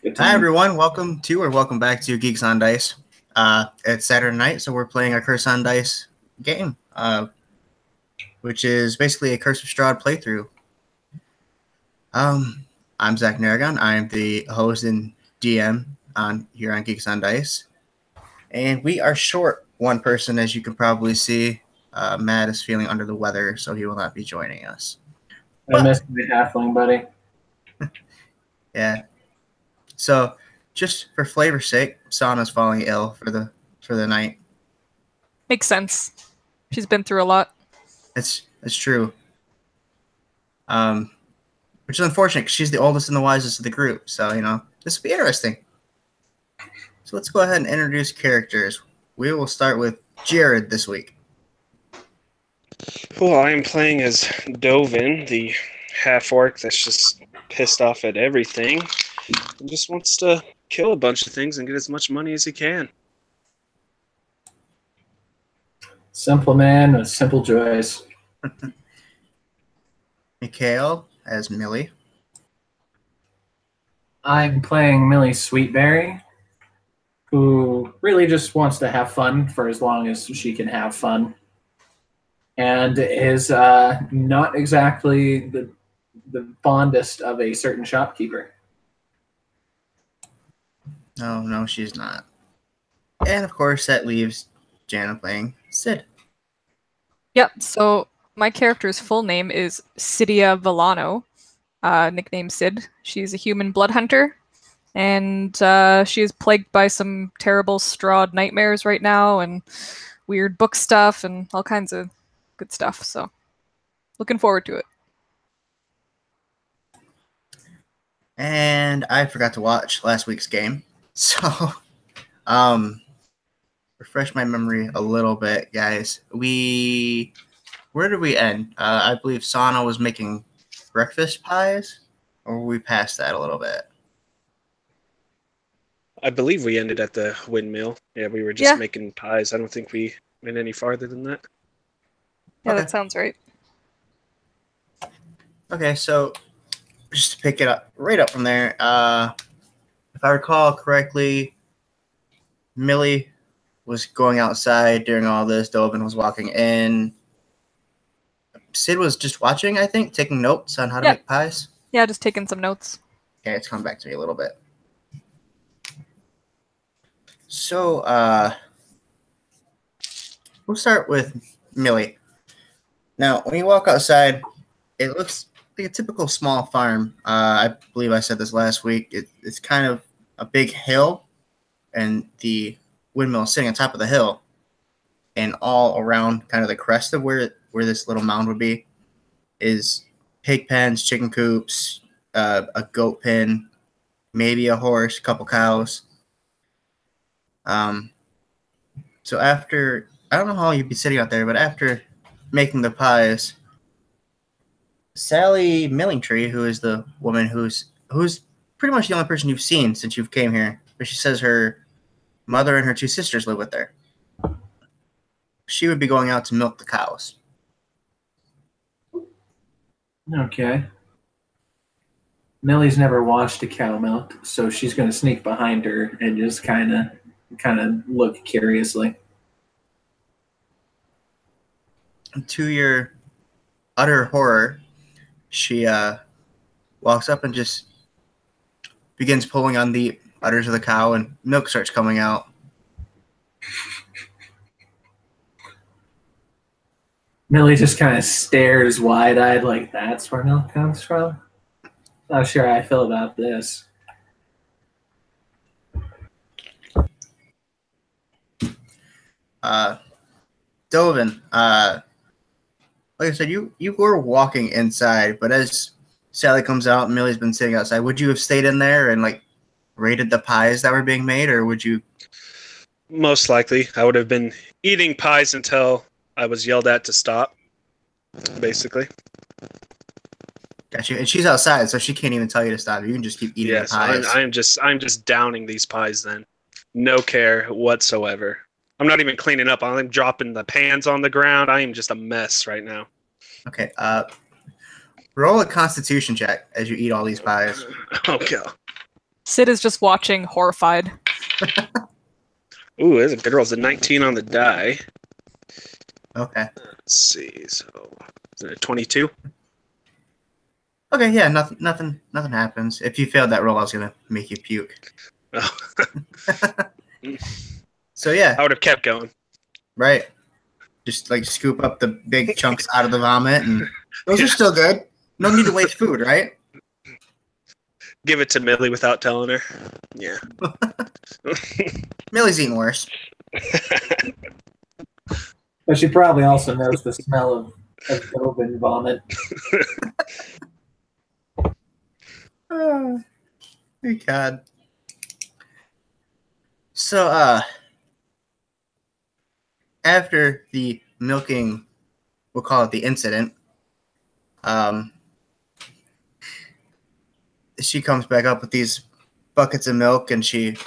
Good Hi time. everyone, welcome back to Geeks on Dice. It's Saturday night, so we're playing our Curse on Dice game, which is basically a Curse of Strahd playthrough. I'm Zach Naragon. I'm the host and DM here on Geeks on Dice, and we are short one person, as you can probably see. Matt is feeling under the weather, so he will not be joining us. I missed my halfling buddy. Yeah. So, just for flavor's sake, Sana's falling ill for the night. Makes sense. She's been through a lot. It's true. Which is unfortunate because she's the oldest and the wisest of the group. So, this will be interesting. So let's go ahead and introduce characters. We will start with Jared this week. Well, I am playing as Dovin, the half-orc that's just pissed off at everything and just wants to kill a bunch of things and get as much money as he can. Simple man with simple joys. Mikhail as Millie. I'm playing Millie Sweetberry, who really just wants to have fun for as long as she can have fun, and is not exactly the fondest of a certain shopkeeper. No, she's not. And of course, that leaves Jana playing Sid. Yep, so my character's full name is Cydia Villano, nicknamed Sid. She's a human blood hunter, and she is plagued by some terrible Strahd nightmares right now, and weird book stuff, and all kinds of good stuff, so looking forward to it. And I forgot to watch last week's game. So, refresh my memory a little bit, guys. Where did we end? I believe Sana was making breakfast pies, or were we past that a little bit? I believe we ended at the windmill. Yeah, we were just making pies. I don't think we went any farther than that. Yeah, Okay. That sounds right. Okay, so just to pick it up right up from there, if I recall correctly, Millie was going outside during all this. Dovin was walking in. Sid was just watching, I think, taking notes on how to make pies. Yeah, just taking some notes. Okay, it's coming back to me a little bit. So, we'll start with Millie. Now, when you walk outside, it looks like a typical small farm. I believe I said this last week. It's kind of a big hill, and the windmill is sitting on top of the hill. And all around kind of the crest of where this little mound would be is pig pens, chicken coops, a goat pen, maybe a horse, a couple cows. So after, I don't know how you'd be sitting out there, but after making the pies, Sally Millingtree, who is the woman who's pretty much the only person you've seen since you've came here, but she says her mother and her two sisters live with her. She would be going out to milk the cows. Okay. Millie's never watched a cow milk, so she's going to sneak behind her and just kind of look curiously. To your utter horror, she walks up and just begins pulling on the udders of the cow, and milk starts coming out. Millie just kind of stares wide-eyed like, that's where milk comes from? Not sure how I feel about this. Dovin, like I said, you were walking inside, but as Sally comes out and Millie's been sitting outside, would you have stayed in there and rated the pies that were being made, or would you? Most likely, I would have been eating pies until I was yelled at to stop, basically. Gotcha. And she's outside, so she can't even tell you to stop. You can just keep eating the pies. I'm just downing these pies then. No care whatsoever. I'm not even cleaning up. I'm dropping the pans on the ground. I am just a mess right now. Okay. Roll a Constitution check as you eat all these pies. Oh, God. Sid is just watching, horrified. Ooh, there's a good roll. It's a 19 on the die. Okay. Let's see. So, is it a 22? Okay, yeah, nothing happens. If you failed that roll, I was gonna make you puke. Oh. So yeah, I would have kept going. right. Just like scoop up the big chunks out of the vomit, and those are still good. No need to waste food, right? Give it to Millie without telling her. Yeah. Millie's eating worse. But she probably also knows the smell of Dovin vomit. Oh, good God. So, after the milking, we'll call it the incident, she comes back up with these buckets of milk, and she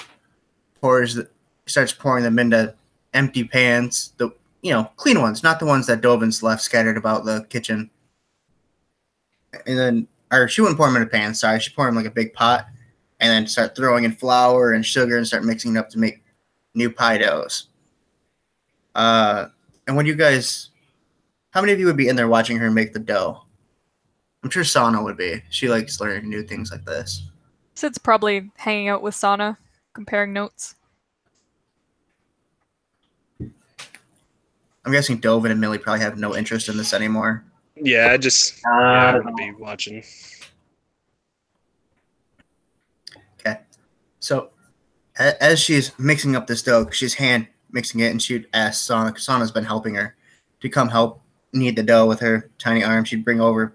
starts pouring them into empty pans, the clean ones, not the ones that Dovin's left scattered about the kitchen. And then, or she wouldn't pour them in a pan, sorry, she poured them like a big pot, and then start throwing in flour and sugar and start mixing it up to make new pie doughs. And when you guys, how many of you would be in there watching her make the dough? I'm sure Sana would be. She likes learning new things like this. Sid's probably hanging out with Sana, comparing notes. I'm guessing Dovin and Millie probably have no interest in this anymore. Yeah, I'm going to be watching. Okay. So, as she's mixing up this dough, she's hand mixing it, and she'd ask Sana, because Sana's been helping her, to come help knead the dough with her tiny arm. She'd bring over a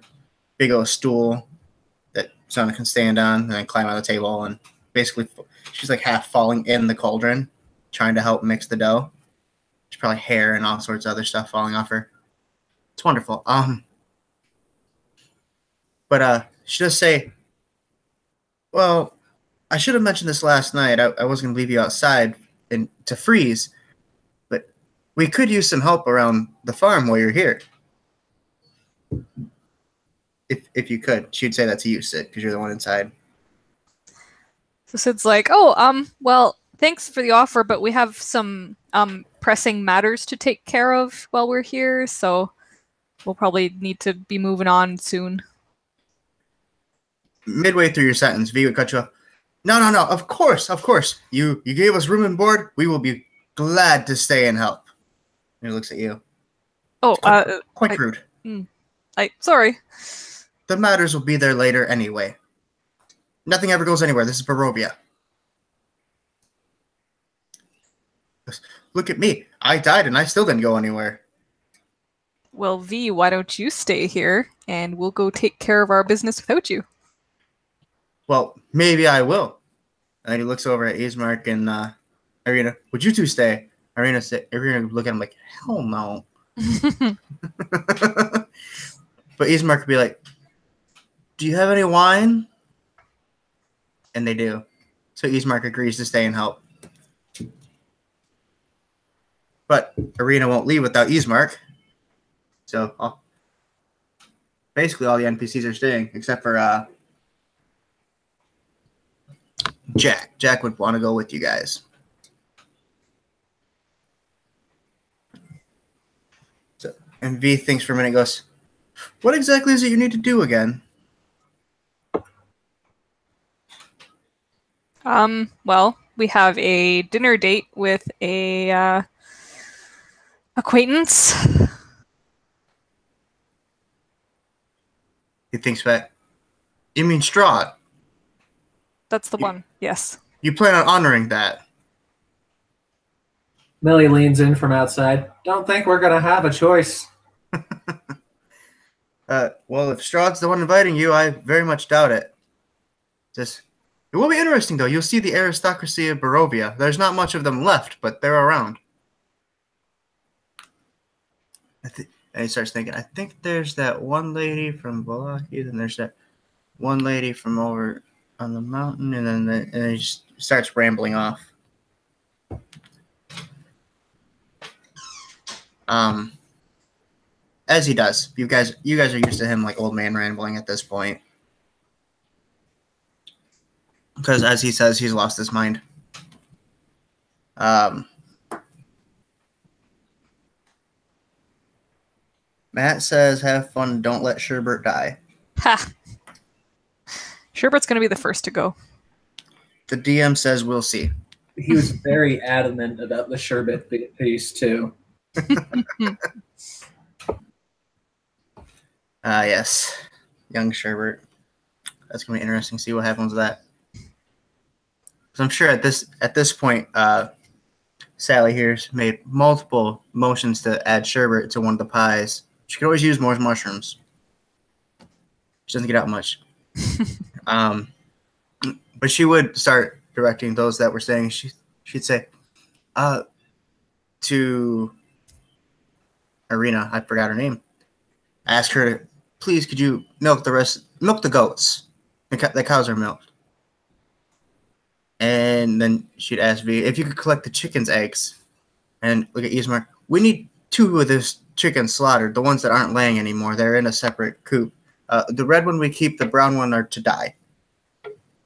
big old stool that Sana can stand on, and then climb on the table, and basically she's like half falling in the cauldron, trying to help mix the dough. There's probably hair and all sorts of other stuff falling off her. It's wonderful. But she does say, well, I should have mentioned this last night. I was going to leave you outside to freeze, but we could use some help around the farm while you're here. If you could. She'd say that to you, Sid, because you're the one inside. So Sid's like, oh, well, thanks for the offer, but we have some pressing matters to take care of while we're here, so we'll probably need to be moving on soon. Midway through your sentence, V would cut you off. No, of course. You gave us room and board. We will be glad to stay and help. And he looks at you. Oh, Quite rude. Sorry. The matters will be there later anyway. Nothing ever goes anywhere. This is Barovia. Look at me. I died and I still didn't go anywhere. Well, V, why don't you stay here and we'll go take care of our business without you? Well, maybe I will. And then he looks over at Ismark and Irina. Would you two stay? Irina would look at him like, hell no. But Ismark would be like, do you have any wine? And they do. So Ismark agrees to stay and help. But Irina won't leave without Ismark. So basically all the NPCs are staying, except for Jack. Jack would want to go with you guys. So, and V thinks for a minute and goes, what exactly is it you need to do again? Well, we have a dinner date with a acquaintance. He thinks back. You mean Strahd? That's the one, yes. You plan on honoring that? Millie leans in from outside. Don't think we're going to have a choice. Well, if Strahd's the one inviting you, I very much doubt it. It will be interesting, though. You'll see the aristocracy of Barovia. There's not much of them left, but they're around. And he starts thinking, I think there's that one lady from Valaki, then there's that one lady from over on the mountain, and then he just starts rambling off. As he does. You guys are used to him like old man rambling at this point. because as he says, he's lost his mind. Matt says, "Have fun. Don't let Sherbert die." Ha! Sherbert's gonna be the first to go. The DM says, "We'll see." He was very adamant about the sherbet piece too. Yes, young Sherbert. That's gonna be interesting to see what happens with that. So I'm sure at this point, Sally here's made multiple motions to add sherbet to one of the pies. She could always use more mushrooms. She doesn't get out much. But she would start directing those that were saying. She'd say, to Arena, I forgot her name. Ask her, please, could you milk the goats? The cows are milked. And then she'd ask V if you could collect the chicken's eggs. And look at Ismar. We need 2 of this chicken slaughtered, the ones that aren't laying anymore. They're in a separate coop. The red one we keep, the brown one are to die.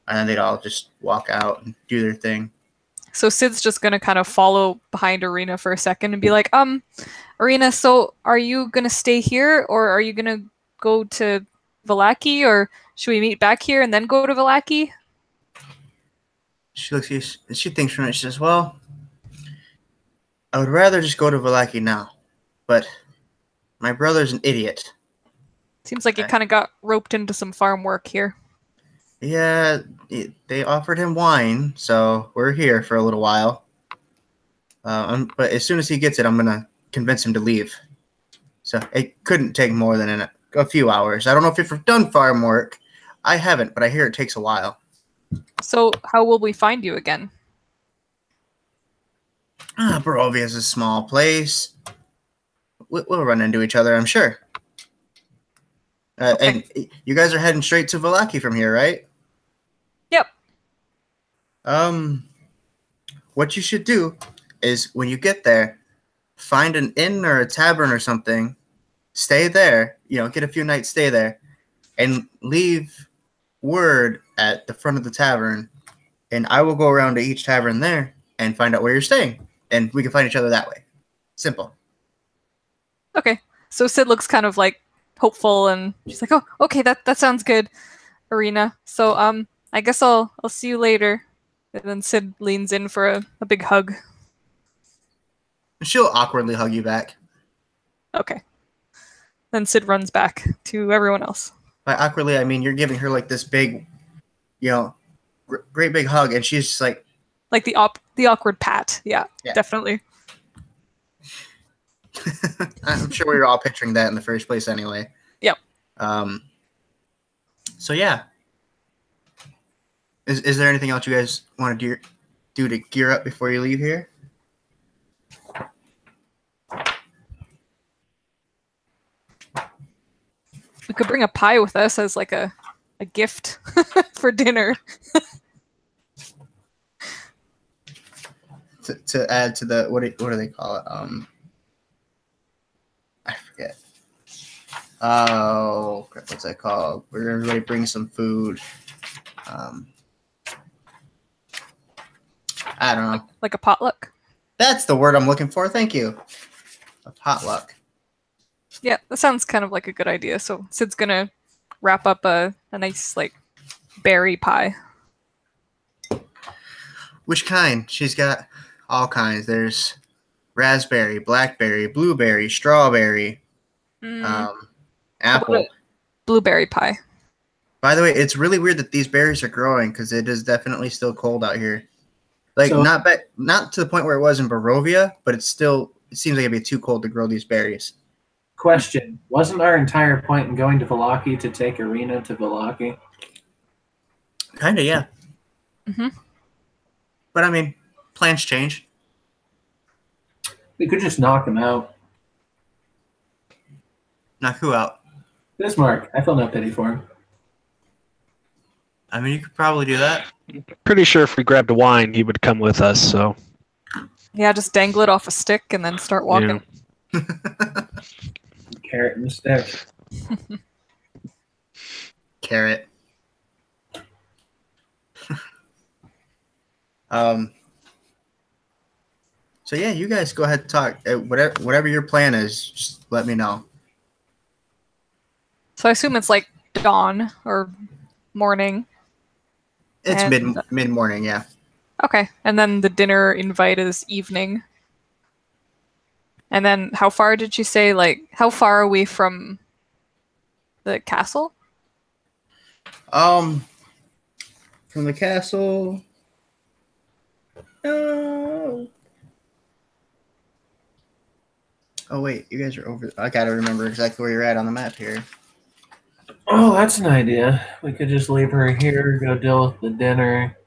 And then they'd all just walk out and do their thing. So Sid's just gonna kind of follow behind Arena for a second and be like, Arena, so are you gonna stay here, or are you gonna go to Vallaki, or should we meet back here and then go to Vallaki? She looks at you and she thinks for a minute. She says, well, I would rather just go to Vallaki now, but my brother's an idiot. Seems like you kind of got roped into some farm work here. Yeah, they offered him wine, so we're here for a little while. But as soon as he gets it, I'm going to convince him to leave. So it couldn't take more than a few hours. I don't know if you've done farm work. I haven't, but I hear it takes a while. So how will we find you again? Barovia is a small place. We'll run into each other, I'm sure. Okay. And you guys are heading straight to Vallaki from here, right? Yep. What you should do is when you get there, find an inn or a tavern or something, stay there, get a few nights stay there, and leave word at the front of the tavern, and I will go around to each tavern there and find out where you're staying, and we can find each other that way. Simple. Okay. So Sid looks kind of like hopeful, and she's like, "Oh, okay, that sounds good, Arena. So I guess I'll see you later." And then Sid leans in for a big hug. She'll awkwardly hug you back. Okay. Then Sid runs back to everyone else. By awkwardly, I mean you're giving her like this big, great big hug, and she's just like the awkward pat. Yeah. Definitely. I'm sure we were all picturing that in the first place anyway. Yep. So yeah. Is there anything else you guys want to do to gear up before you leave here? We could bring a pie with us as like a gift for dinner. to add to the what do they call it? I forget. Oh, crap, what's that called? Where everybody brings some food. I don't know. Like a potluck? That's the word I'm looking for. Thank you. A potluck. Yeah, that sounds kind of like a good idea. So Sid's gonna wrap up a nice like berry pie. Which kind? She's got all kinds. There's raspberry, blackberry, blueberry, strawberry, apple. Blueberry pie. By the way, it's really weird that these berries are growing because it is definitely still cold out here. Like not to the point where it was in Barovia, but it seems like it'd be too cold to grow these berries. Question: wasn't our entire point in going to Vallaki to take Arena to Vallaki? Kinda, yeah. Mm-hmm. But I mean, plans change. We could just knock him out. Knock who out? Bismarck. I feel no pity for him. I mean, you could probably do that. Pretty sure if we grabbed a wine, he would come with us. So yeah, just dangle it off a stick and then start walking. Yeah. Carrot and stick. Carrot. So yeah, you guys go ahead and talk. Whatever your plan is, just let me know. So I assume it's like dawn or morning. It's And- mid morning, yeah. Okay, and then the dinner invite is evening. And then how far did you say? Like, how far are we from the castle? From the castle. No. Oh wait, you guys are over. I gotta remember exactly where you're at on the map here. Oh, that's an idea. We could just leave her here, go deal with the dinner,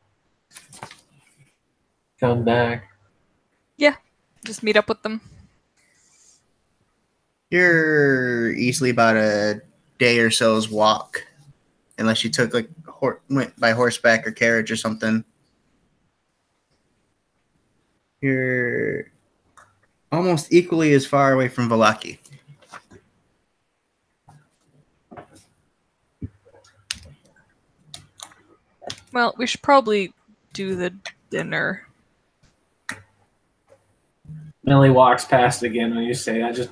come back. Yeah, just meet up with them. You're easily about a day or so's walk, unless you took like went by horseback or carriage or something. You're almost equally as far away from Valaki. Well, we should probably do the dinner. Millie walks past again when you say, I just.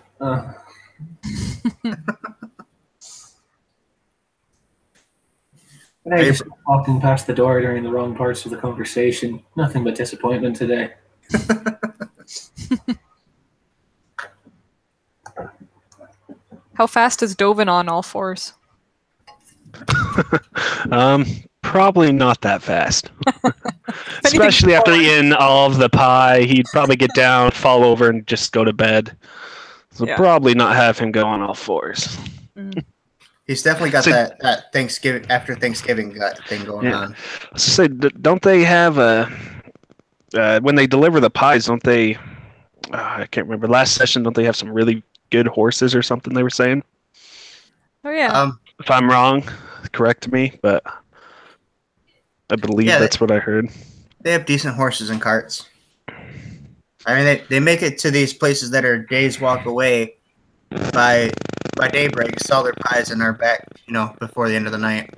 I just walking past the door during the wrong parts of the conversation. Nothing but disappointment today. How fast is Dovin on all fours? Probably not that fast. Especially after eating all of the pie, he'd probably get down, fall over, and just go to bed. So probably not have him go on all fours. He's definitely got that Thanksgiving after Thanksgiving gut thing going on. So don't they have when they deliver the pies? Don't they? I can't remember. Last session, don't they have some really good horses or something? They were saying. Oh yeah. If I'm wrong, correct me, but I believe that's what I heard. They have decent horses and carts. I mean, they make it to these places that are days walk away by daybreak, sell their pies, and are back, before the end of the night.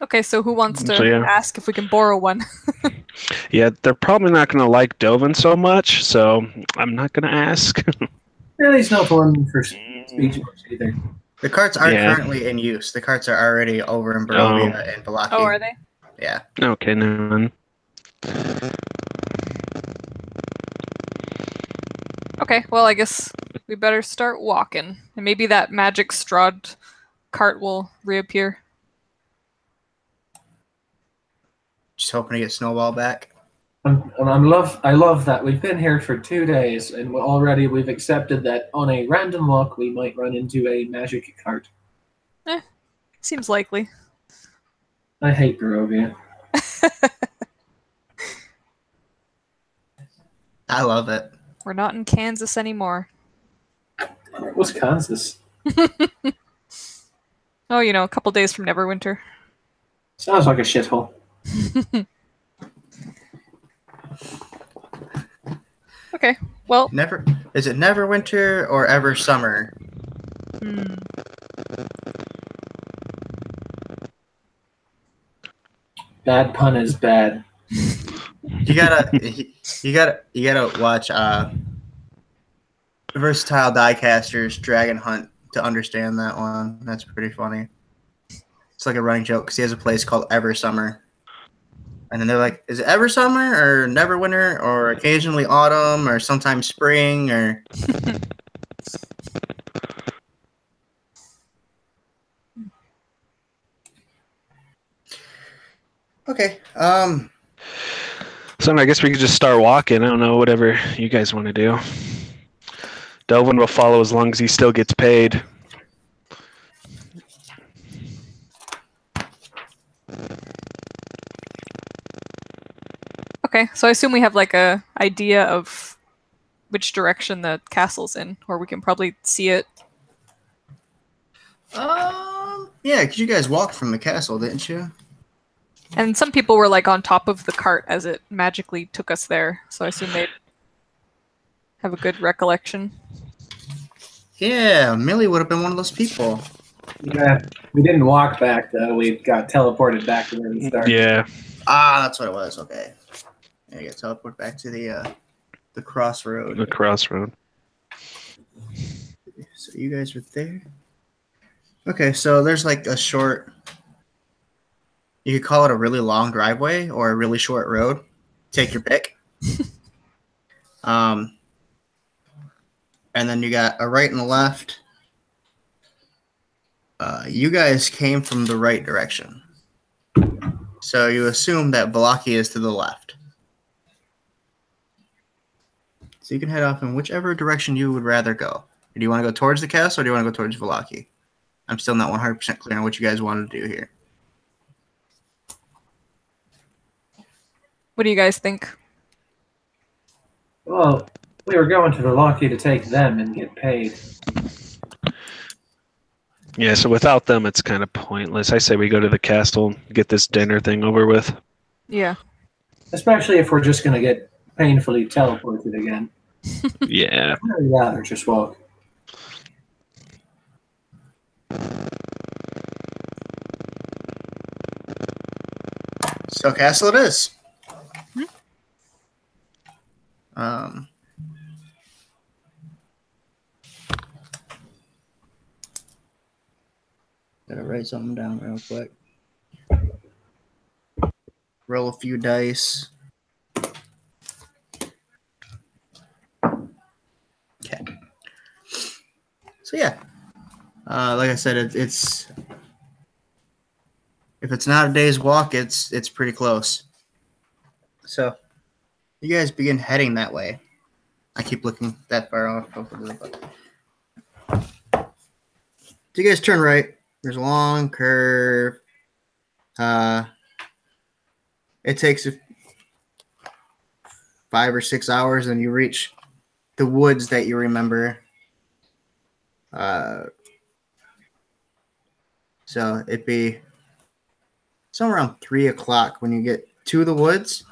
Okay, so who wants to ask if we can borrow one? Yeah, they're probably not going to like Dovin so much, so I'm not going to ask. Really, he's not one for speech either. The carts aren't currently in use. The carts are already over in Barovia and Valaki. Oh, are they? Yeah. Okay, never mind. Okay, well, I guess we better start walking. And maybe that magic Strahd cart will reappear. Just hoping to get Snowball back. I love that we've been here for 2 days, and already we've accepted that on a random walk we might run into a magic cart. Seems likely. I hate Barovia. I love it. We're not in Kansas anymore. What's Kansas? Oh, a couple days from Neverwinter. Sounds like a shithole. Okay, well... Is it Neverwinter or Ever Summer? Bad pun is bad. You gotta watch Versatile Diecaster's Dragon Hunt to understand that one. That's pretty funny. It's like a running joke because he has a place called Ever Summer. And then they're like, is it ever summer or never winter or occasionally autumn or sometimes spring or... Okay. So I guess we could just start walking. I don't know, whatever you guys want to do. Delvin will follow as long as he still gets paid. Okay, so I assume we have like a idea of which direction the castle's in, or we can probably see it. Yeah, because you guys walked from the castle, didn't you? And some people were like on top of the cart as it magically took us there, so I assume they'd have a good recollection. Yeah, Millie would have been one of those people. Yeah, we didn't walk back though. We got teleported back to where we started. Yeah. Ah, that's what it was. Okay. I get teleported back to the crossroad. The crossroad. So you guys are there. Okay, so there's like a short. You could call it a really long driveway or a really short road. Take your pick. And then you got a right and a left. You guys came from the right direction. So you assume that Valaki is to the left. So you can head off in whichever direction you would rather go. Do you want to go towards the castle or do you want to go towards Valaki? I'm still not 100% clear on what you guys want to do here. What do you guys think? Well, we were going to Valaki to take them and get paid. Yeah, so without them, it's kind of pointless. I say we go to the castle, get this dinner thing over with. Yeah. Especially if we're just going to get painfully teleported again. Yeah. I'd rather just walk. So castle it is. Gotta write something down real quick. Roll a few dice. Okay. So yeah, like I said, it's if it's not a day's walk, it's pretty close. So you guys begin heading that way. I keep looking that far off. So you guys turn right. There's a long curve. It takes 5 or 6 hours, and you reach the woods that you remember. So it'd be somewhere around 3 o'clock when you get to the woods.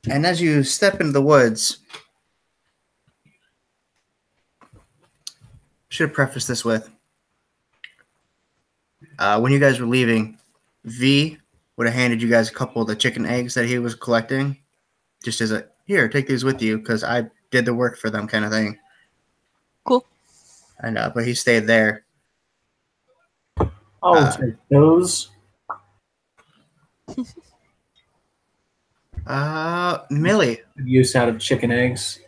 And as you step into the woods, should have prefaced this with, when you guys were leaving, V would have handed you guys a couple of the chicken eggs that he was collecting, just as a, here, take these with you, because I did the work for them kind of thing. Cool. And but he stayed there. Oh, take those. Millie. Use out of chicken eggs.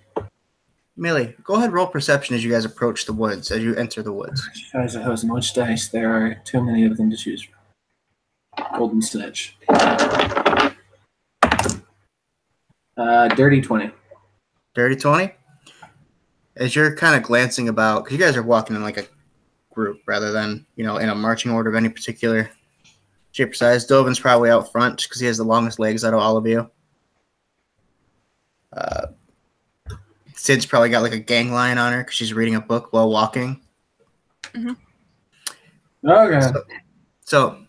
Millie, go ahead and roll perception as you guys approach the woods, as you enter the woods. Guys, a hose and which dice? There are too many of them to choose from. Golden snitch. Dirty 20. Dirty 20? As you're kind of glancing about, because you guys are walking in like a group rather than, in a marching order of any particular shape or size. Dovin's probably out front because he has the longest legs out of all of you. Sid's probably got like a gang line on her because she's reading a book while walking. Mm-hmm. Okay. So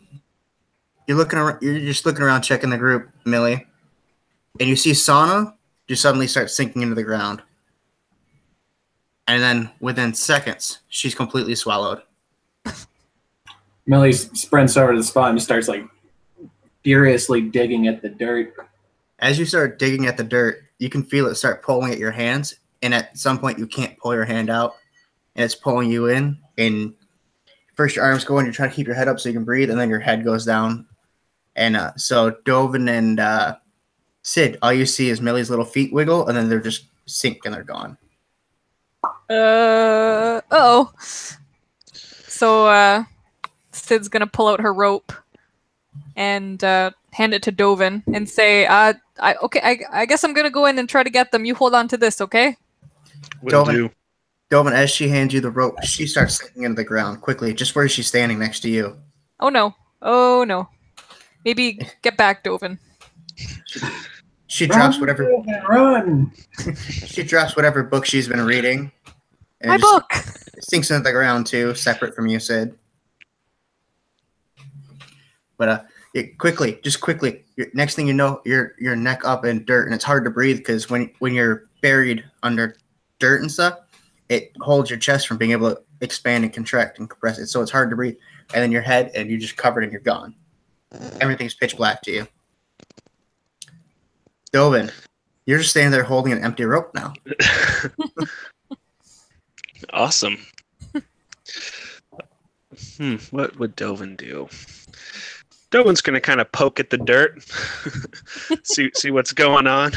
you're looking around. You're just looking around, checking the group, Millie, and you see Sauna just suddenly start sinking into the ground, and then within seconds, she's completely swallowed. Millie sprints over to the spot and starts like furiously digging at the dirt. As you start digging at the dirt, you can feel it start pulling at your hands, and at some point you can't pull your hand out, and it's pulling you in. And first your arms go in, you're trying to keep your head up so you can breathe, and then your head goes down. And so Dovin and Sid, all you see is Millie's little feet wiggle, and then they're just sink and they're gone. Uh-oh. So Sid's gonna pull out her rope and hand it to Dovin and say, I guess I'm gonna go in and try to get them. You hold on to this, okay? Dovin, as she hands you the rope, she starts sinking into the ground quickly, just where she's standing next to you. Oh no. Maybe get back, Dovin. She drops whatever Run! she drops whatever book she's been reading. And My book! It sinks into the ground too, separate from you, Sid. But quickly, next thing you know, your neck up in dirt, and it's hard to breathe because when you're buried under dirt and stuff, it holds your chest from being able to expand and contract and compress it. So it's hard to breathe. And then your head, and you're just covered and you're gone. Everything's pitch black to you. Dovin, you're just standing there holding an empty rope now. Awesome. What would Dovin do? Dovin's gonna kind of poke at the dirt, see what's going on.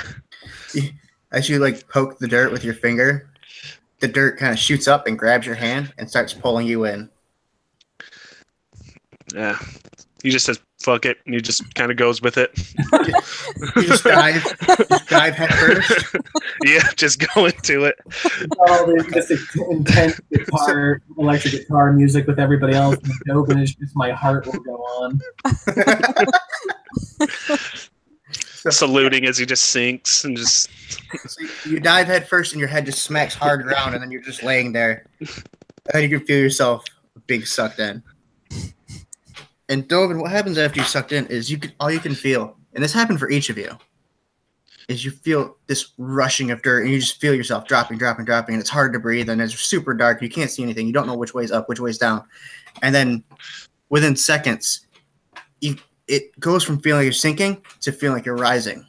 As you like poke the dirt with your finger, the dirt kind of shoots up and grabs your hand and starts pulling you in. Yeah, he just says "fuck it," and he just kind of goes with it. You just dive head first. Yeah, just go into it. All this intense electric guitar music with everybody else. And Dovin is just my heart will go on. Saluting as he just sinks and just. So you dive head first and your head just smacks hard ground, and then you're just laying there. And you can feel yourself big sucked in. And Dovin, what happens after you sucked in is all you can feel, and this happened for each of you, is you feel this rushing of dirt, and you just feel yourself dropping, and it's hard to breathe, and it's super dark. You can't see anything. You don't know which way's up, which way's down. And then within seconds, it goes from feeling like you're sinking to feeling like you're rising.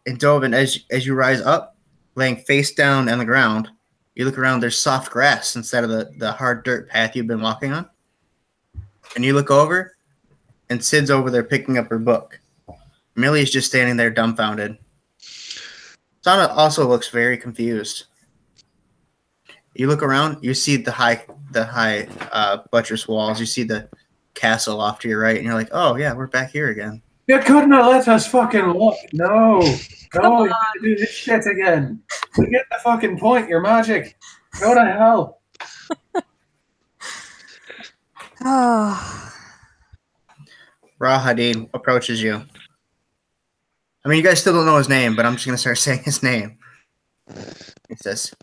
And Dovin, as you rise up, laying face down on the ground, you look around, there's soft grass instead of the hard dirt path you've been walking on. And you look over, and Sid's over there picking up her book. Millie's just standing there dumbfounded. Sana also looks very confused. You look around, you see the high buttress walls. You see the castle off to your right, and you're like, oh, yeah, we're back here again. You couldn't have let us fucking look. No, you gotta do this shit again. We get the fucking point. You're magic. Go to hell. Rahadin approaches you. I mean, you guys still don't know his name, but I'm just going to start saying his name. He says,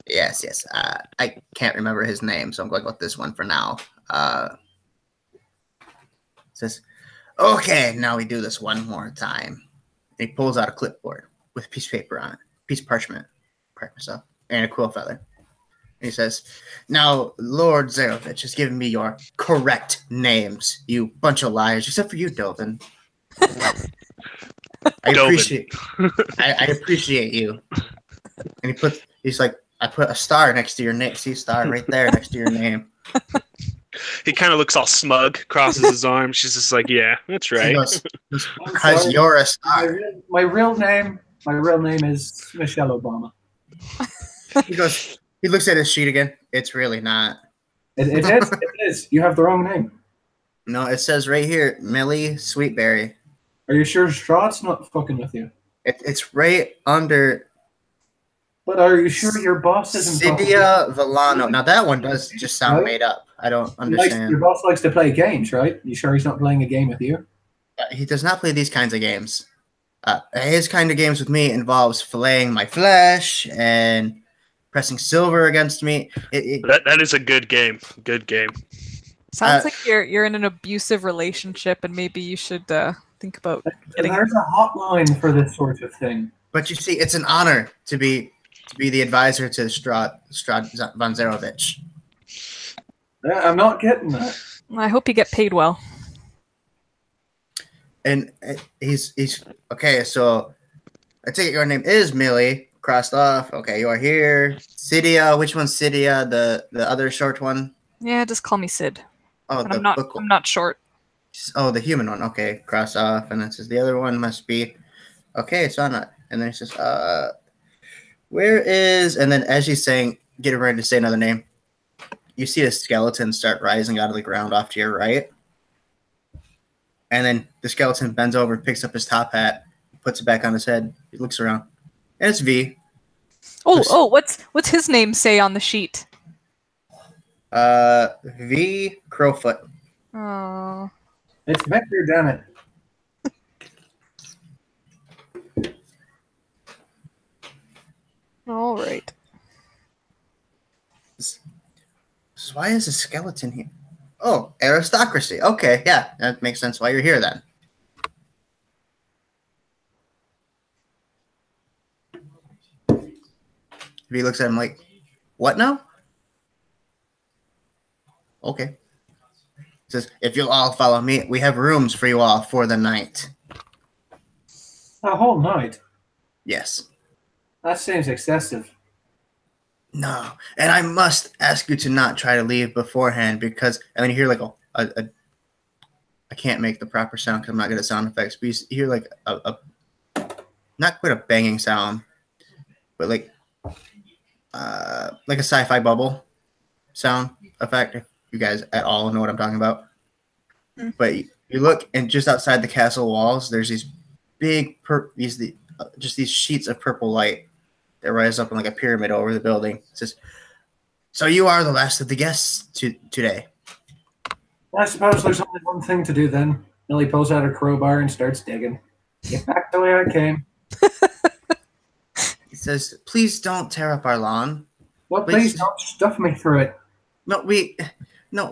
yes. I can't remember his name, so I'm going with this one for now. Says, okay, now we do this one more time. And he pulls out a clipboard with a piece of paper on it, a piece of parchment, and a quill feather. And he says, now, Lord Zarovich has given me your correct names, you bunch of liars, except for you, Dovin. I appreciate you. And he's like, I put a star next to your name. See, star right there next to your name. He kind of looks all smug, crosses his arms. She's just like, yeah, that's right. Because you're a star. My real name is Michelle Obama. He looks at his sheet again. It's really not. It is. It is. You have the wrong name. No, it says right here, Millie Sweetberry. Are you sure Strahd's not fucking with you? It's right under. But are you sure your boss isn't? Cydia Villano. Now that one does just sound made up. I don't understand. Your boss likes to play games, right? You sure he's not playing a game with you? He does not play these kinds of games. His kind of games with me involves filleting my flesh and pressing silver against me. That is a good game. Good game. Sounds like you're in an abusive relationship, and maybe you should think about getting. There's a hotline for this sort of thing. But you see, it's an honor to be the advisor to Strahd von Zarovich. I'm not getting that. I hope you get paid well. And he's okay. So I take it your name is Millie. Crossed off. Okay, you are here. Cydia. Which one's Cydia? The other short one. Yeah, just call me Sid. Oh, I'm not short. Oh, the human one. Okay, cross off, and then says the other one must be. Okay, it's on. And then it says, where is? And then as she's saying, getting ready to say another name, you see a skeleton start rising out of the ground off to your right. And then the skeleton bends over, picks up his top hat, puts it back on his head. He looks around. And it's V. Oh, what's his name say on the sheet? V Crowfoot. Oh. It's Vector, damn it. All right. Why is a skeleton here? Oh, aristocracy. Okay, yeah, that makes sense why you're here then. He looks at him like, what now? Okay. He says, if you'll all follow me, we have rooms for you all for the night. A whole night? Yes. That seems excessive. No. And I must ask you to not try to leave beforehand because, and then you hear like I can't make the proper sound because I'm not good at sound effects, but you hear like a not quite a banging sound, but like a sci-fi bubble sound effect, if you guys at all know what I'm talking about. But you look, and just outside the castle walls, there's these big just these sheets of purple light that rise up in like a pyramid over the building. It says, "So you are the last of the guests today." I suppose there's only one thing to do then. Millie pulls out her crowbar and starts digging. Get back the way I came. He says, "Please don't tear up our lawn." Well, please don't stuff me through it. We You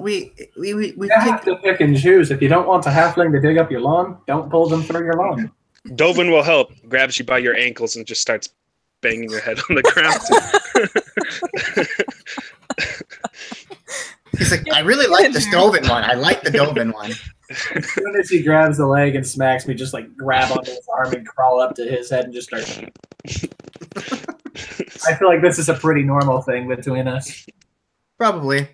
have to pick and choose. If you don't want a halfling to dig up your lawn, don't pull them through your lawn. Dovin will help. Grabs you by your ankles and just starts banging your head on the ground. He's like, I really like the Dovin one. I like the Dovin one. As soon as he grabs the leg and smacks me, just like grab onto his arm and crawl up to his head and just start. I feel like this is a pretty normal thing between us. Probably.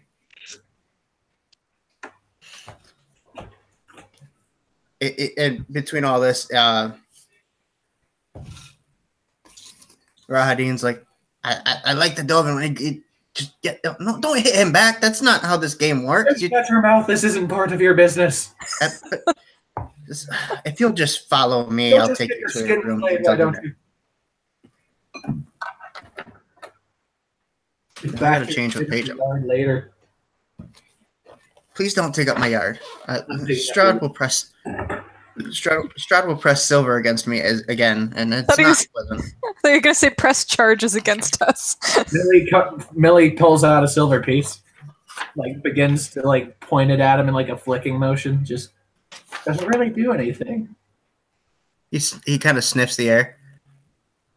And between all this, Rahadin's like, I like the Dovin. Just don't hit him back. That's not how this game works. Shut your mouth. This isn't part of your business. If you'll just follow me, I'll take you to the room. Why don't you? I gotta change the page up. Later. Please don't take up my yard. Stroud will press silver against me again, and it's not pleasant. I thought you were gonna say press charges against us. Millie pulls out a silver piece, like begins to like point it at him in like a flicking motion. Just doesn't really do anything. He kind of sniffs the air.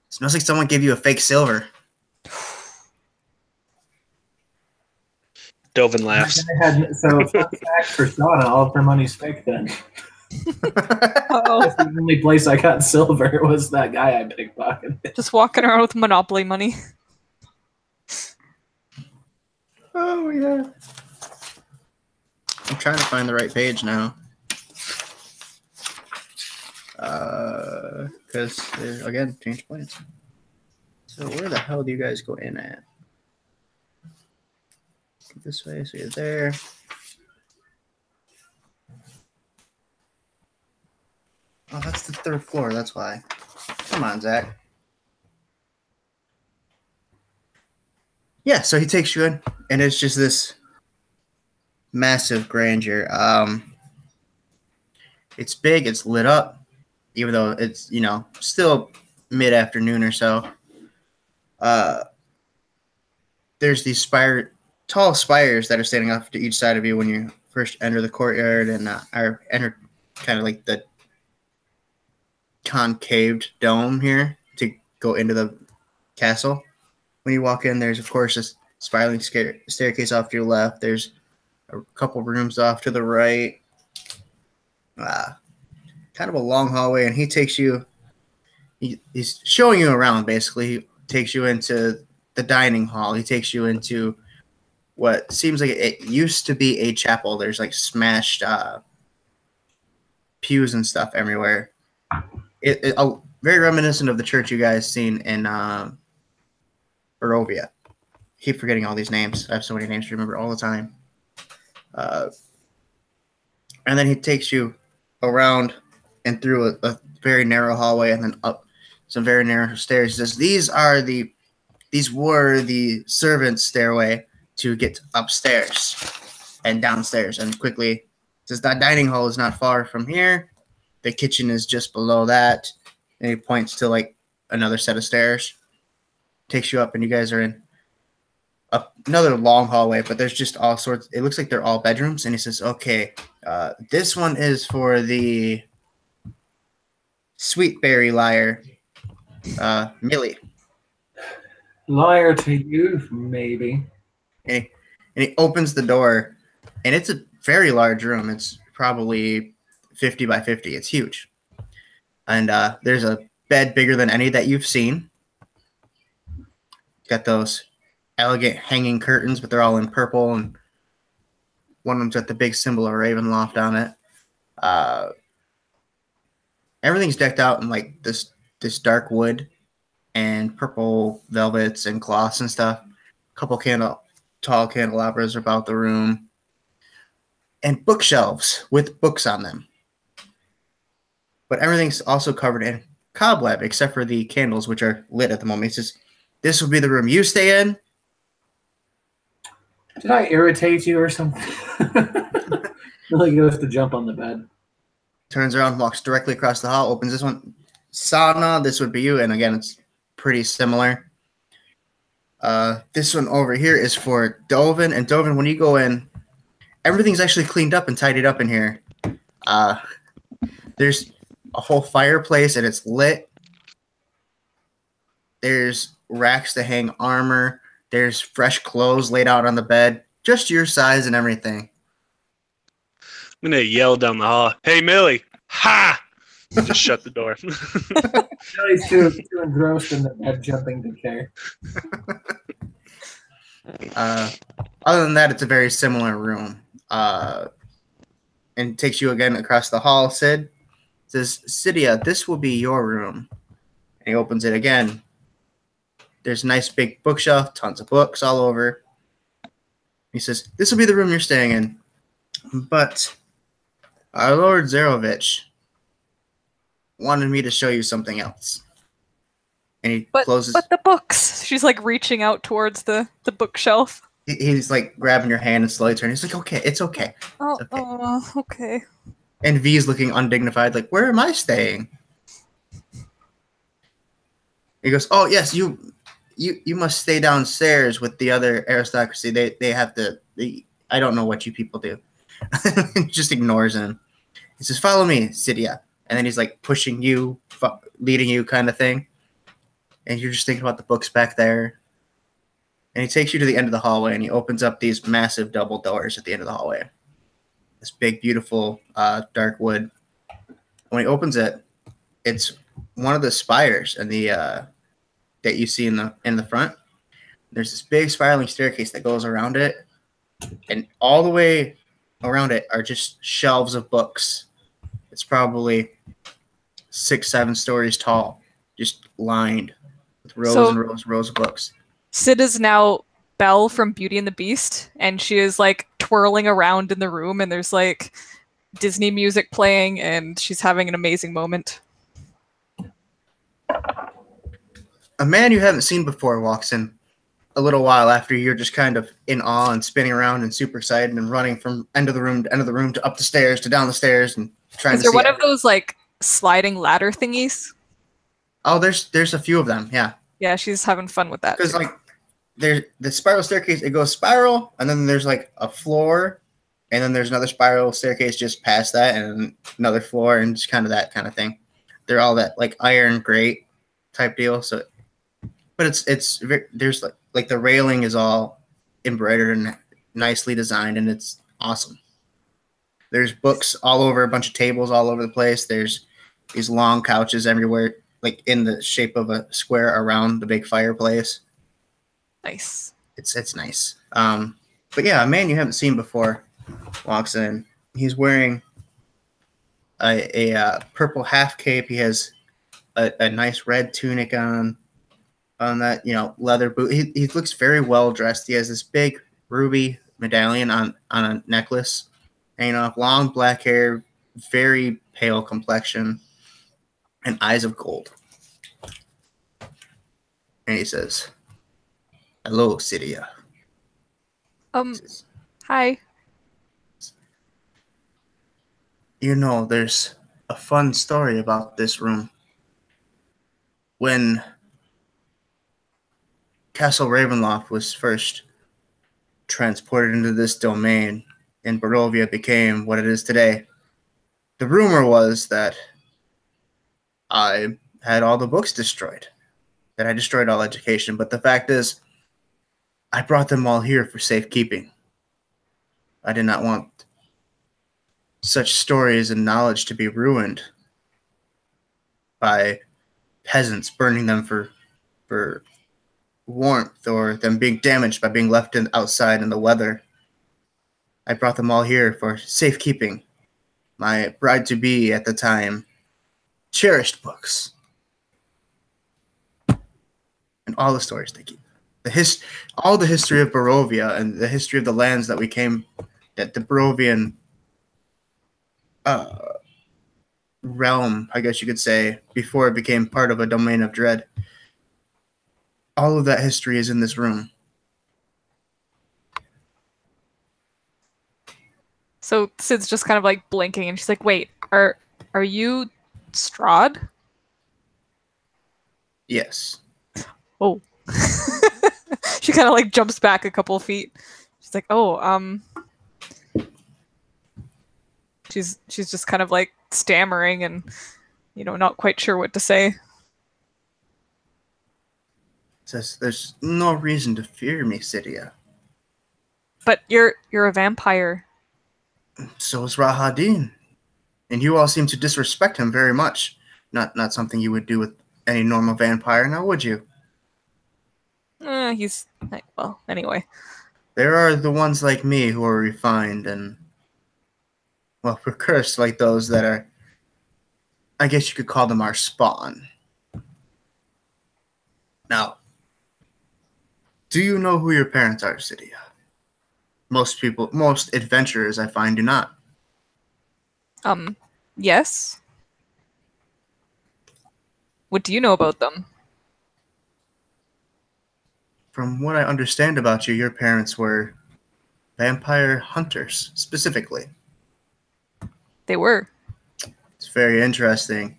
Smells like someone gave you a fake silver. Dovin laughs. So fun fact for Shauna, all of her money's fake then. That's the only place I got silver was that guy I pickpocketed. Just walking around with Monopoly money. Oh, yeah. I'm trying to find the right page now. Because, again, change plans. So where the hell do you guys go in at? This way, so you're there. Oh, that's the third floor. That's why. Come on, Zach. Yeah, so he takes you in, and it's just this massive grandeur. It's big. It's lit up, even though it's still mid-afternoon or so. There's these tall spires that are standing off to each side of you when you first enter the courtyard and enter kind of like the concaved dome here to go into the castle. When you walk in, there's of course this spiraling staircase off to your left. There's a couple rooms off to the right. Kind of a long hallway, and he takes you. He's showing you around. Basically, he takes you into the dining hall. He takes you into what seems like it used to be a chapel. There's like smashed pews and stuff everywhere. Very reminiscent of the church you guys seen in Barovia. Keep forgetting all these names. I have so many names to remember all the time. And then he takes you around and through a very narrow hallway and then up some very narrow stairs. He says, these were the servants' stairway to get upstairs and downstairs. And quickly says that dining hall is not far from here. The kitchen is just below that. And he points to like another set of stairs. Takes you up, and you guys are in another long hallway, but there's just all sorts. It looks like they're all bedrooms. And he says, okay, this one is for the sweetberry liar, Millie. Liar to you, maybe. And he opens the door, and it's a very large room. It's probably 50 by 50. It's huge. And there's a bed bigger than any that you've seen. Got those elegant hanging curtains, but they're all in purple, and one of them's got the big symbol of Ravenloft on it. Everything's decked out in like this dark wood and purple velvets and cloths and stuff. A couple tall candelabras about the room, and bookshelves with books on them. But everything's also covered in cobweb except for the candles, which are lit at the moment. He says, "This will be the room you stay in." Did I irritate you or something? Like he goes to jump on the bed. Turns around, walks directly across the hall, opens this one. Sana, this would be you. And again, it's pretty similar. This one over here is for Dovin. And Dovin, when you go in, everything's actually cleaned up and tidied up in here. There's a whole fireplace and it's lit. There's racks to hang armor. There's fresh clothes laid out on the bed, just your size and everything. I'm going to yell down the hall, "Hey, Millie!" Ha! Just shut the door. He's too engrossed in the bed jumping to chair. Other than that, it's a very similar room. And takes you again across the hall. Sid says, "Cydia, this will be your room." And he opens it again. There's a nice big bookshelf, tons of books all over. He says, "This will be the room you're staying in. But our Lord Zarovich wanted me to show you something else." And he closes. But the books. She's like reaching out towards the bookshelf. He's like grabbing your hand and slowly turning. He's like, "Okay, it's okay." Oh, It's okay. Okay. And V's looking undignified, like, "Where am I staying?" He goes, "Oh yes, you must stay downstairs with the other aristocracy. They have to. I don't know what you people do." Just ignores him. He says, "Follow me, Cydia." And then he's like pushing you, leading you, kind of thing. And you're just thinking about the books back there. And he takes you to the end of the hallway, and he opens up these massive double doors at the end of the hallway. This big, beautiful, dark wood. When he opens it, it's one of the spires and that you see in the front. There's this big spiraling staircase that goes around it, and all the way around it are just shelves of books. It's probably 6-7 stories tall, just lined with rows and rows of books. Sid is now Belle from Beauty and the Beast, and she is like twirling around in the room, and there's like Disney music playing, and she's having an amazing moment. A man you haven't seen before walks in a little while after you're just kind of in awe and spinning around and super excited and running from end of the room to end of the room to up the stairs to down the stairs and trying to see. Is there one of those like sliding ladder thingies? Oh, there's a few of them, yeah. Yeah, she's having fun with that. Because like there's the spiral staircase, it goes spiral, and then there's like a floor, and then there's another spiral staircase just past that, and another floor, and just kind of that kind of thing. They're all that like iron grate type deal. So, but it's there's like the railing is all embroidered and nicely designed, and it's awesome. There's books all over, a bunch of tables all over the place. There's these long couches everywhere, like in the shape of a square around the big fireplace. Nice. It's nice. But yeah, a man you haven't seen before walks in. He's wearing a purple half cape. He has a nice red tunic on that, leather boot. He looks very well dressed. He has this big ruby medallion on a necklace, and long black hair, very pale complexion, and eyes of gold. And he says, "Hello, Cydia." Hi. There's a fun story about this room. When Castle Ravenloft was first transported into this domain and Barovia became what it is today, the rumor was that I had all the books destroyed, that I destroyed all education. But the fact is, I brought them all here for safekeeping. I did not want such stories and knowledge to be ruined by peasants, burning them for warmth, or them being damaged by being left outside in the weather. I brought them all here for safekeeping. My bride-to-be at the time cherished books. And all the stories they keep. All the history of Barovia and the history of the lands that the Barovian realm, I guess you could say, before it became part of a domain of dread. All of that history is in this room. So Sid's just kind of like blinking, and she's like, "Wait, are you Strahd?" Yes. Oh. She kind of like jumps back a couple feet. She's like, "Oh, She's just kind of like stammering and, not quite sure what to say. Says there's no reason to fear me, Cydia. But you're a vampire. So is Rahadin. And you all seem to disrespect him very much. Not something you would do with any normal vampire, now would you? He's... Well, anyway. There are the ones like me who are refined and, well, we're cursed like those that are, I guess you could call them our spawn. Now, do you know who your parents are, Cydia? Most adventurers I find do not. Yes. What do you know about them? From what I understand about you, your parents were vampire hunters, specifically. They were. It's very interesting.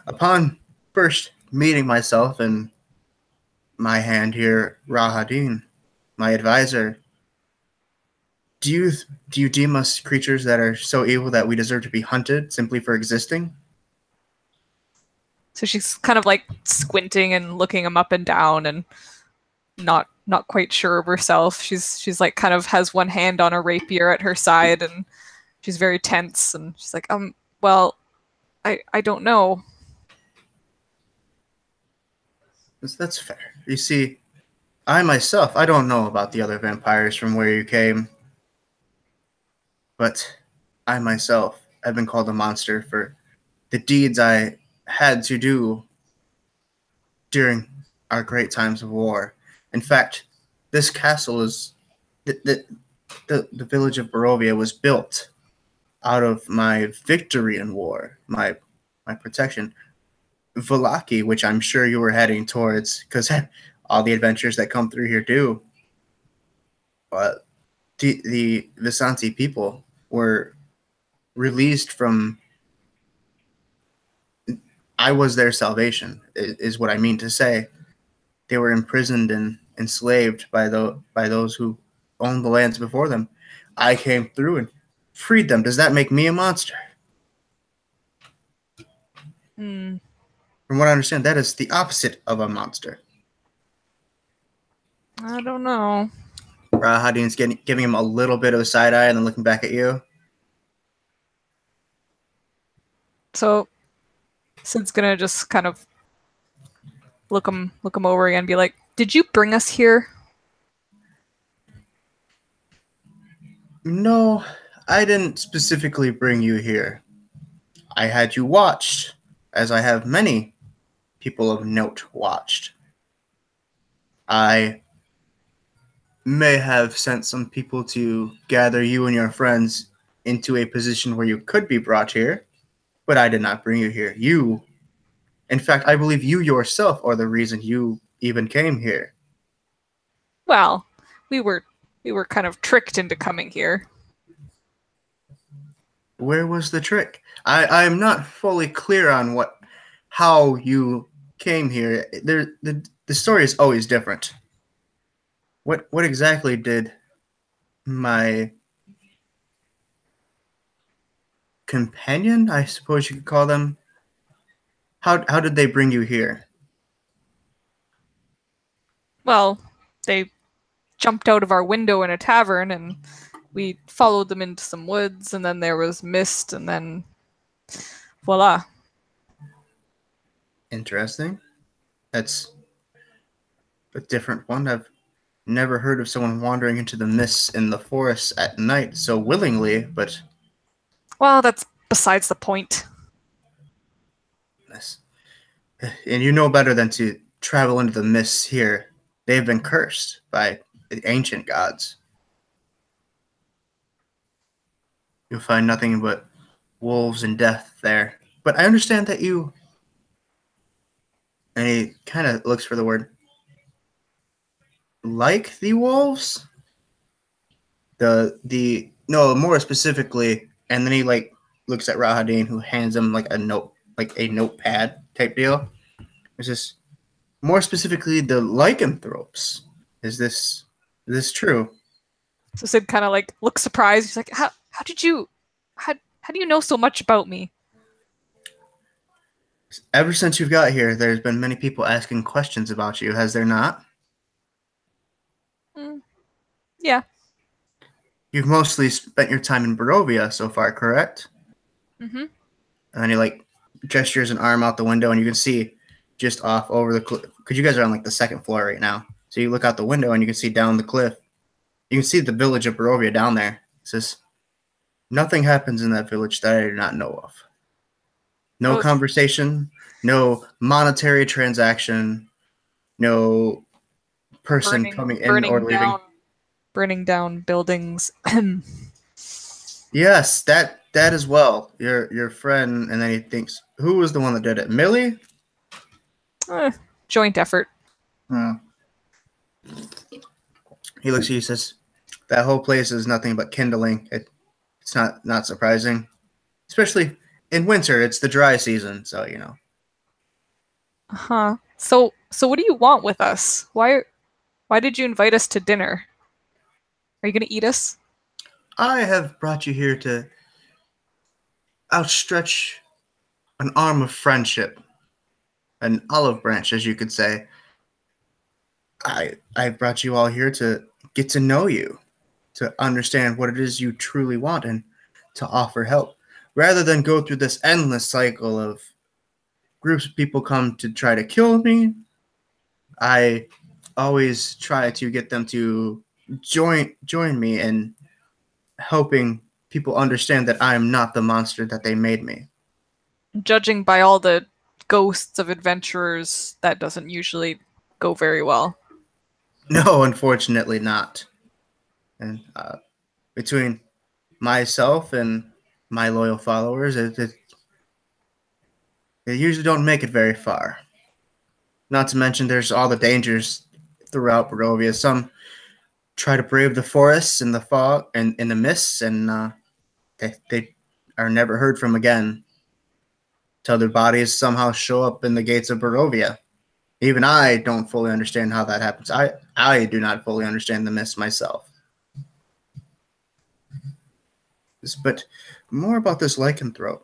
Upon first meeting myself and my hand here, Rahadin, my advisor, do you deem us creatures that are so evil that we deserve to be hunted simply for existing? So she's kind of like squinting and looking him up and down and not quite sure of herself. She's like kind of has one hand on a rapier at her side and she's very tense and she's like, well, I don't know. That's fair. You see, I myself, I don't know about the other vampires from where you came. But I myself have been called a monster for the deeds I had to do during our great times of war. In fact, this castle is the village of Barovia was built out of my victory in war, my protection. Vallaki, which I'm sure you were heading towards, because all the adventures that come through here do. But the Visanti people were released from. I was their salvation, is what I mean to say. They were imprisoned and enslaved by those who owned the lands before them. I came through and freed them. Does that make me a monster? Hmm. From what I understand, that is the opposite of a monster. I don't know. Rahadin's giving him a little bit of a side eye and then looking back at you. So Sid's gonna just kind of look him over again and be like, "Did you bring us here?" No, I didn't specifically bring you here. I had you watched, as I have many people of note watched. I may have sent some people to gather you and your friends into a position where you could be brought here, but I did not bring you here. In fact, I believe you yourself are the reason you even came here. Well, we were kind of tricked into coming here. Where was the trick? I'm not fully clear on how you came here. The story is always different. What exactly did my companion, I suppose you could call them, how did they bring you here? Well, they jumped out of our window in a tavern and we followed them into some woods and then there was mist and then voila. Interesting. That's a different one. I've never heard of someone wandering into the mists in the forest at night so willingly, but Well, that's besides the point. yes. And you know better than to travel into the mists here. They have been cursed by the ancient gods. You'll find nothing but wolves and death there. But I understand that you. And he kind of looks for the word. Like the wolves? The no, more specifically, and then he like looks at Rahadin, who hands him like a notepad type deal. It's just more specifically the lycanthropes. Is this true? So Sid kind of like looks surprised. He's like, how do you know so much about me? Ever since you've got here, there's been many people asking questions about you, has there not? Yeah. You've mostly spent your time in Barovia so far, correct? Mm-hmm. And then he like gestures an arm out the window, and you can see just off over the cliff, because you guys are on like the second floor right now. So you look out the window and you can see down the cliff. You can see the village of Barovia down there. It says, nothing happens in that village that I do not know of. No conversation, no monetary transaction, no person coming in or leaving. Burning down buildings. Yes, that as well. Your friend, and then he thinks, who was the one that did it? Millie? Joint effort. He looks at you and says, that whole place is nothing but kindling. It's not surprising. Especially in winter, it's the dry season, so you know. Huh. So what do you want with us? Why did you invite us to dinner? Are you gonna eat us? I have brought you here to outstretch an arm of friendship, an olive branch, as you could say. I brought you all here to get to know you, to understand what it is you truly want, and to offer help, rather than go through this endless cycle of groups of people come to try to kill me. I always try to get them to join me in helping people understand that I am not the monster that they made me. Judging by all the ghosts of adventurers, that doesn't usually go very well. No, unfortunately not. And between myself and my loyal followers, they usually don't make it very far. Not to mention there's all the dangers throughout Barovia. Some try to brave the forests and the fog and in the mists, and they are never heard from again till their bodies somehow show up in the gates of Barovia. Even I don't fully understand how that happens. I do not fully understand the mist myself. But more about this lycanthrope.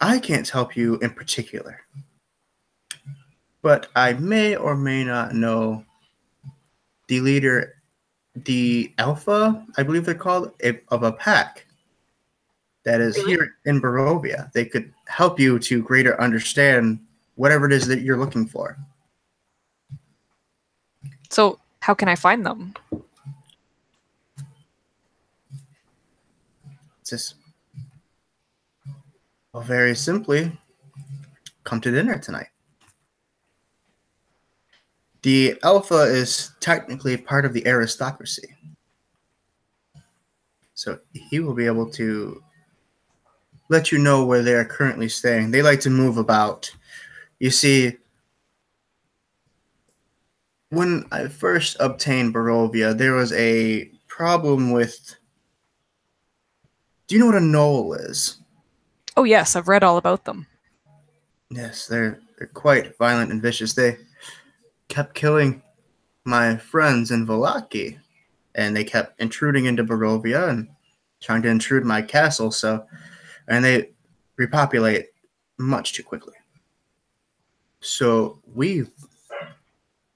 I can't help you in particular, but I may or may not know the leader, the Alpha, I believe they're called, of a pack that is here in Barovia. They could help you to greater understand whatever it is that you're looking for. So how can I find them? It's just, well, very simply, come to dinner tonight. The Alpha is technically part of the aristocracy. So he will be able to let you know where they are currently staying. They like to move about. You see, when I first obtained Barovia, there was a problem with... Do you know what a knoll is? Oh yes, I've read all about them. Yes, they're quite violent and vicious. They kept killing my friends in Valaki, and they kept intruding into Barovia and trying to intrude my castle, and they repopulate much too quickly. So we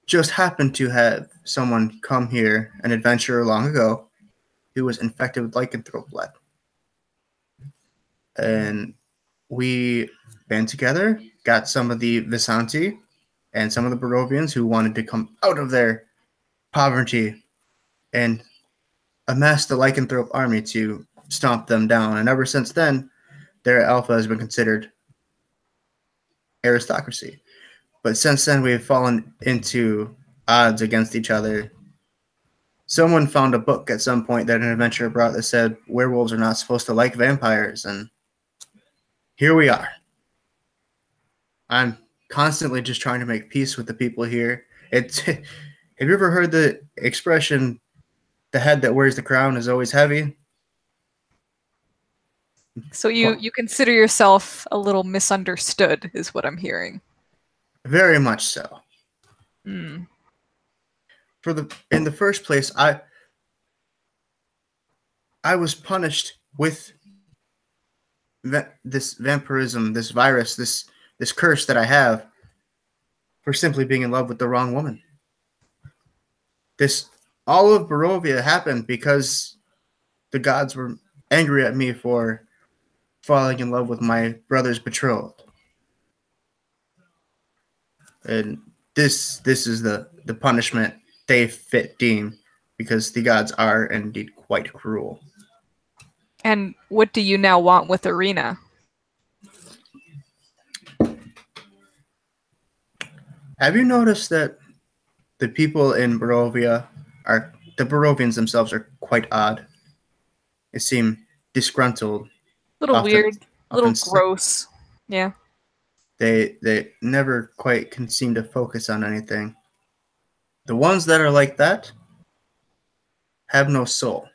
just happened to have someone come here, an adventurer long ago, who was infected with lycanthrope blood. And we band together, got some of the Visanti and some of the Barovians who wanted to come out of their poverty and amass the lycanthrope army to stomp them down. And ever since then, their alpha has been considered aristocracy. But since then, we've fallen into odds against each other. Someone found a book at some point that an adventurer brought that said werewolves are not supposed to like vampires, and here we are. I'm constantly just trying to make peace with the people here. Have you ever heard the expression, the head that wears the crown is always heavy? So you consider yourself a little misunderstood, is what I'm hearing. Very much so. Hmm. In the first place, I was punished with this vampirism, this virus, this curse that I have for simply being in love with the wrong woman. All of Barovia happened because the gods were angry at me for falling in love with my brother's betrothed. And this is the punishment they fit deem, because the gods are indeed quite cruel. And what do you now want with Arena? Have you noticed that the people in Barovia the Barovians themselves are quite odd? They seem disgruntled. Little weird, little sick. gross. Yeah. They never quite can seem to focus on anything. The ones that are like that have no soul.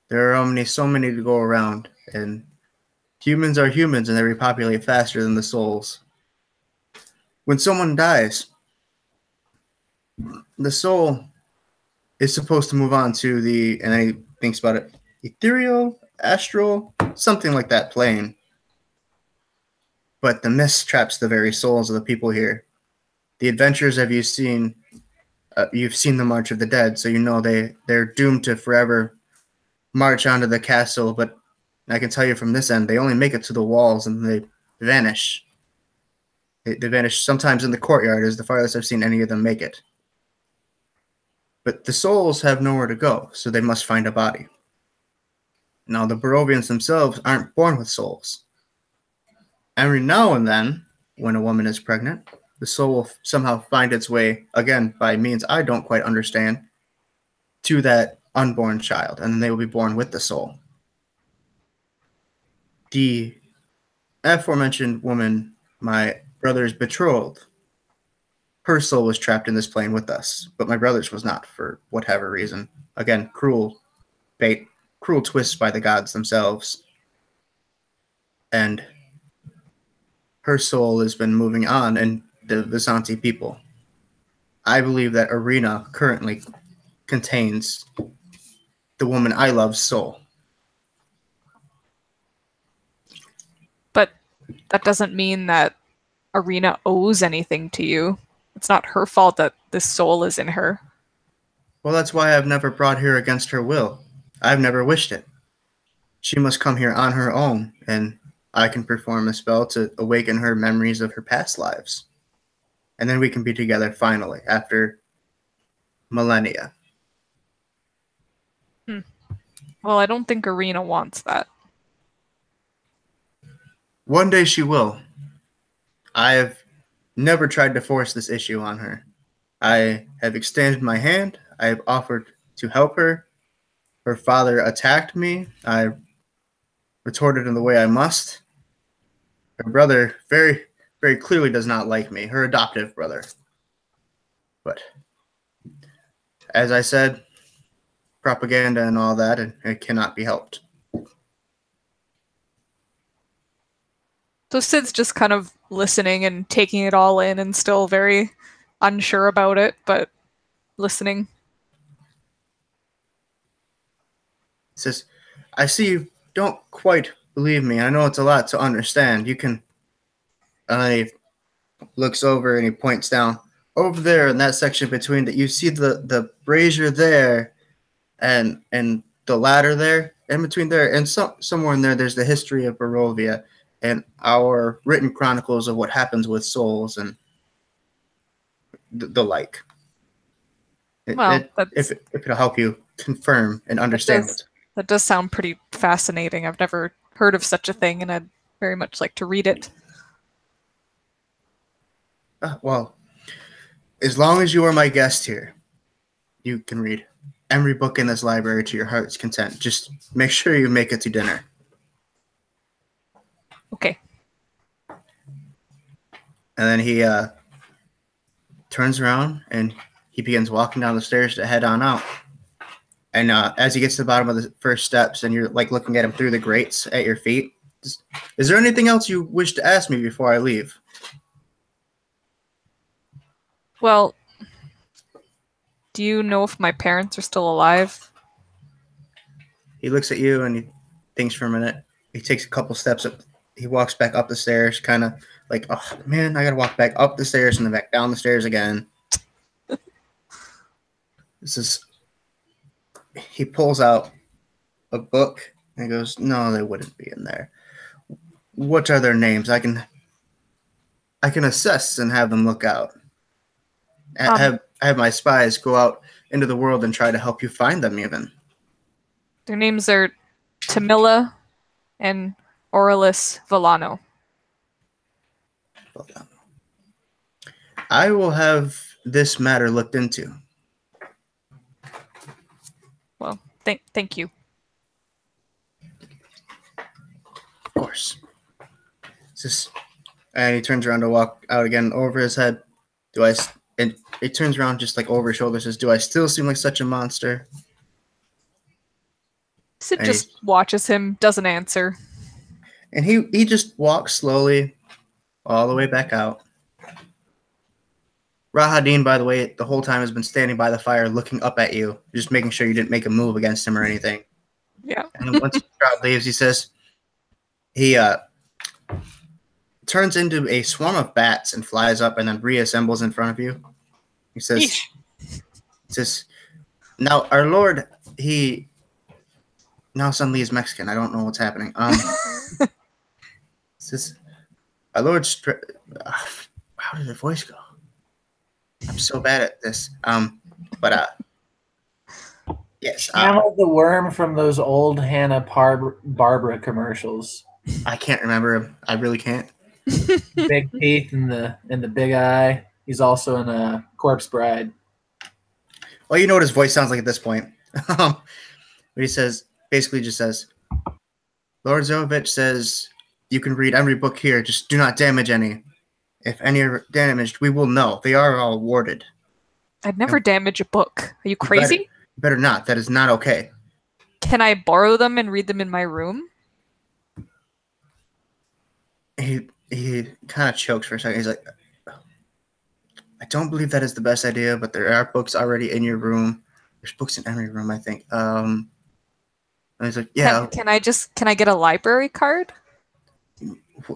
There are so many to go around, and humans are humans, and they repopulate faster than the souls. When someone dies, the soul is supposed to move on to and then he thinks about it, ethereal, astral, something like that plane. But the mist traps the very souls of the people here. The adventures you've seen the March of the Dead, so you know they're doomed to forever march onto the castle. But I can tell you from this end, they only make it to the walls and they vanish. They vanish sometimes in the courtyard, is the farthest I've seen any of them make it. But the souls have nowhere to go, so they must find a body. Now, the Barovians themselves aren't born with souls. Every now and then, when a woman is pregnant, the soul will somehow find its way, again, by means I don't quite understand, to that unborn child, and then they will be born with the soul. The aforementioned woman, my brother's betrothed, her soul was trapped in this plane with us, but my brother's was not, for whatever reason. Again, cruel twists by the gods themselves. And her soul has been moving on, and the Visanti people. I believe that Arena currently contains the woman I love's soul. But that doesn't mean that Arena owes anything to you. It's not her fault that this soul is in her. Well, that's why I've never brought her against her will. I've never wished it. She must come here on her own, and I can perform a spell to awaken her memories of her past lives. And then we can be together finally, after millennia. Well, I don't think Arena wants that. One day she will. I have never tried to force this issue on her. I have extended my hand. I have offered to help her. Her father attacked me. I retorted in the way I must. Her brother very, very clearly does not like me, her adoptive brother. But as I said, propaganda and all that, and it cannot be helped. So Sid's just kind of listening and taking it all in and still very unsure about it, but listening. Says, I see you don't quite believe me. I know it's a lot to understand. You can... he looks over and he points down. Over there in that section between that, you see the brazier there and the ladder there. In between there and somewhere in there, there's the history of Barovia. and our written chronicles of what happens with souls and the like. Well, If it'll help you confirm and understand it. That does sound pretty fascinating. I've never heard of such a thing, and I'd very much like to read it. Well, as long as you are my guest here, you can read every book in this library to your heart's content. Just make sure you make it to dinner. Okay. And then he turns around and he begins walking down the stairs to head on out. And as he gets to the bottom of the first steps and you're like looking at him through the grates at your feet, is there anything else you wish to ask me before I leave? Well, do you know if my parents are still alive? He looks at you and he thinks for a minute. He takes a couple steps up. He walks back up the stairs, kind of like, oh man, I gotta walk back up the stairs and then back down the stairs again. He pulls out a book and goes, no, they wouldn't be in there. What are their names? I can assess and have them look out. Have my spies go out into the world and try to help you find them even. Their names are Tamila and Aurelius Villano. I will have this matter looked into. Well, thank you. Of course. And he turns around to walk out again. Over his head, and he turns around just like over his shoulder, says, do I still seem like such a monster? Sid just watches him, doesn't answer. And he just walks slowly all the way back out. Rahadin, by the way, the whole time has been standing by the fire looking up at you, just making sure you didn't make a move against him or anything. Yeah. And once the crowd leaves, he says, he turns into a swarm of bats and flies up and then reassembles in front of you. He says, now our Lord, he now suddenly is Mexican. I don't know what's happening. Says, our Lord, how did the voice go? I'm so bad at this. Yes. Channel the worm from those old Hanna-Barbera commercials. I can't remember him. I really can't. Big teeth and the big eye. He's also in a Corpse Bride. Well, you know what his voice sounds like at this point. But he basically just says, Lord Zovich says, you can read every book here. Just do not damage any. If any are damaged, we will know. They are all warded. I'd never damage a book. Are you crazy? You better not. That is not okay. Can I borrow them and read them in my room? He kind of chokes for a second. He's like, I don't believe that is the best idea, but there are books already in your room. There's books in every room, I think. And he's like, yeah. Can I get a library card?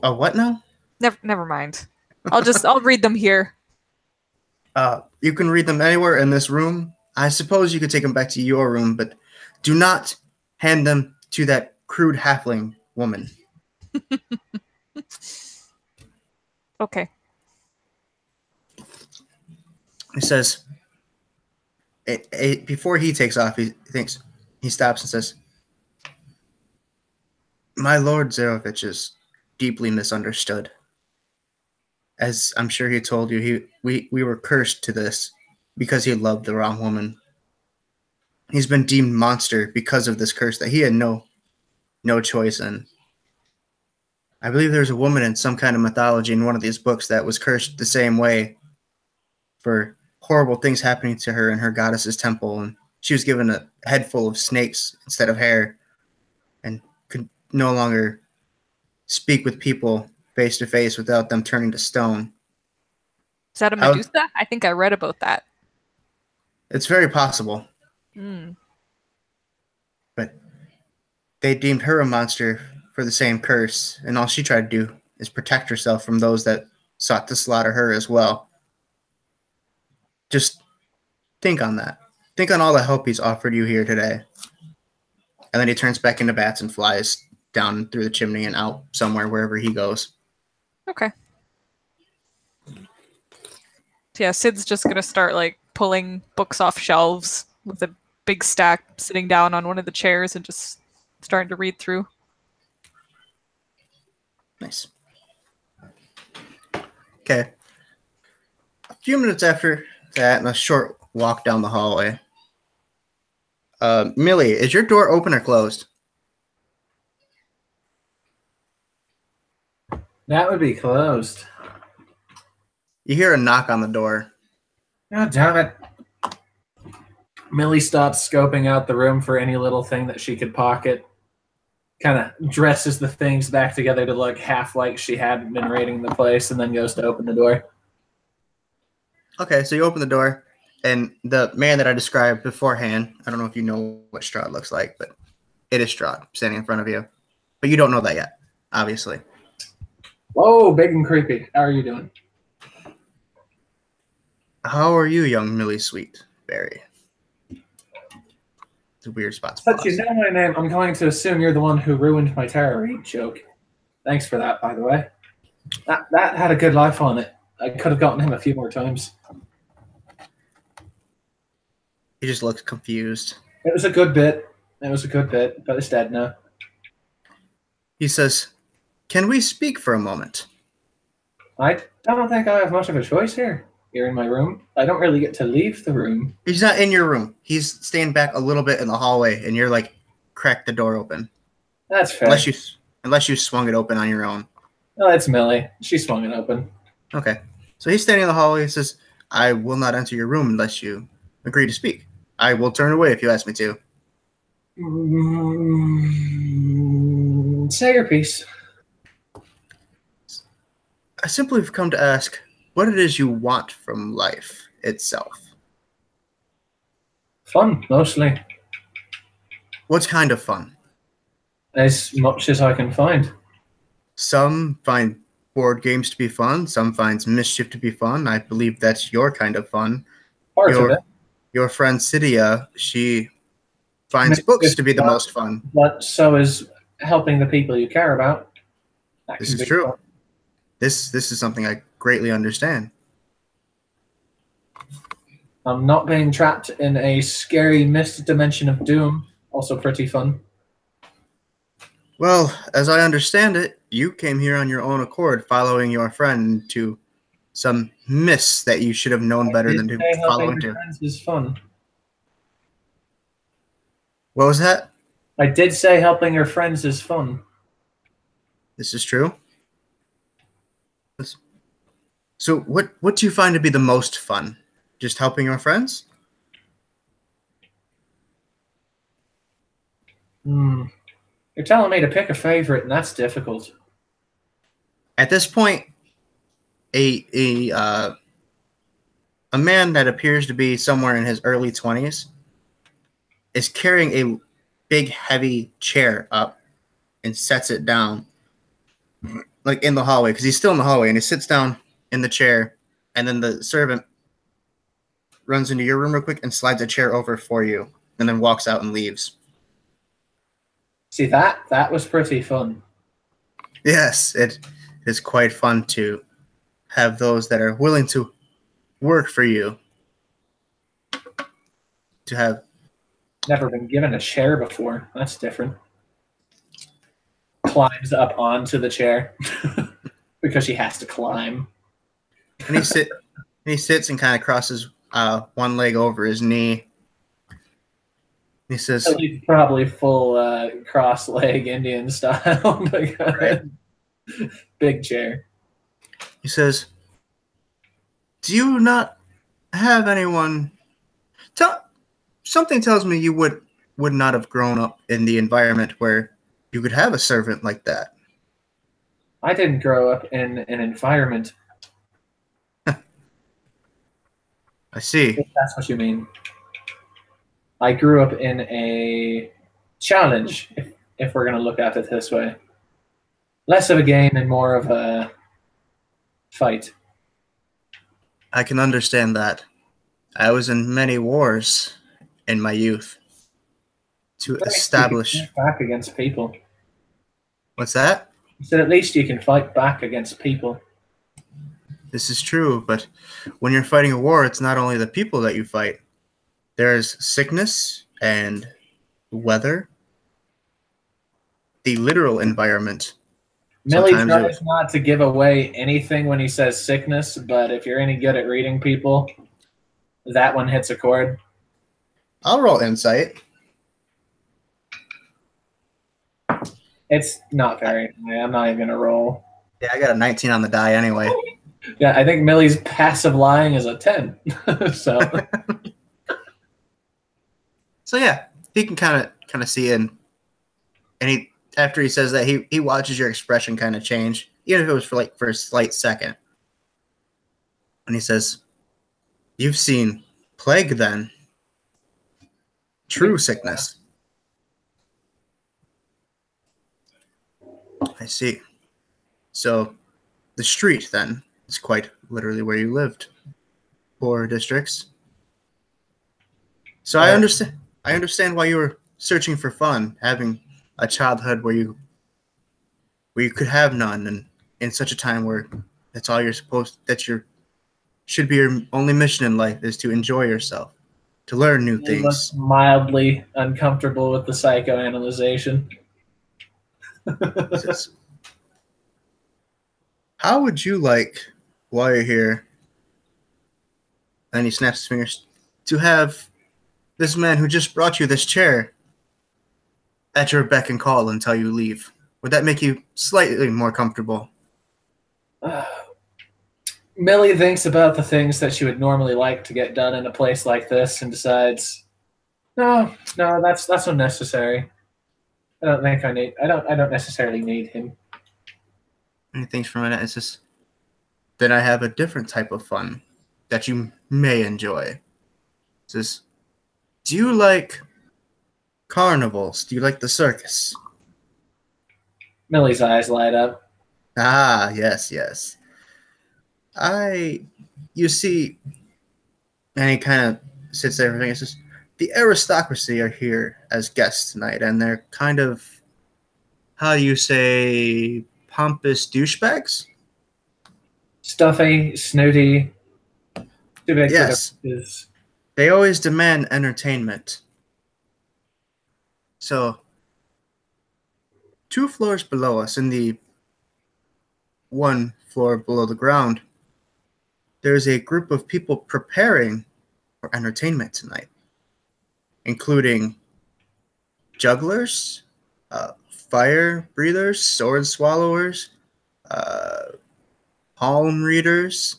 A what now? Never mind. I'll read them here. You can read them anywhere in this room. I suppose you could take them back to your room, but do not hand them to that crude halfling woman. Okay. He says, before he takes off, he stops and says, my Lord Zarovich is deeply misunderstood. As I'm sure he told you, we were cursed to this because he loved the wrong woman. He's been deemed monster because of this curse that he had no choice in. I believe there's a woman in some kind of mythology in one of these books that was cursed the same way for horrible things happening to her in her goddess's temple, and she was given a head full of snakes instead of hair and could no longer speak with people face to face without them turning to stone. Is that a Medusa? I think I read about that. It's very possible. But they deemed her a monster for the same curse, and all she tried to do is protect herself from those that sought to slaughter her as well. Just think on that. Think on all the help he's offered you here today. And then he turns back into bats and flies down through the chimney and out somewhere, wherever he goes. Okay. So yeah, Sid's just gonna start like pulling books off shelves with a big stack, sitting down on one of the chairs and just starting to read through. Nice. Okay. A few minutes after that, and a short walk down the hallway. Millie, is your door open or closed? That would be closed. You hear a knock on the door. God damn it. Millie stops scoping out the room for any little thing that she could pocket. Kind of dresses the things back together to look half like she hadn't been raiding the place, and then goes to open the door. Okay, so you open the door, and the man that I described beforehand, I don't know if you know what Strahd looks like, but it is Strahd standing in front of you. But you don't know that yet, obviously. Whoa, big and creepy. How are you doing? How are you, young Millie Sweetberry? It's a weird spot. Since you know my name, I'm going to assume you're the one who ruined my tarot read joke. Thanks for that, by the way. That had a good life on it. I could have gotten him a few more times. He just looks confused. It was a good bit. But it's dead now. He says, "Can we speak for a moment?" I don't think I have much of a choice here. You're in my room. I don't really get to leave the room. He's not in your room. He's staying back a little bit in the hallway, and you're like, crack the door open. That's fair. Unless you swung it open on your own. No, it's Millie. She swung it open. Okay. So he's standing in the hallway. He says, "I will not enter your room unless you agree to speak. I will turn away if you ask me to." Say your piece. I simply have come to ask what it is you want from life itself. Fun, mostly. What kind of fun? As much as I can find. Some find board games to be fun. Some finds mischief to be fun. I believe that's your kind of fun. Part of it. Your friend Cydia, she finds books to be the most fun. But so is helping the people you care about. This is true. Fun. This is something I greatly understand. Not being trapped in a scary mist dimension of doom. Also pretty fun. Well, as I understand it, you came here on your own accord, following your friend to some mists that you should have known better than to follow into. Friends is fun. What was that? I did say helping your friends is fun. This is true. So what do you find to be the most fun? Just helping your friends? You're telling me to pick a favorite, and that's difficult. At this point, a man that appears to be somewhere in his early 20s is carrying a big, heavy chair up and sets it down, like in the hallway, because he's still in the hallway, and he sits down in the chair, and then the servant runs into your room real quick and slides a chair over for you, and then walks out and leaves. See, that was pretty fun. Yes, it is quite fun to have those that are willing to work for you. To have never been given a chair before. That's different. Climbs up onto the chair because she has to climb. And he sits and kind of crosses one leg over his knee. He says, he's probably full cross-leg Indian style. Right. Big chair. He says, "Do you not have anyone? Something tells me you would not have grown up in the environment where you could have a servant like that." I didn't grow up in an environment. I see. If that's what you mean. I grew up in a challenge, if we're going to look at it this way. Less of a game and more of a fight. I can understand that. I was in many wars in my youth to establish back against people. What's that? I said at least you can fight back against people. This is true, but when you're fighting a war, it's not only the people that you fight. There's sickness and weather, the literal environment. Millie Sometimes tries not to give away anything when he says sickness, but if you're any good at reading people, that one hits a chord. I'll roll insight. It's not very. I'm not even gonna roll. Yeah, I got a 19 on the die anyway. Yeah, I think Millie's passive lying is a 10. So So yeah, he can kind of see it, and he after he says that he watches your expression kind of change, even if it was for a slight second. And he says, "You've seen plague then, true sickness." I see. So the street then is quite literally where you lived. Poor districts. So I understand why you were searching for fun, having a childhood where you could have none, and in such a time where that's all should be your only mission in life is to enjoy yourself, to learn new he looks things. mildly uncomfortable with the psychoanalyzation. Says, how would you like, while you're here, and he snaps his fingers, to have this man who just brought you this chair at your beck and call until you leave? Would that make you slightly more comfortable? Millie thinks about the things that she would normally like to get done in a place like this and decides, no, that's unnecessary. I don't necessarily need him. And he thinks for a minute, it's just, then I have a different type of fun that you may enjoy. It says, do you like carnivals? Do you like the circus? Millie's eyes light up. Ah, yes. You see, and he kind of sits there and says, the aristocracy are here as guests tonight, and they're kind of, how do you say, pompous douchebags? Stuffy, snooty. Too big Yes. for his. They always demand entertainment. So, 2 floors below us, in the 1 floor below the ground, there's a group of people preparing for entertainment tonight, including jugglers, fire breathers, sword swallowers, palm readers,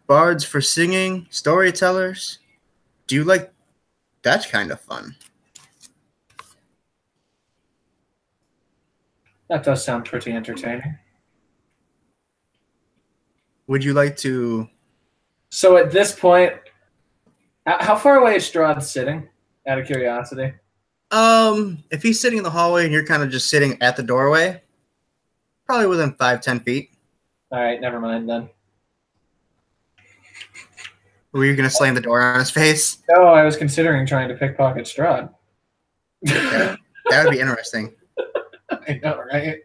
bards for singing, storytellers. Do you like that kind of fun? That does sound pretty entertaining. Would you like to? So at this point, how far away is Strahd sitting? Out of curiosity. If he's sitting in the hallway and you're kind of just sitting at the doorway, probably within 5-10 feet. All right, never mind then. Were you going to slam the door on his face? No, I was considering trying to pickpocket Strahd. Okay. That would be interesting. I know, right?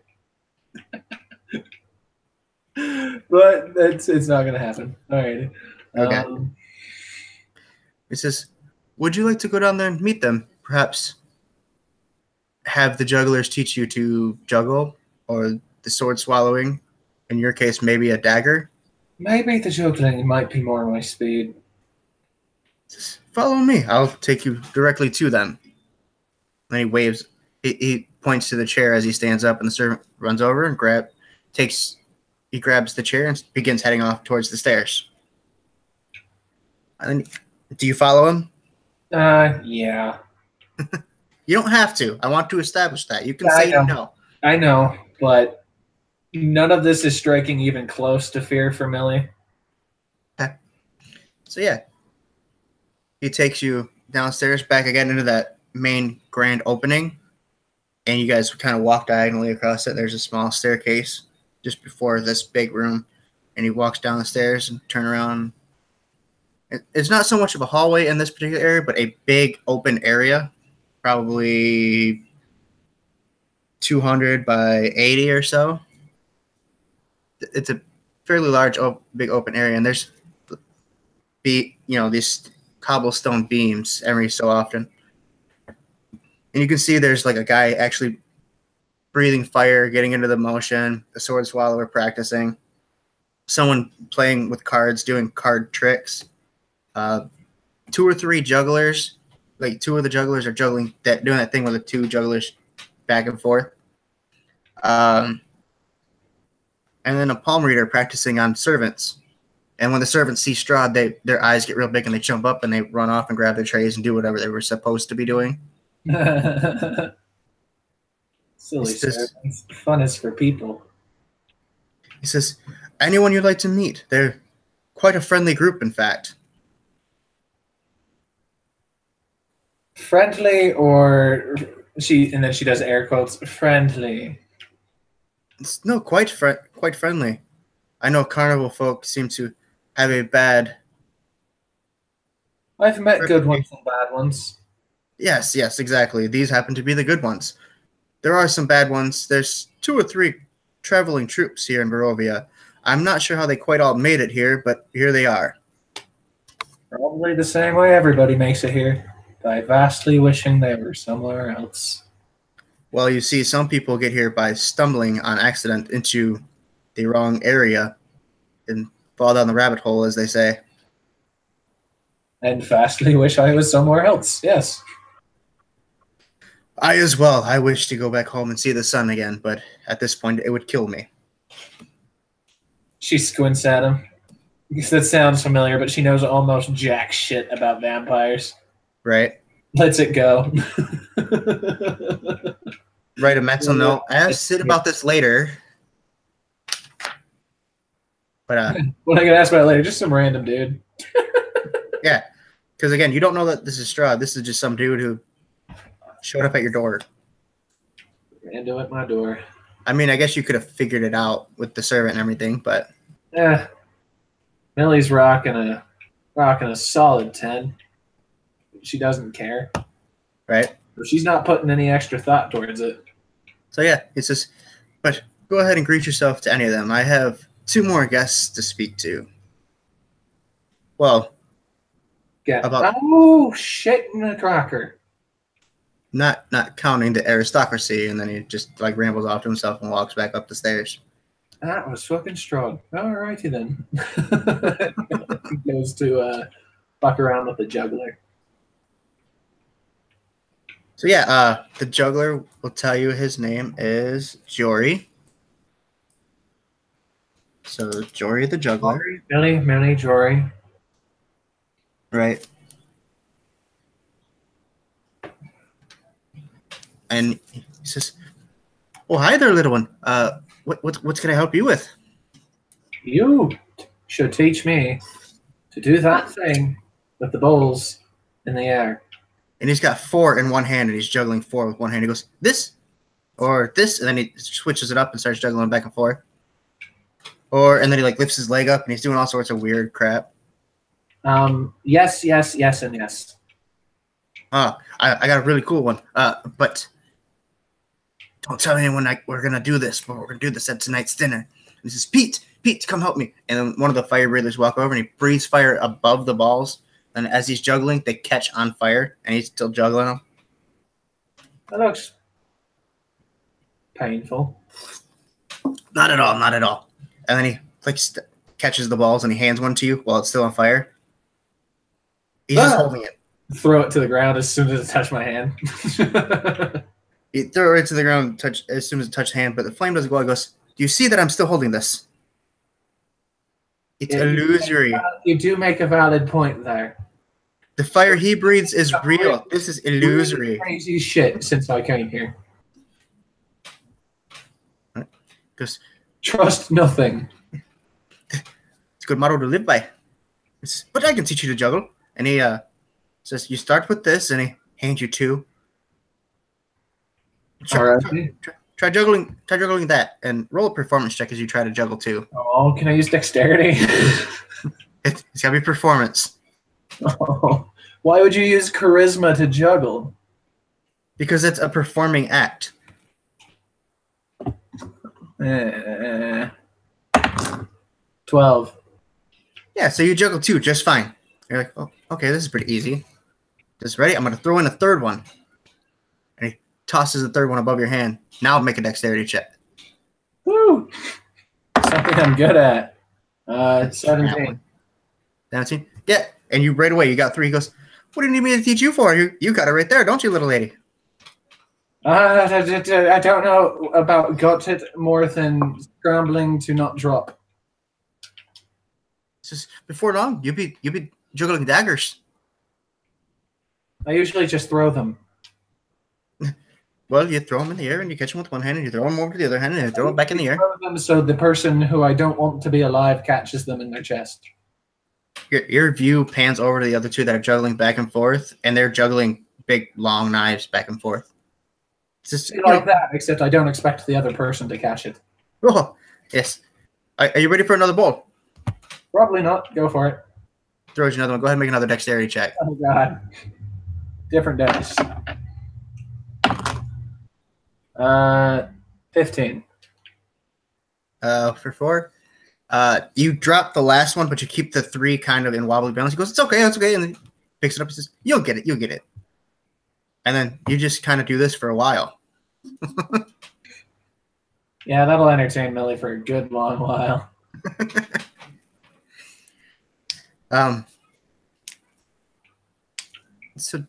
But it's not going to happen. All right. Okay. He says, would you like to go down there and meet them? Perhaps have the jugglers teach you to juggle, or the sword swallowing. In your case, maybe a dagger. Maybe the juggling might be more my speed. Just follow me. I'll take you directly to them. And he waves. He points to the chair as he stands up, and the servant runs over and grabs the chair and begins heading off towards the stairs. And then, do you follow him? Yeah. You don't have to. I want to establish that. You can say no. I know, but none of this is striking even close to fear for Millie. Okay. So yeah, he takes you downstairs, back again into that main grand opening, and you guys kind of walk diagonally across it. There's a small staircase just before this big room, and he walks down the stairs and turn around. It's not so much of a hallway in this particular area, but a big open area probably 200 by 80 or so. It's a fairly large, big open area, and there's these cobblestone beams every so often. And you can see there's like a guy actually breathing fire, getting into the motion, a sword swallower practicing, someone playing with cards, doing card tricks, 2 or 3 jugglers, like 2 of the jugglers are doing that thing with the 2 jugglers back and forth. And then a palm reader practicing on servants. And when the servants see Strahd, their eyes get real big and they jump up and they run off and grab their trays and do whatever they were supposed to be doing. Silly servants. Fun is for people. He says, anyone you'd like to meet. They're quite a friendly group, in fact. Friendly or and then she does air quotes, friendly. No, quite friendly. I know carnival folk seem to have a bad... I've met good ones and bad ones. Yes, exactly. These happen to be the good ones. There are some bad ones. There's 2 or 3 traveling troops here in Barovia. I'm not sure how they quite all made it here, but here they are. Probably the same way everybody makes it here, by vastly wishing they were somewhere else. Well, you see, some people get here by stumbling on accident into the wrong area and fall down the rabbit hole, as they say. And vastly wish I was somewhere else, yes. I as well. I wish to go back home and see the sun again, but at this point, it would kill me. She squints at him. That sounds familiar, but she knows almost jack shit about vampires. Right. Lets it go. Write a mental note. I have to sit about this later. But what am I gonna ask about later? Just some random dude. Yeah, because again, you don't know that this is Strahd. This is just some dude who showed up at your door. Rando at my door. I mean, I guess you could have figured it out with the servant and everything, but yeah, Millie's rocking a solid 10. She doesn't care, right? But she's not putting any extra thought towards it. So yeah, it's just. But go ahead and greet yourself to any of them. I have 2 more guests to speak to. Well, shit in the cracker. Not counting the aristocracy, and then he just like rambles off to himself and walks back up the stairs. That was fucking strong. Alrighty then. He goes to fuck around with the juggler. So yeah, the juggler will tell you his name is Jory. So Jory the juggler. Millie, Jory. Right. And he says, "Oh, hi there, little one. What can I help you with?" You should teach me to do that thing with the bowls in the air. And he's got 4 in one hand, and he's juggling 4 with one hand. He goes, this, or this, and then he switches it up and starts juggling back and forth. And then he like lifts his leg up, and he's doing all sorts of weird crap. Yes, and yes. I got a really cool one. But don't tell anyone we're gonna do this, but we're gonna do this at tonight's dinner. And he says, Pete, come help me. And then one of the fire breathers walk over, and he breathes fire above the balls. And as he's juggling, they catch on fire, and he's still juggling them. That looks painful. Not at all. And then he catches the balls, and he hands one to you while it's still on fire. He's just holding it. Throw it to the ground as soon as it touched my hand. You throw it right to the ground as soon as it touched hand, but the flame doesn't go out. He goes, do you see that I'm still holding this? It's illusory. You do make a valid point there. The fire he breathes is real. This is illusory. Crazy shit since I came here. Because trust nothing. It's a good motto to live by. But I can teach you to juggle. And he says, you start with this, and he hands you 2. Try juggling that, and roll a performance check as you try to juggle 2. Oh, can I use dexterity? It's got to be performance. Oh, why would you use charisma to juggle? Because it's a performing act. 12. Yeah, so you juggle 2 just fine. You're like, oh, okay, this is pretty easy. Just ready? I'm going to throw in a third one. And he tosses the third one above your hand. Now make a dexterity check. Woo! Something I'm good at. 17. 17? Yeah, and you right away, you got 3. He goes, what do you need me to teach you for? You got it right there, don't you, little lady? I don't know about got it more than scrambling to not drop. It's just before long, you'll be juggling daggers. I usually just throw them. Well, you throw them in the air and you catch them with one hand and you throw them over to the other hand and you throw them back in the air. Throw them so the person who I don't want to be alive catches them in their chest. Your view pans over to the other 2 that are juggling back and forth, and they're juggling big, long knives back and forth. It's just like that, except I don't expect the other person to catch it. Oh, yes. Are you ready for another bowl? Probably not. Go for it. Throws you another one. Go ahead and make another dexterity check. Oh, God. Different dice. 15. For 4. You drop the last one, but you keep the 3 kind of in wobbly balance. He goes, it's okay. And then he picks it up and says, you'll get it. And then you just kind of do this for a while. Yeah, that'll entertain Millie for a good long while. So,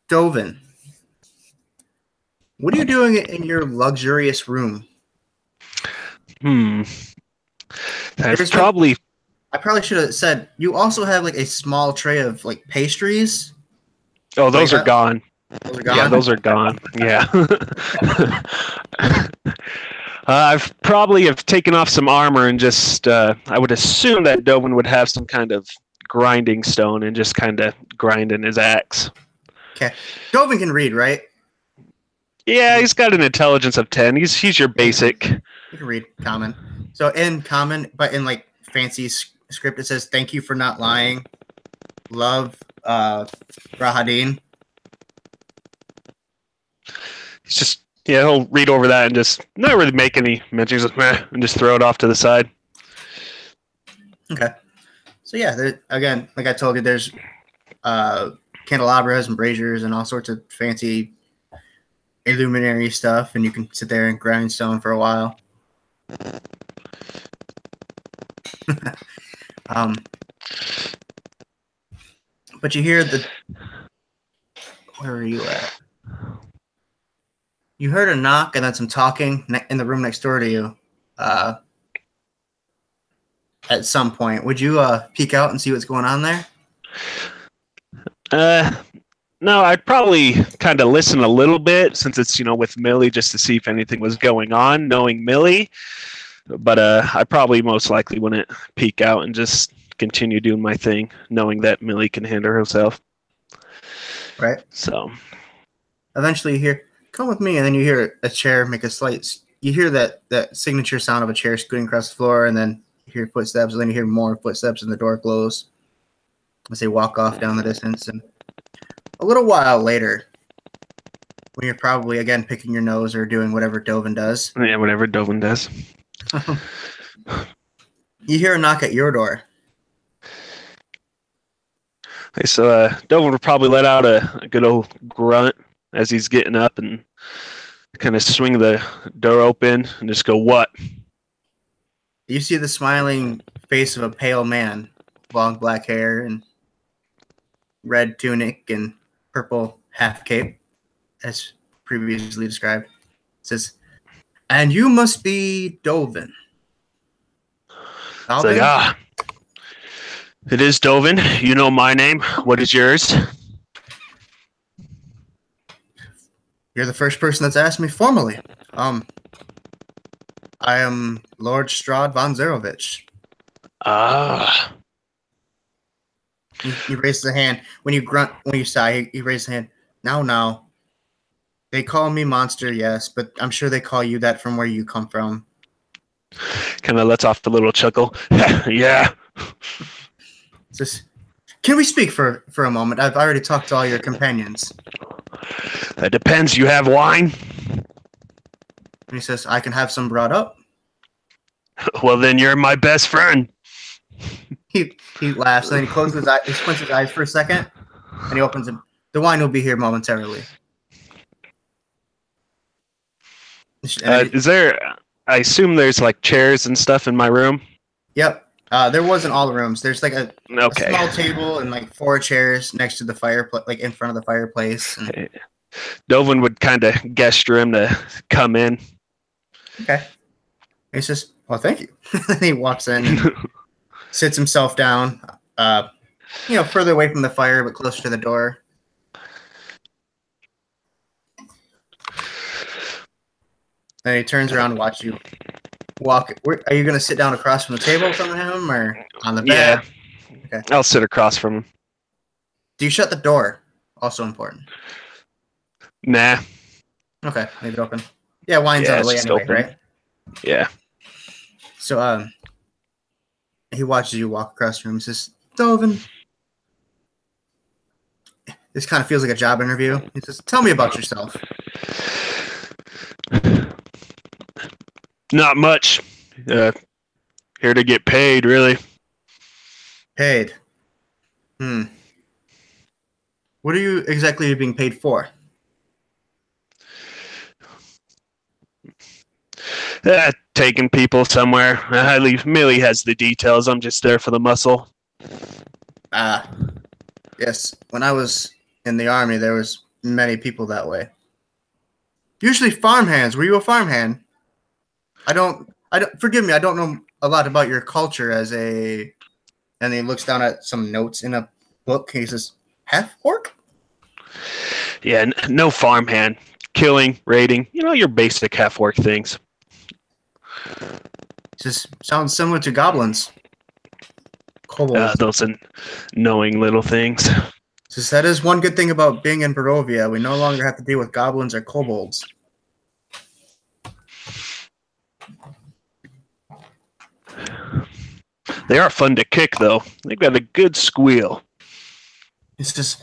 Dovin, what are you doing in your luxurious room? I probably should have said you also have like a small tray of like pastries. Oh, those are gone. Those are gone? Yeah, those are gone. Yeah. I've probably taken off some armor and just I would assume that Dovin would have some kind of grinding stone and just kind of grinding his axe. Okay. Dovin can read, right? Yeah, he's got an intelligence of 10. He's your basic. You can read common. So in common, but in like fancy script, it says, thank you for not lying. Love, Rahadin. He's just, he'll read over that and just not really make any mentions of meh and just throw it off to the side. Okay. So yeah, again, like I told you, there's candelabras and braziers and all sorts of fancy illuminary stuff, and you can sit there and grind stone for a while. But you hear where are you at? You heard a knock and then some talking in the room next door to you. At some point, would you peek out and see what's going on there? No, I'd probably kind of listen a little bit since it's, with Millie, just to see if anything was going on, knowing Millie. But I probably most likely wouldn't peek out and just continue doing my thing, knowing that Millie can handle herself. Right. So eventually you hear, come with me, and then you hear a chair make a slight, you hear that signature sound of a chair scooting across the floor, and then you hear footsteps, and then you hear more footsteps, and the door close as they walk off down the distance. And a little while later, when you're probably, again, picking your nose or doing whatever Dovin does. Yeah, whatever Dovin does. You hear a knock at your door. Okay, so Dovin would probably let out a good old grunt as he's getting up and kind of swing the door open and just go, what? You see the smiling face of a pale man, long black hair and red tunic and purple half cape, as previously described. It says, and you must be Dovin. It's like, it is Dovin. You know my name. What is yours? You're the first person that's asked me formally. I am Lord Strahd von Zerovich. Ah. He raises a hand. When you grunt, when you sigh, he raises a hand. Now. They call me Monster, yes, but I'm sure they call you that from where you come from. Kind of lets off the little chuckle. Yeah. Can we speak for a moment? I've already talked to all your companions. That depends. You have wine? And he says, I can have some brought up. Well, then you're my best friend. He laughs, and then he closes his eyes, he squints his eyes for a second, and he opens them. The wine will be here momentarily. Is there... I assume there's like chairs and stuff in my room? Yep. There wasn't all the rooms. There's like a small table and like 4 chairs next to the fireplace, like in front of the fireplace. And... Dovin would kind of gesture him to come in. Okay. He says, well, thank you. And he walks in and sits himself down, further away from the fire, but closer to the door. And he turns around and watches you walk. Are you going to sit down across from the table from him or on the bed? Yeah. Okay. I'll sit across from him. Do you shut the door? Also important. Nah. Okay, leave it open. Yeah, wine's on the way anyway, open. Right? Yeah. So, he watches you walk across the room and says, Dovin, this kind of feels like a job interview. He says, tell me about yourself. Not much. Here to get paid, really. Paid? What are you exactly being paid for? Taking people somewhere. Millie has the details. I'm just there for the muscle. Yes. When I was in the army, there was many people that way. Usually farmhands. Were you a farmhand? I don't. Forgive me. I don't know a lot about your culture as a. And he looks down at some notes in a book. He says, "Half-orc." Yeah, no farmhand. Killing, raiding. Your basic half-orc things. Just sounds similar to goblins. Kobolds. Those knowing little things. Just that is one good thing about being in Barovia. We no longer have to deal with goblins or kobolds. They are fun to kick, though. They've got a good squeal. It's just...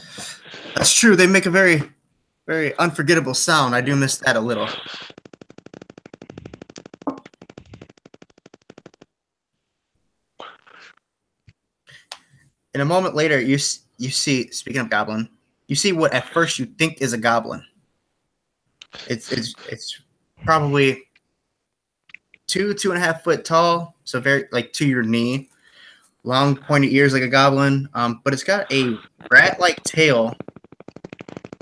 That's true. They make a very, very unforgettable sound. I do miss that a little. And a moment later, you see, speaking of goblin, you see what at first you think is a goblin. It's probably 2.5 foot tall, so very like to your knee, long pointy ears like a goblin, but it's got a rat-like tail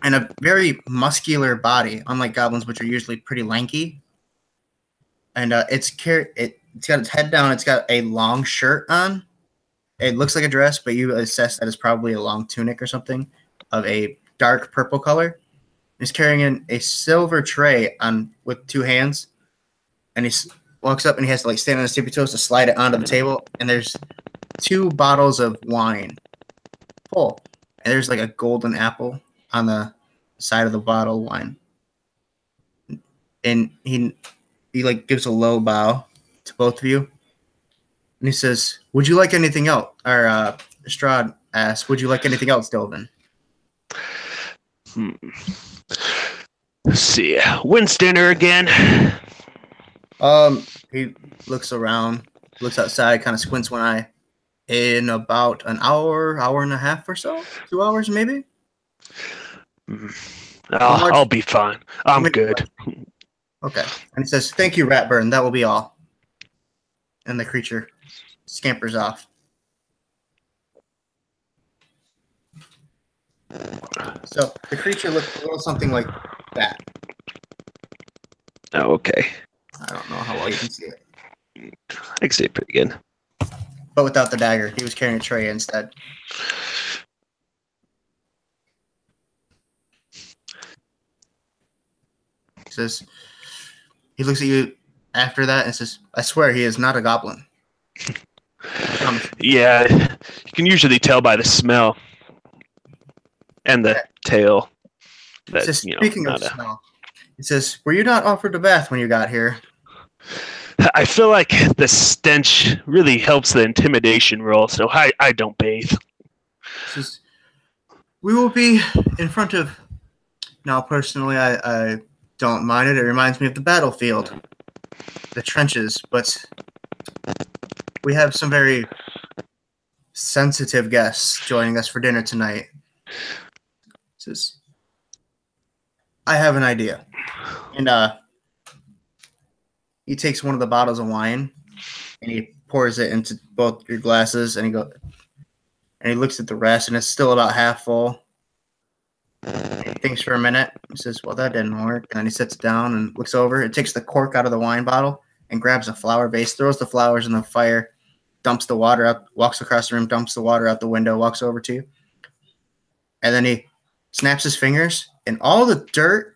and a very muscular body, unlike goblins, which are usually pretty lanky. And it's got its head down. It's got a long shirt on. It looks like a dress, but you assess that it's probably a long tunic or something of a dark purple color. He's carrying in a silver tray with 2 hands, and he walks up and he has to like stand on his tippy toes to slide it onto the table. And there's 2 bottles of wine full, and there's like a golden apple on the side of the bottle of wine. And he like gives a low bow to both of you. And he says, would you like anything else? Or Strahd asks, would you like anything else, Dovin? Let's see. When's dinner again? He looks around, looks outside, kind of squints one eye. In about an hour and a half or so? 2 hours, maybe? I'll be fine. I'm good. Okay. And he says, thank you, Ratburn. That will be all. And the creature scampers off. So the creature looks a little something like that. Oh, okay. I don't know how well you can see it. I can see it pretty good. But without the dagger. He was carrying a tray instead. He looks at you after that and says, I swear he is not a goblin. Yeah, you can usually tell by the smell and the tail. That, says, speaking of smell, he says, were you not offered a bath when you got here? I feel like the stench really helps the intimidation roll, so I don't bathe. Says, we will be in front of Now, personally, I don't mind it. It reminds me of the battlefield, the trenches, but we have some very sensitive guests joining us for dinner tonight. Says, I have an idea. And he takes one of the bottles of wine and he pours it into both your glasses, and he looks at the rest, and it's still about half full. He thinks for a minute. He says, well, that didn't work. And then he sits down and looks over. It takes the cork out of the wine bottle and grabs a flower vase, throws the flowers in the fire, dumps the water out, walks across the room, dumps the water out the window, walks over to you. And then he snaps his fingers, and all the dirt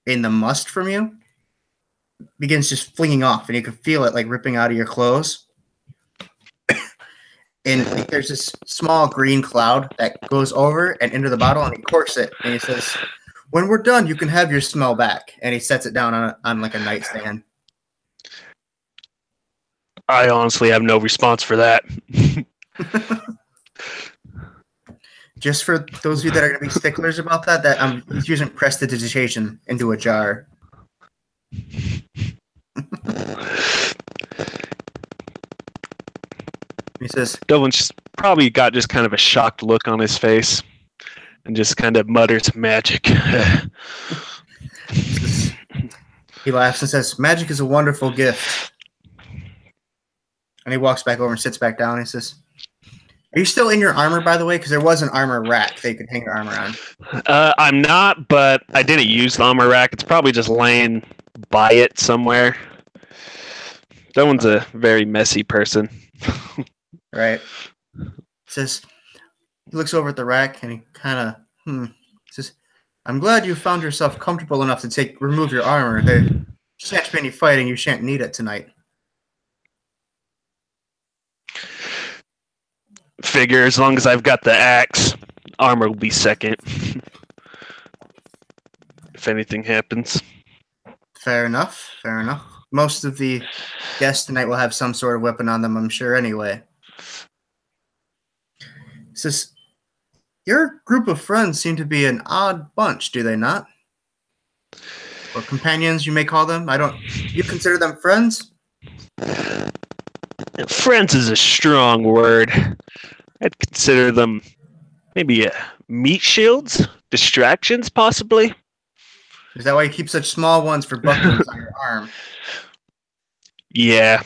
and the must from you begins just flinging off, and you can feel it like ripping out of your clothes. And there's this small green cloud that goes over and into the bottle, and he corks it, and he says, when we're done, you can have your smell back. And he sets it down on like a nightstand. I honestly have no response for that. Just for those of you that are going to be sticklers about that I'm using prestidigitation into a jar. He says, Dovin's probably got just kind of a shocked look on his face and just kind of mutters, magic. He laughs and says, magic is a wonderful gift. And he walks back over and sits back down. He says, are you still in your armor, by the way? Because there was an armor rack that you could hang your armor on. I'm not, but I didn't use the armor rack. It's probably just laying by it somewhere. Dovin's a very messy person. Right. Says, he looks over at the rack and he kind of says, I'm glad you found yourself comfortable enough to remove your armor. There shan't be any fighting. You shan't need it tonight. Figure as long as I've got the axe, armor will be second. If anything happens. Fair enough. Fair enough. Most of the guests tonight will have some sort of weapon on them, I'm sure, anyway. He says, your group of friends seem to be an odd bunch, do they not? Or companions, you may call them. You consider them friends? Friends is a strong word. I'd consider them maybe meat shields, distractions, possibly. Is that why you keep such small ones for buckles on your arm? Yeah.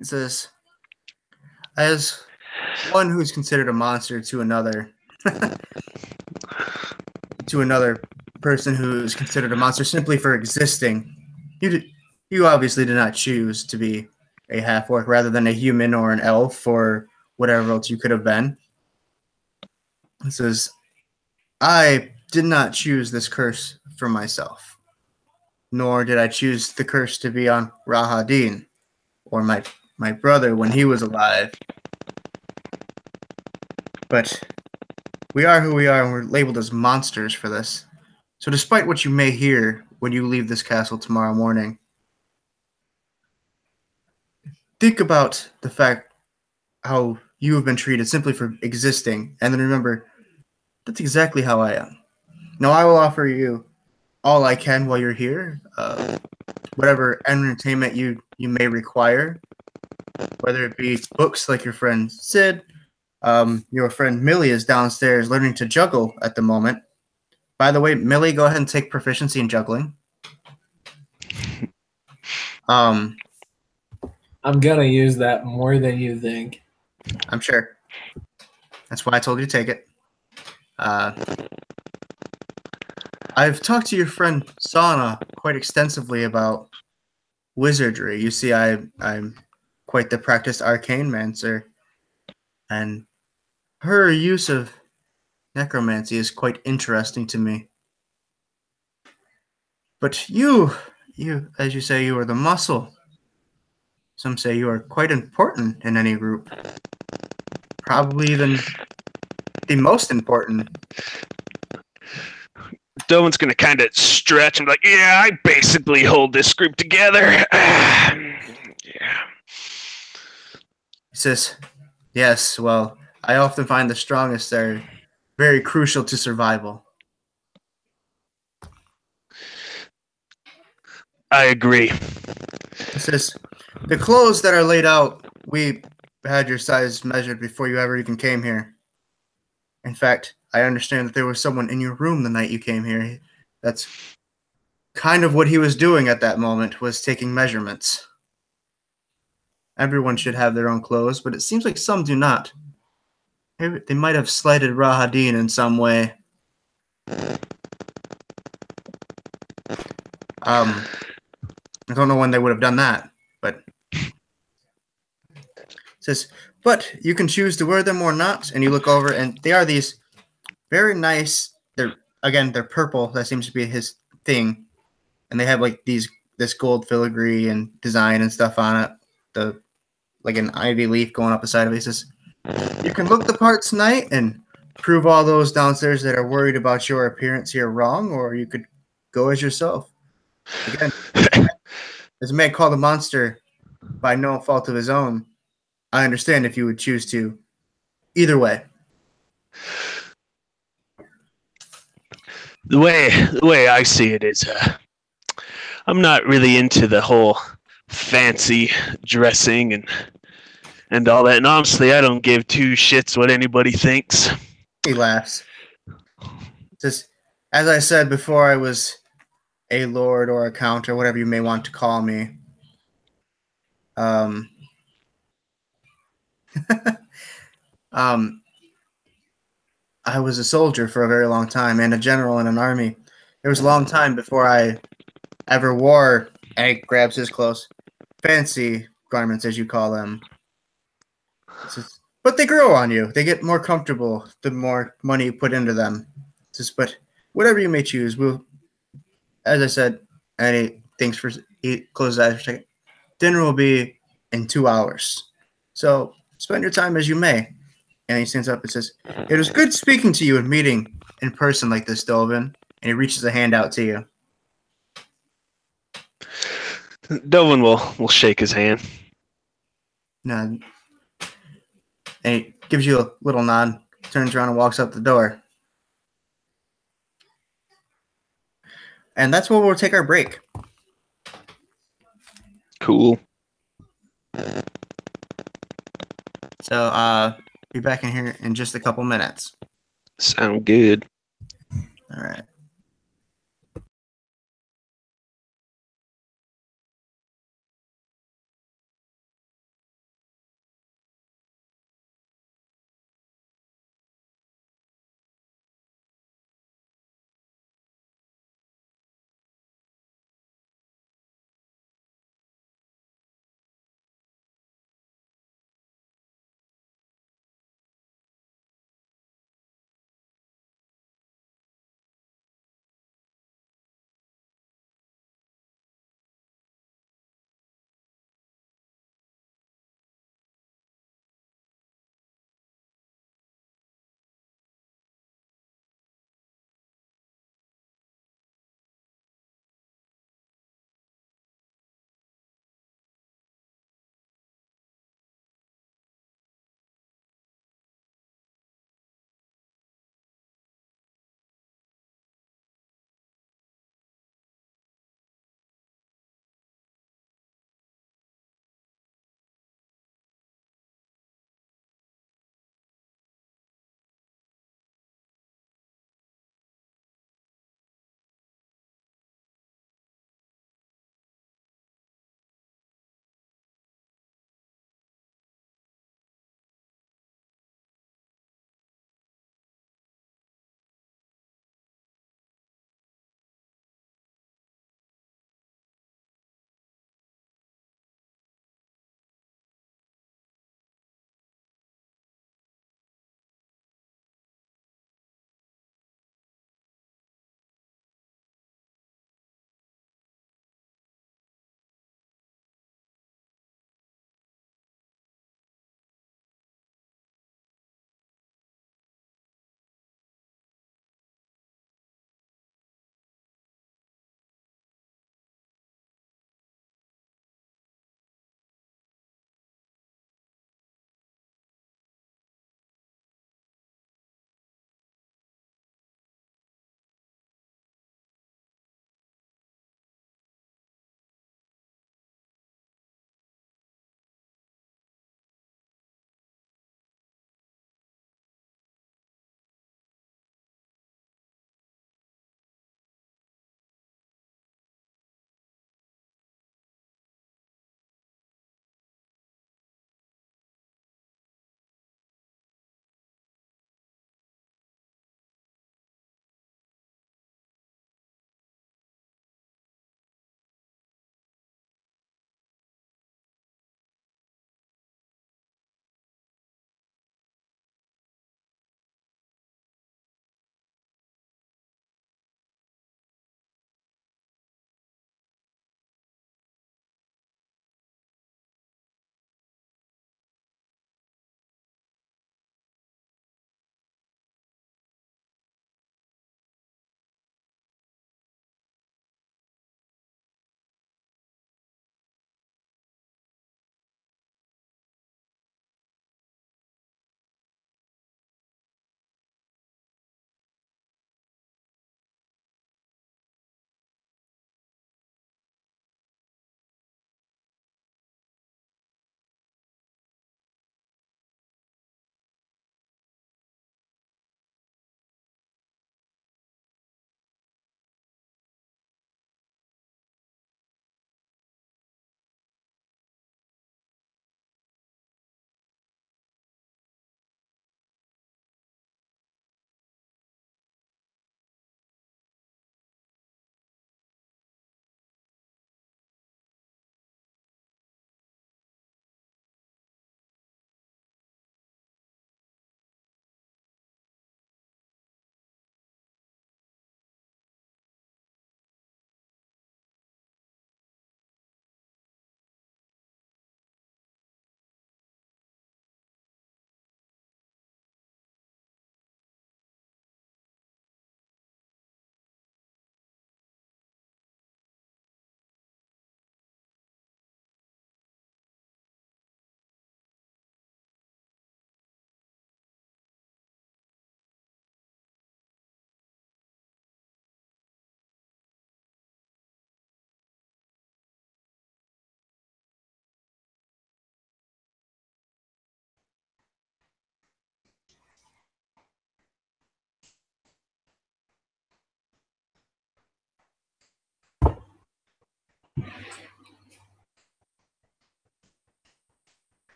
It says, as one who's considered a monster to another, person who's considered a monster simply for existing, you obviously did not choose to be a half-orc rather than a human or an elf or whatever else you could have been. It says, I did not choose this curse for myself, nor did I choose the curse to be on Rahadin or my brother when he was alive. But we are who we are, and we're labeled as monsters for this. So despite what you may hear when you leave this castle tomorrow morning, think about the fact how you have been treated simply for existing, and then remember, that's exactly how I am. Now, I will offer you all I can while you're here, whatever entertainment you may require, whether it be books like your friend Sid. Your friend Millie is downstairs learning to juggle at the moment. By the way, Millie, go ahead and take proficiency in juggling. I'm gonna use that more than you think. I'm sure. That's why I told you to take it. I've talked to your friend Sana quite extensively about wizardry. You see, I'm quite the practiced arcane mancer, and her use of necromancy is quite interesting to me. But you, as you say, you are the muscle. Some say you are quite important in any group. Probably even the most important. Dovin's going to kind of stretch and be like, yeah, I basically hold this group together. Yeah. He says, yes, well, I often find the strongest are very crucial to survival. I agree. It says, the clothes that are laid out, we had your size measured before you ever even came here. In fact, I understand that there was someone in your room the night you came here. That's kind of what he was doing at that moment, was taking measurements. Everyone should have their own clothes, but it seems like some do not. Maybe they might have slighted Rahadin in some way. I don't know when they would have done that, but it says, but you can choose to wear them or not. And you look over, and they are these very nice. They're purple. That seems to be his thing, and they have like this gold filigree and design and stuff on it. Like an ivy leaf going up the side of it. He says, you can look the part tonight and prove all those downstairs that are worried about your appearance here wrong, or you could go as yourself. Again, as a man called a monster by no fault of his own, I understand if you would choose to. Either way. The way I see it is, I'm not really into the whole fancy dressing and all that. And honestly, I don't give two shits what anybody thinks. He laughs. Just as I said before, I was a lord or a count or whatever you may want to call me. I was a soldier for a very long time and a general in an army. It was a long time before I ever wore, and he grabs his clothes, fancy garments, as you call them. But they grow on you. They get more comfortable the more money you put into them. But whatever you may choose, as I said, and he thinks he closes his eyes for a second. Dinner will be in 2 hours. So spend your time as you may. And he stands up and says, it was good speaking to you and meeting in person like this, Dovin. And he reaches a hand out to you. Dovin will shake his hand. And he gives you a little nod, turns around and walks out the door. And that's where we'll take our break. Cool. So, be back in here in just a couple minutes. Sound good. All right.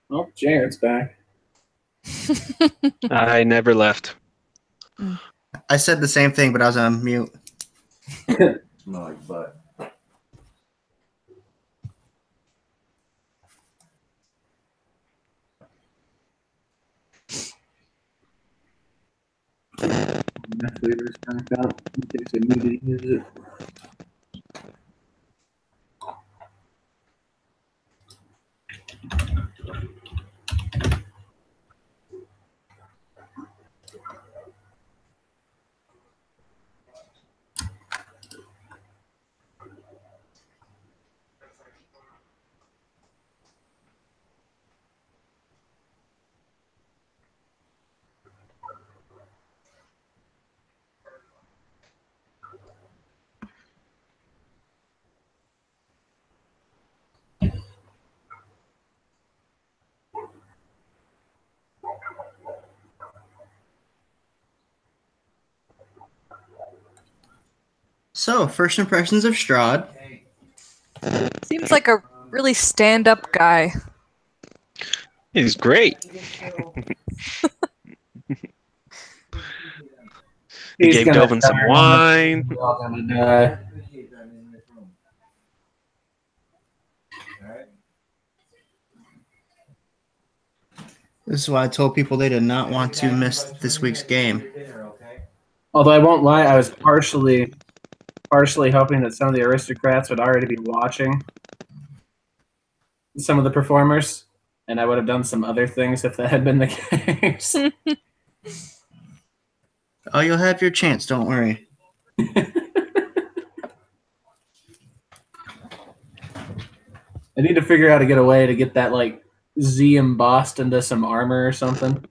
Oh, Jared's back. I never left. I said the same thing, but I was on mute. Smell like butt. My flavor's back up in case I need to use it. So, first impressions of Strahd. Seems like a really stand-up guy. He's great. He gave Dovin some wine. We're all gonna die. This is why I told people they did not want to miss this week's game. Although I won't lie, I was partially hoping that some of the aristocrats would already be watching some of the performers, and I would have done some other things if that had been the case. Oh, you'll have your chance, don't worry. I need to figure out how to get a way to get that like Z embossed into some armor or something.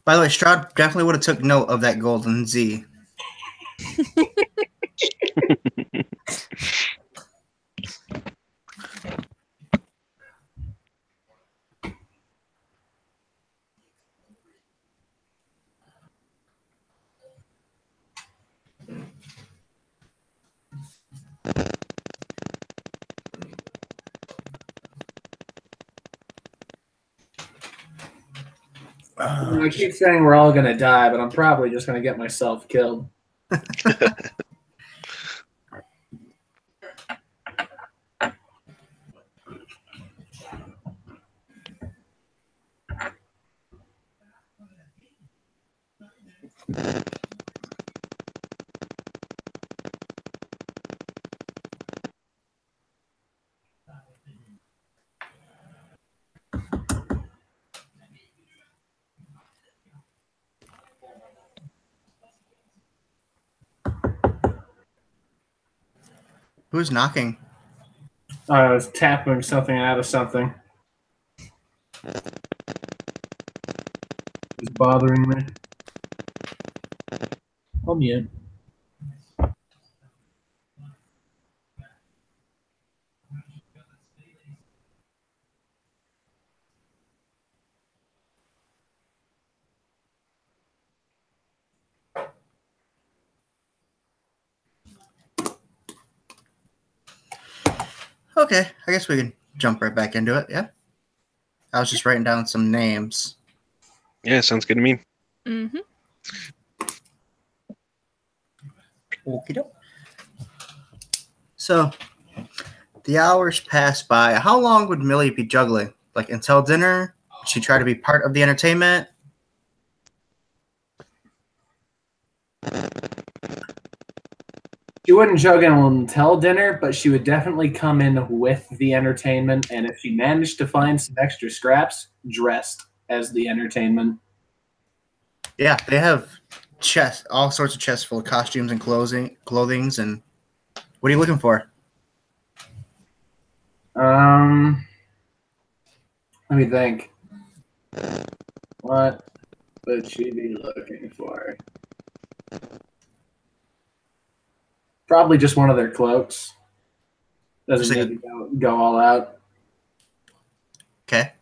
By the way, Strahd definitely would have took note of that golden Z. I keep saying we're all gonna die, but I'm probably just gonna get myself killed. Who's knocking? I was tapping something out of something. It's bothering me. I'll mute. Okay, I guess we can jump right back into it, yeah? I was just writing down some names. Yeah, sounds good to me. Mm-hmm. Okie doke. So, the hours pass by. How long would Millie be juggling? Like until dinner? Would she try to be part of the entertainment? She wouldn't juggle until dinner, but she would definitely come in with the entertainment, and if she managed to find some extra scraps, dressed as the entertainment. Yeah, they have chests, all sorts of chests full of costumes and clothings. And what are you looking for? Let me think. What would she be looking for? Probably just one of their cloaks. Doesn't need to go all out. Okay.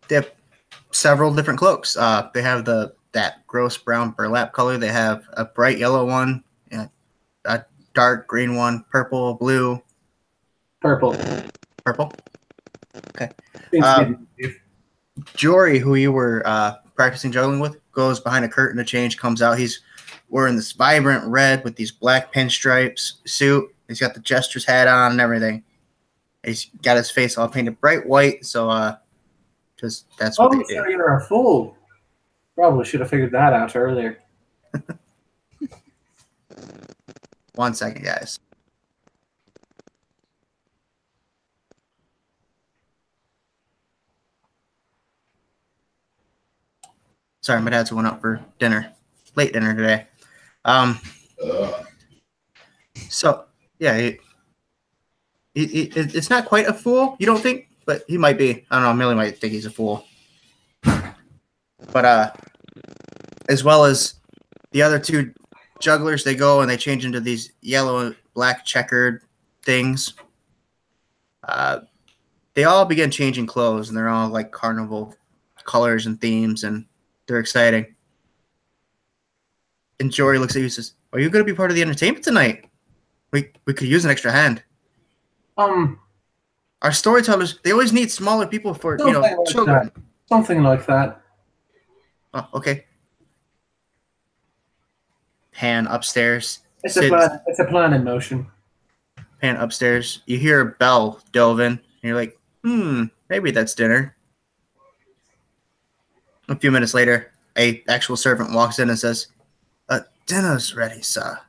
They have several different cloaks. They have the that gross brown burlap color. They have a bright yellow one, a dark green one, purple, blue. Purple. Purple? Okay. Seems to be Jory, who you were practicing juggling with, goes behind a curtain to change, comes out. He's wearing this vibrant red with these black pinstripes suit. He's got the Jester's hat on and everything. He's got his face all painted bright white, so because that's what they do. So you're a fool. Probably should have figured that out earlier. 1 second, guys. Sorry, my dad's going out for dinner. Late dinner today. So, yeah, it's not quite a fool, you don't think? But he might be. I don't know, Millie might think he's a fool. But as well as the other two jugglers, they go and they change into these yellow and black checkered things. They all begin changing clothes, and they're all like carnival colors and themes, and they're exciting. And Jory looks at you and says, "Are you going to be part of the entertainment tonight? We could use an extra hand." Our storytellers, they always need smaller people for children. Something like that. Oh, okay. Pan upstairs. It's a plan in motion. Pan upstairs. You hear a bell dove in, and you're like, maybe that's dinner. A few minutes later, a actual servant walks in and says, "Dinner's ready, sir."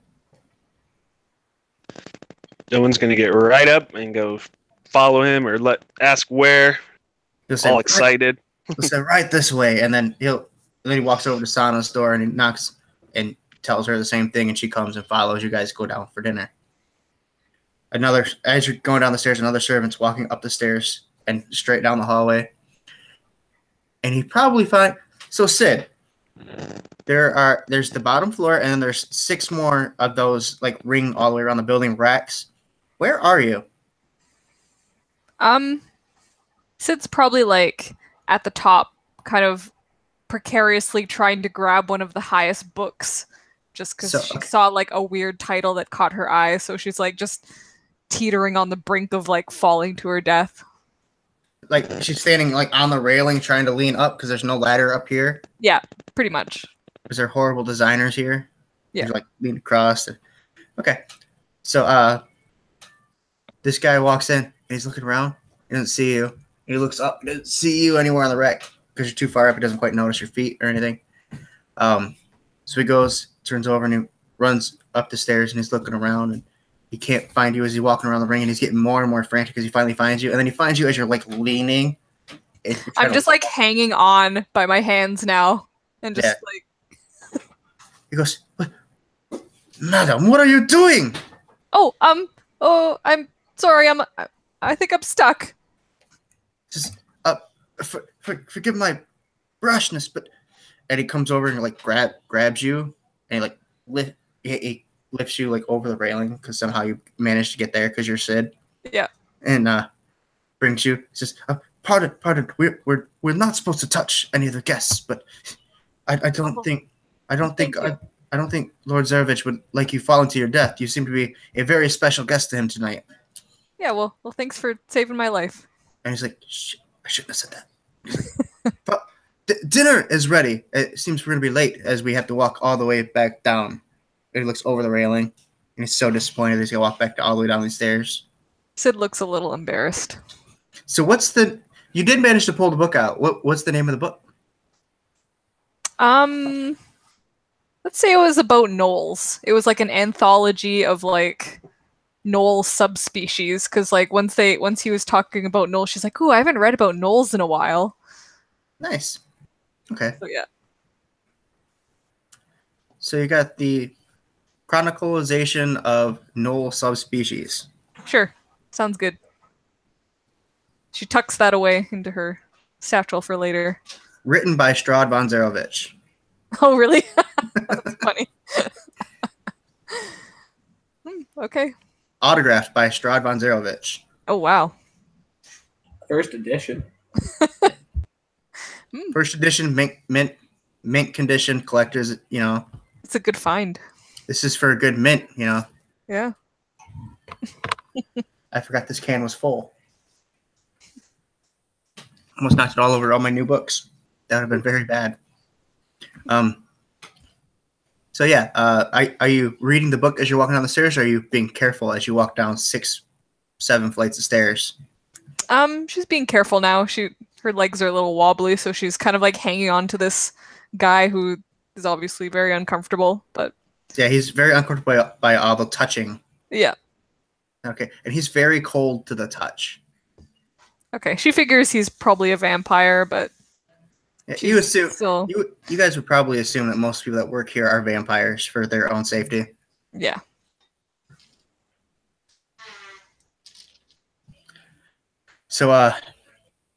No one's going to get right up and go follow him or ask where. He'll say, all excited. He'll say, "Right this way," and then he walks over to Sana's door and he knocks and tells her the same thing, and she comes and follows you guys go down for dinner. As you're going down the stairs, another servant's walking up the stairs and straight down the hallway. And he probably so Sid, there's the bottom floor, and then there's 6 more of those like ring all the way around the building racks. Where are you? Sid's probably like at the top, kind of precariously trying to grab one of the highest books, just because she saw like a weird title that caught her eye. So she's like just teetering on the brink of like falling to her death. Like she's standing like on the railing trying to lean up because there's no ladder up here. Yeah, pretty much. Because they're horrible designers here. Yeah. You're like lean across. Okay. So this guy walks in and he's looking around. He doesn't see you. He looks up. He doesn't see you anywhere on the rack because you're too far up. He doesn't quite notice your feet or anything. So he goes, turns over, and he runs up the stairs, and he's looking around, and he can't find you as he's walking around the ring, and he's getting more and more frantic as he finally finds you. And then he finds you as you're like leaning. I'm just like hanging on by my hands now, and just like. He goes, "Madam, what are you doing?" Oh, I'm sorry. I think I'm stuck. Just forgive my brashness, but. And he comes over and like grabs you, and he lifts you like over the railing because somehow you managed to get there because you're Sid. Yeah. And brings you. He says, "Pardon, we're not supposed to touch any of the guests, but I don't think Lord Zarevich would like you falling to your death. You seem to be a very special guest to him tonight." Yeah. Well, thanks for saving my life. And he's like, "I shouldn't have said that." But dinner is ready. It seems we're going to be late as we have to walk all the way back down. He looks over the railing, and he's so disappointed he's going to walk back all the way down the stairs. Sid looks a little embarrassed. So you did manage to pull the book out. What's the name of the book? Let's say it was about gnolls. It was like an anthology of like gnoll subspecies, because like once he was talking about gnolls, she's like, "Ooh, I haven't read about gnolls in a while." Nice. Okay. So yeah. So you got the chronicalization of gnoll subspecies. Sure. Sounds good. She tucks that away into her satchel for later. Written by Strahd von Zarovich. Oh, really? That's funny. Okay. Autographed by Strahd von Zarovich. Oh, wow. First edition. First edition mint mint condition collectors. You know, It's a good find. this is for a good mint. You know, Yeah. I forgot this can was full. Almost knocked it all over all my new books. That would have been very bad. So yeah, are you reading the book as you're walking down the stairs, or are you being careful as you walk down 6, 7 flights of stairs? She's being careful now. Her legs are a little wobbly, so she's kind of like hanging on to this guy who is obviously very uncomfortable. But yeah, he's very uncomfortable by all the touching. Yeah. Okay, and he's very cold to the touch. Okay, she figures he's probably a vampire, but You assume still... you guys would probably assume that most people that work here are vampires for their own safety. Yeah. So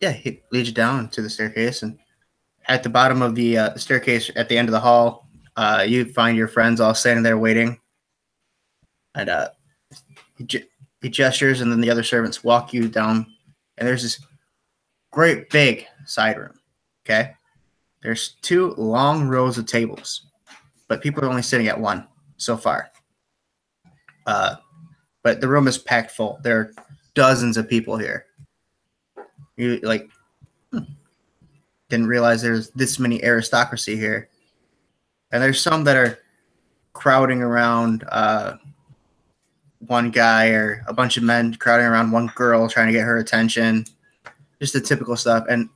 yeah, he leads you down to the staircase, and at the bottom of the staircase at the end of the hall, you find your friends all standing there waiting. And he gestures, and then the other servants walk you down, and there's this great big side room. Okay, there's 2 long rows of tables, but people are only sitting at one so far. But the room is packed full. There are dozens of people here. You didn't realize there's this many aristocracy here, and there's some that are crowding around one guy, or a bunch of men crowding around one girl trying to get her attention. Just the typical stuff. And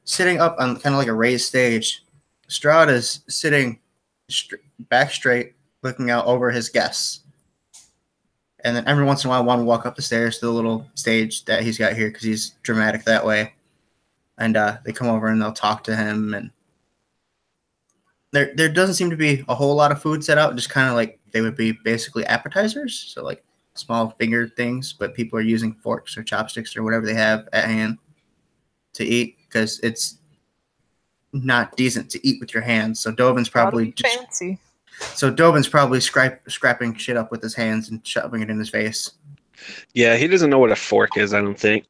sitting up on kind of like a raised stage, Strahd is sitting back straight, looking out over his guests. And then every once in a while, one will walk up the stairs to the little stage that he's got here because he's dramatic that way. And they come over and they'll talk to him. And there doesn't seem to be a whole lot of food set out, just kind of like they would be basically appetizers. So like small finger things, but people are using forks or chopsticks or whatever they have at hand to eat because it's not decent to eat with your hands. So Dovin's probably just fancy. So Dovin's probably scrapping shit up with his hands and shoving it in his face. Yeah, he doesn't know what a fork is, I don't think.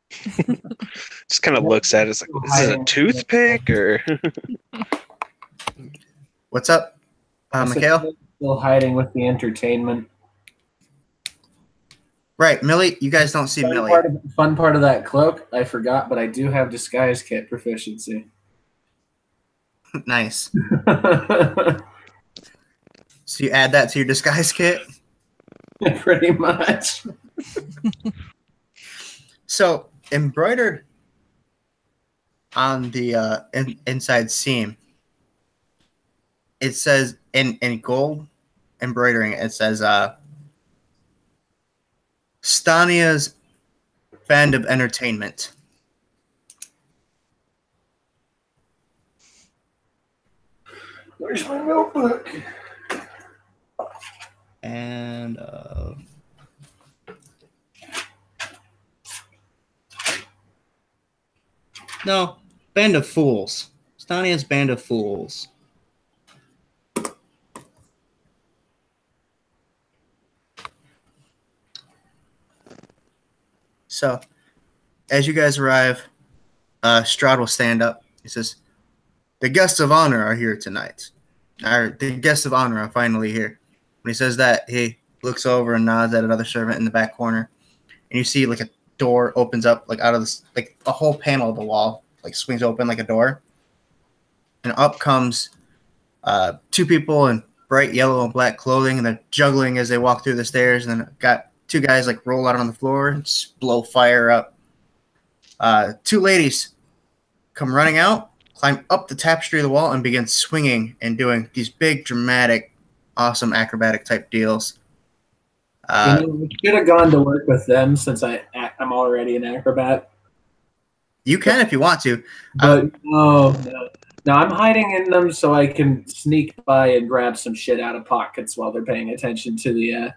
Just kind of looks at it. It's like, is it a toothpick or? What's up, Mikhail? Still hiding with the entertainment. Right, Millie. You guys don't see Millie. Fun part of that cloak, I forgot, but I do have disguise kit proficiency. Nice. So you add that to your disguise kit? Pretty much. So embroidered on the inside seam, it says in gold embroidering, it says Stania's Band of Entertainment. Where's my notebook? And no, Band of Fools. Stania's Band of Fools. So, as you guys arrive, Strahd will stand up. He says, "The guests of honor are here tonight. The guests of honor are finally here." When he says that, he looks over and nods at another servant in the back corner, and you see like a door opens up, like out of this, like a whole panel of the wall, like swings open like a door, and up comes 2 people in bright yellow and black clothing, and they're juggling as they walk through the stairs, and then got 2 guys like roll out on the floor and blow fire up. 2 ladies come running out, climb up the tapestry of the wall, and begin swinging and doing these big, dramatic, awesome acrobatic type deals. We should have gone to work with them since I'm already an acrobat. You can if you want to. But no, I'm hiding in them so I can sneak by and grab some shit out of pockets while they're paying attention to the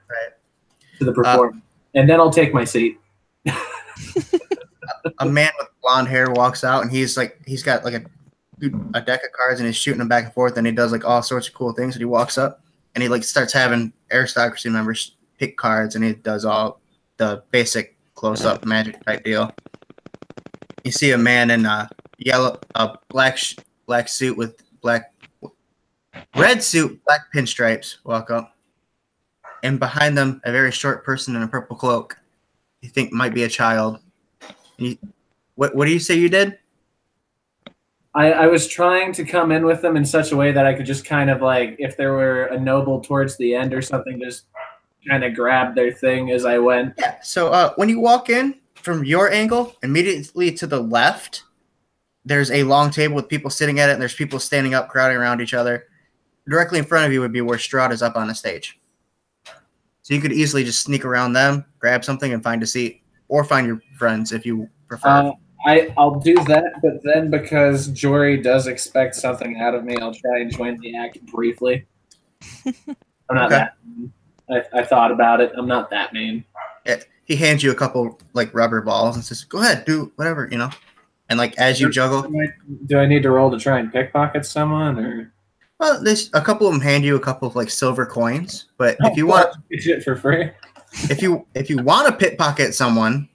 to the performance, and then I'll take my seat. A man with blonde hair walks out, and he's got like a deck of cards, and he's shooting them back and forth, and he does like all sorts of cool things. And he walks up, and he like starts having aristocracy members pick cards, and he does all the basic close-up magic type deal. You see a man in a black suit with black red suit, black pinstripes walk up, and behind them, a very short person in a purple cloak. You think might be a child. What do you say you did? I was trying to come in with them in such a way that I could just kind of like, if there were a noble towards the end or something, just kind of grab their thing as I went. Yeah. So when you walk in from your angle, immediately to the left, there's a long table with people sitting at it, and there's people standing up, crowding around each other. Directly in front of you would be where Strahd is up on the stage. So you could easily just sneak around them, grab something, and find a seat, or find your friends if you prefer. I'll do that, but then because Jory does expect something out of me, I'll try and join the act briefly. I'm not that mean. I thought about it. I'm not that mean. Yeah, he hands you a couple like rubber balls and says, "Go ahead, do whatever, you know." And like as you juggle, do I need to roll to try and pickpocket someone, or? Well, there's a couple of them hand you a couple of like silver coins, but if you want it for free, if you want to pickpocket someone,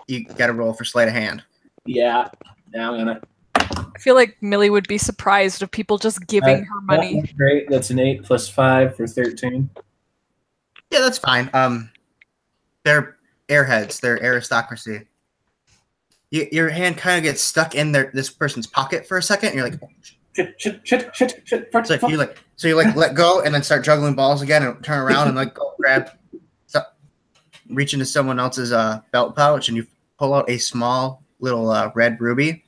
you got to roll for sleight of hand. Yeah, I'm gonna. I feel like Millie would be surprised of people just giving her money. That's great. That's an 8 + 5 for 13. Yeah, that's fine. They're airheads. They're aristocracy. Your hand kind of gets stuck in this person's pocket for a second, and you're like, shit. It's like you let go and then start juggling balls again and turn around and like go grab, reach into someone else's belt pouch, and you pull out a small little red ruby.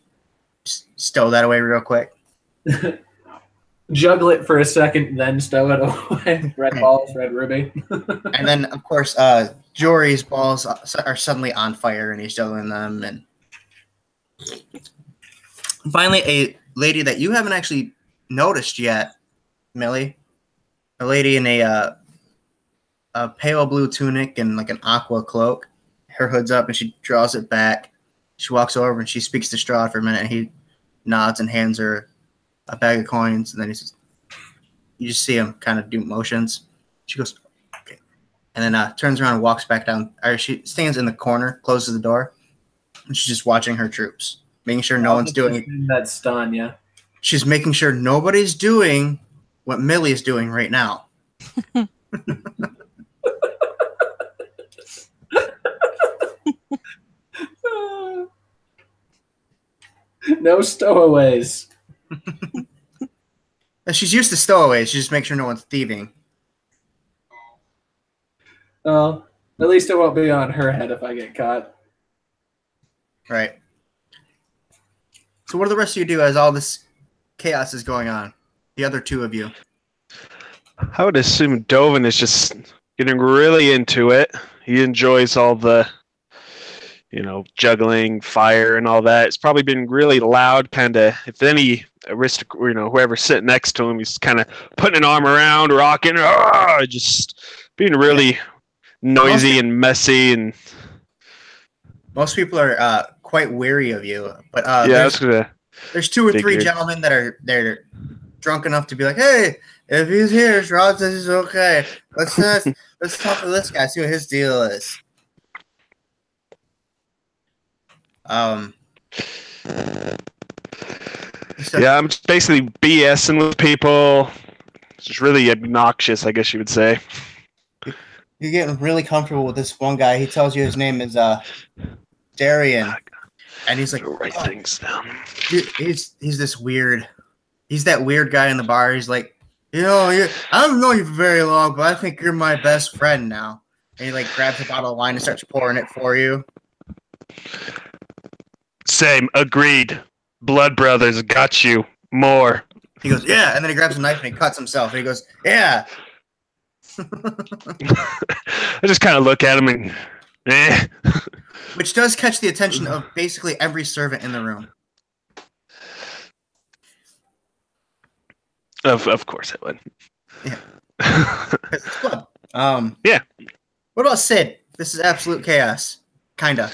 Just stow that away real quick. Juggle it for a second, then stow it away. Red balls, red ruby. And then, of course, Jory's balls are suddenly on fire, and he's juggling them. And finally, a lady that you haven't actually noticed yet, Millie, a lady in a pale blue tunic and like an aqua cloak. Her hood's up, and she draws it back. She walks over, and she speaks to Strahd for a minute, and he nods and hands her a bag of coins, and then he says, you just see him kind of do motions. She goes, okay. And then turns around and walks back down. Or she stands in the corner, closes the door, and she's just watching her troops, making sure no one's doing that stun, yeah. She's making sure nobody's doing what Millie's doing right now. No stowaways. She's used to stowaways. She just makes sure no one's thieving. Well, at least it won't be on her head if I get caught. Right. So what do the rest of you do as all this chaos is going on? The other two of you. I would assume Dovin is just getting really into it. He enjoys all the, juggling, fire, and all that. It's probably been really loud, kind of. If any whoever's sitting next to him, he's kind of putting an arm around, rocking, just being really noisy and messy. And most people are quite weary of you, but there's two or three gentlemen that they're drunk enough to be like, hey, if he's here, Strahd says he's okay. Let's talk to this guy, see what his deal is. I'm just basically BSing with people. It's just really obnoxious, I guess you would say. You're getting really comfortable with this one guy. He tells you his name is Darian, and he's like, write things down. He's this weird. He's that weird guy in the bar. He's like, I haven't known you for very long, but I think you're my best friend now. And he like grabs a bottle of wine and starts pouring it for you. Same, agreed. Blood brothers, got you. More. He goes, yeah, and then he grabs a knife and he cuts himself. And he goes, yeah. I just kind of look at him and, Which does catch the attention of basically every servant in the room. Of course it would. Yeah. It's fun. Yeah. What about Sid? This is absolute chaos. Kinda.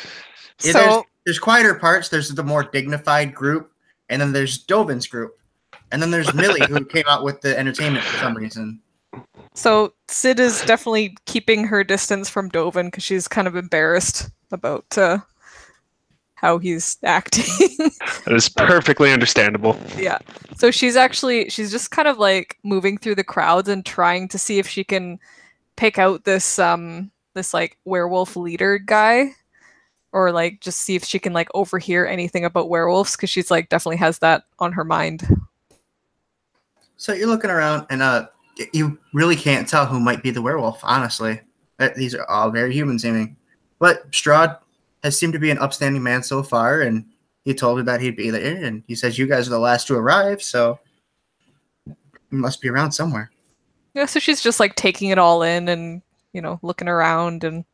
So There's quieter parts. There's the more dignified group, and then there's Dovin's group, and then there's Millie, who came out with the entertainment for some reason. So Sid is definitely keeping her distance from Dovin because she's kind of embarrassed about how he's acting. That is perfectly understandable. Yeah. So she's just kind of like moving through the crowds and trying to see if she can pick out this like werewolf leader guy, or like just see if she can like overhear anything about werewolves, because she's like definitely has that on her mind. So you're looking around, and you really can't tell who might be the werewolf, honestly. These are all very human seeming. But Strahd has seemed to be an upstanding man so far, and he told me that he'd be there, and he says you guys are the last to arrive, so you must be around somewhere. Yeah, so she's just like taking it all in and, looking around and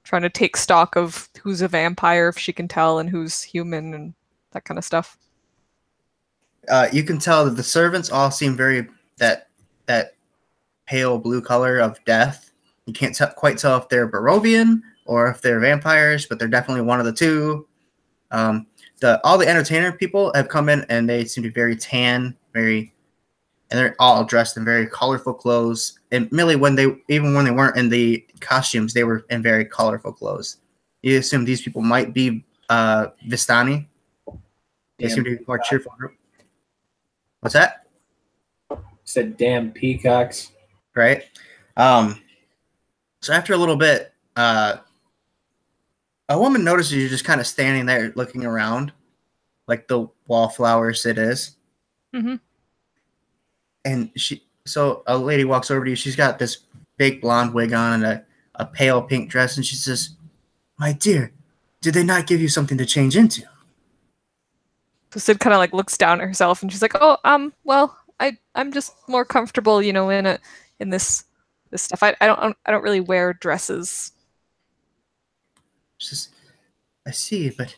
trying to take stock of who's a vampire, if she can tell, and who's human and that kind of stuff. You can tell that the servants all seem very that pale blue color of death. You can't quite tell if they're Barovian or if they're vampires, but they're definitely one of the two. All the entertainer people have come in, and they seem to be very tan, and they're all dressed in very colorful clothes. And Millie, even when they weren't in the costumes, they were in very colorful clothes. You assume these people might be Vistani. They seem to be a more cheerful group. What's that? Said damn peacocks. Right. So after a little bit, a woman notices you just kind of standing there looking around, like the wallflower Sid is. Mm-hmm. And so a lady walks over to you. She's got this big blonde wig on and a pale pink dress, and she says, "My dear, did they not give you something to change into?" So Sid kind of like looks down at herself, and she's like, "Oh, well, I'm just more comfortable, in this stuff. I don't really wear dresses." She says, "I see, but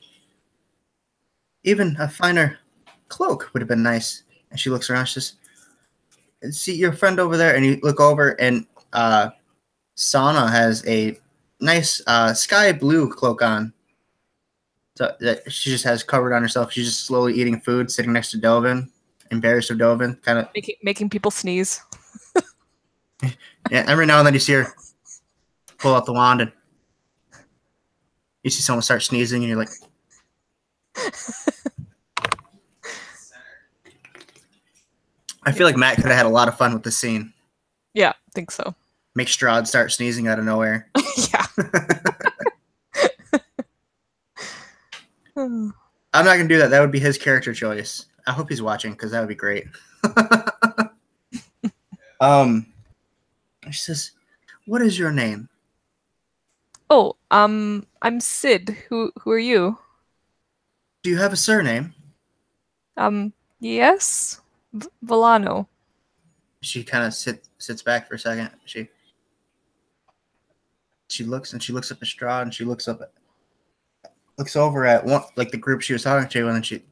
even a finer cloak would have been nice." And she looks around. She says, "See your friend over there," and you look over, and Sana has a nice sky blue cloak on. So that she just has covered on herself. She's just slowly eating food, sitting next to Dovin, embarrassed of Dovin, kind of making people sneeze. Yeah, every now and then you see her pull out the wand, and you see someone start sneezing, and you're like, I feel like Matt could have had a lot of fun with this scene. Yeah, I think so. Make Strahd start sneezing out of nowhere. Yeah. I'm not going to do that. That would be his character choice. I hope he's watching, because that would be great. She says, "What is your name?" Oh, I'm Sid. Who are you? Do you have a surname? Yes. Volano. She kind of sits back for a second. She looks up at Strahd, and she looks over at one, like the group she was talking to, and then she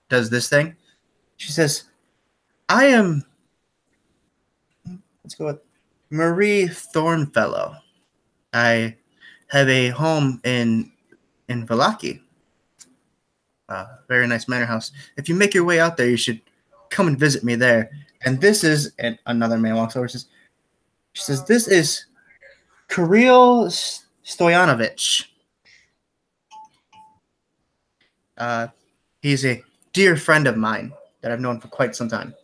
does this thing. She says, "I am, let's go with Marie Thornfellow. I have a home in Valaki. Very nice manor house. If you make your way out there, you should come and visit me there." And this is, and another man walks over and says, she says, "This is Kirill Stoyanovich. He's a dear friend of mine that I've known for quite some time."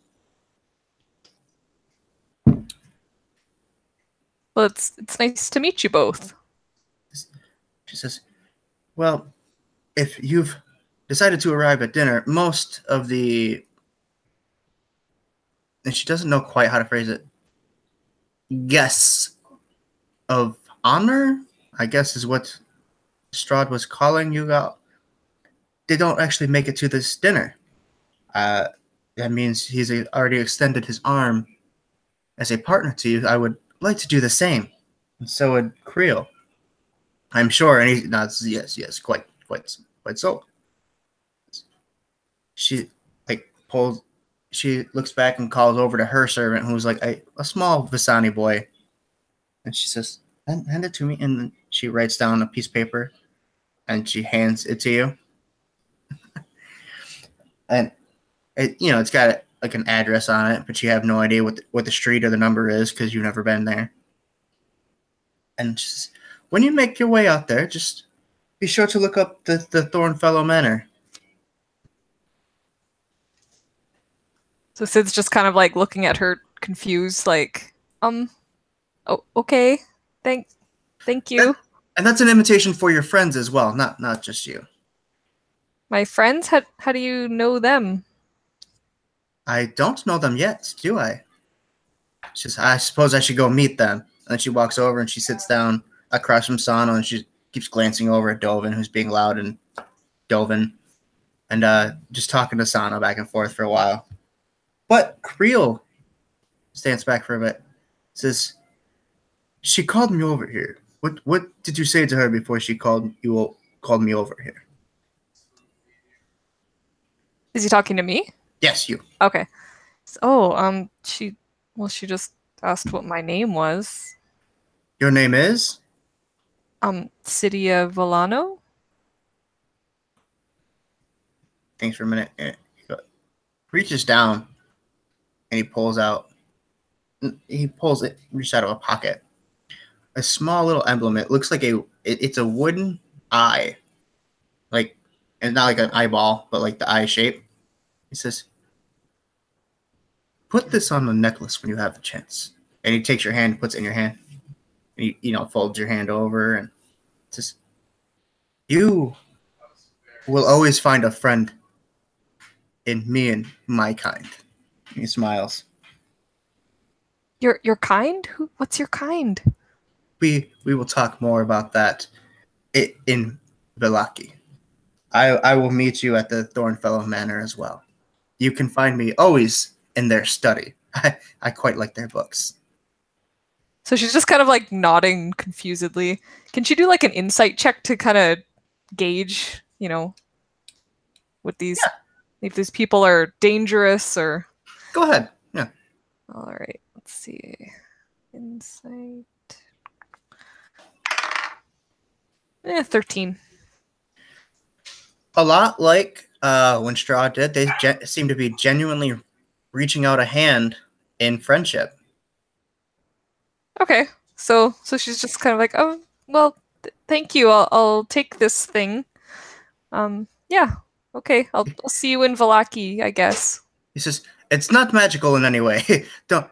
Well, it's nice to meet you both. She says, "Well, if you've decided to arrive at dinner, most of the," and she doesn't know quite how to phrase it, "guests of honor," I guess is what Strahd was calling you out, they don't actually make it to this dinner. That means he's already extended his arm as a partner to you. I would like to do the same. And so would Creel, I'm sure. And he nods, yes, quite so. She she looks back and calls over to her servant, who's like a small Visani boy. And she says, hand it to me. And then she writes down a piece of paper, and she hands it to you. And it's got like an address on it, but you have no idea what the street or the number is, because you've never been there. And she says, "When you make your way out there, just be sure to look up the Thornfellow Manor. So Sid's just kind of like looking at her confused, like, oh, okay, thank you. And that's an invitation for your friends as well, not just you. My friends? How do you know them? I don't know them yet, do I? She says, I suppose I should go meet them. And then she walks over and she sits down across from Sano and she keeps glancing over at Dovin, who's being loud and Dovin, and just talking to Sano back and forth for a while. But Creel stands back for a bit. Says, she called me over here. What did you say to her before she called me over here? Is he talking to me? Yes, you. Okay. Oh, she just asked what my name was. Your name is? Cydia Volano? Thanks for a minute. He reaches down and he pulls it, reaches out of a pocket. A small little emblem. It looks like it's a wooden eye. Like, and not like an eyeball, but like the eye shape. He says, put this on the necklace when you have the chance. And he takes your hand, puts it in your hand. And he, folds your hand over and says, you will always find a friend in me and my kind. And he smiles. Your kind? What's your kind? We will talk more about that in Velaki. I will meet you at the Thornfellow Manor as well. You can find me always in their study. I quite like their books. So she's just kind of like nodding confusedly. Can she do like an insight check to kind of gauge, what these if these people are dangerous or? Go ahead. Yeah. All right. Let's see. Insight. 13. A lot like when Straw did, they seem to be genuinely reaching out a hand in friendship. Okay, so she's just kind of like, oh, well, thank you. I'll take this thing. Yeah, okay. I'll see you in Velaki, I guess. He says, it's not magical in any way. don't.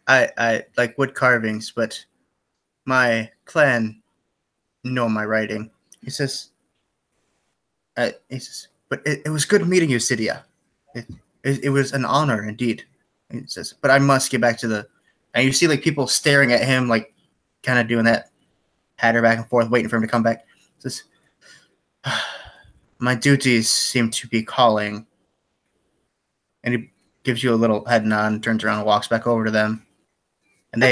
I like wood carvings, but my clan know my writing. He says, but it was good meeting you, Cydia. It was an honor indeed. He says, but I must get back to and you see like people staring at him, like kind of doing that patter back and forth, waiting for him to come back. He says, my duties seem to be calling. And he gives you a little head nod, turns around and walks back over to them. And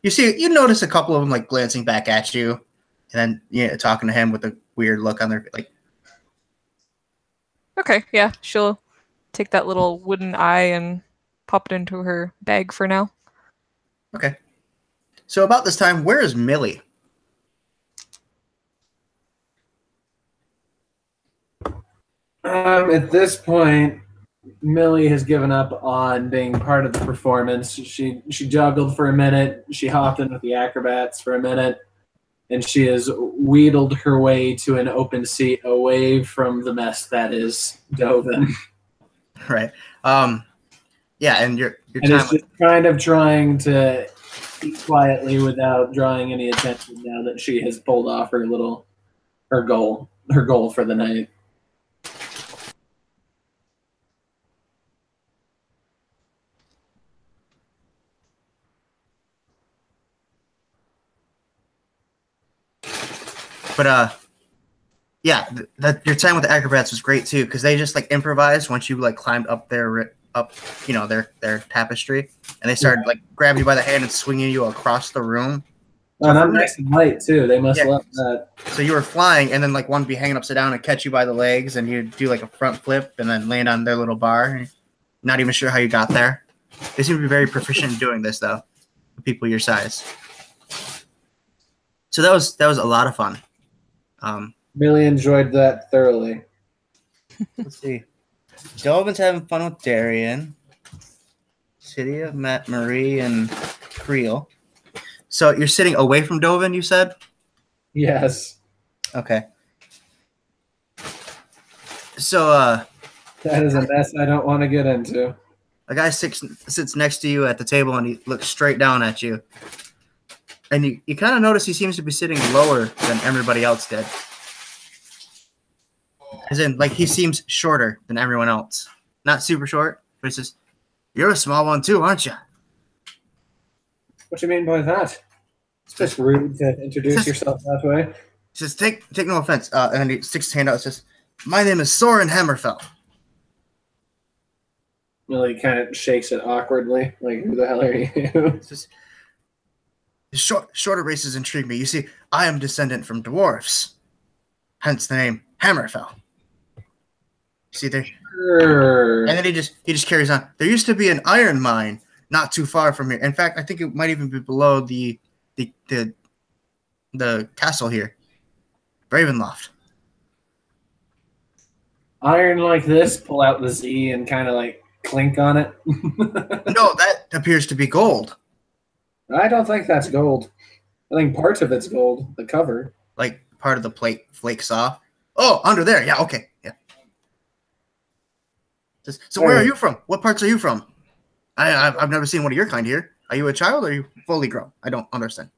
you notice a couple of them like glancing back at you, and then talking to him with a weird look on their like. Okay, yeah, she'll take that little wooden eye and pop it into her bag for now. Okay. So about this time, where is Millie? At this point, Millie has given up on being part of the performance. She juggled for a minute. She hopped in with the acrobats for a minute, and she has wheedled her way to an open seat away from the mess that is Dovin. Right. Yeah, and your and time it's just kind of trying to eat quietly without drawing any attention now that she has pulled off her goal for the night. But yeah, your time with the acrobats was great too, because they just like improvised once you like climbed up their tapestry, and they started like grabbing you by the hand and swinging you across the room. Oh, and I'm nice and light too. They must love that. So you were flying, and then like one would be hanging upside down and catch you by the legs, and you'd do like a front flip and then land on their little bar. Not even sure how you got there. They seem to be very proficient in doing this though, for people your size. So that was a lot of fun. Really enjoyed that thoroughly. Let's see. Dovin's having fun with Darian. Cydia, Matt, Marie, and Creel. So you're sitting away from Dovin, you said? Yes. Okay. So, That is a mess I don't want to get into. a guy sits next to you at the table, and he looks straight down at you. And you kind of notice he seems to be sitting lower than everybody else did. As in, like, he seems shorter than everyone else. Not super short, but he says, "You're a small one too, aren't you?" What do you mean by that? It's just rude to introduce yourself that way. He says, take no offense. And then he sticks his hand out and says, "My name is Soren Hammerfell." Millie kind of shakes it awkwardly, like, who the hell are you? He says, shorter races intrigue me. You see, I am descendant from dwarfs, hence the name Hammerfell. See there? Sure. And then he just carries on. There used to be an iron mine not too far from here. In fact, I think it might even be below the castle here, Ravenloft. Iron like this, pull out the Z and kind of like clink on it. No, that appears to be gold. I don't think that's gold. I think parts of it's gold, the cover. Like part of the plate flakes off. Oh, under there. Yeah, okay. Yeah. So where are you from? What parts are you from? I've never seen one of your kind here. Are you a child or are you fully grown? I don't understand.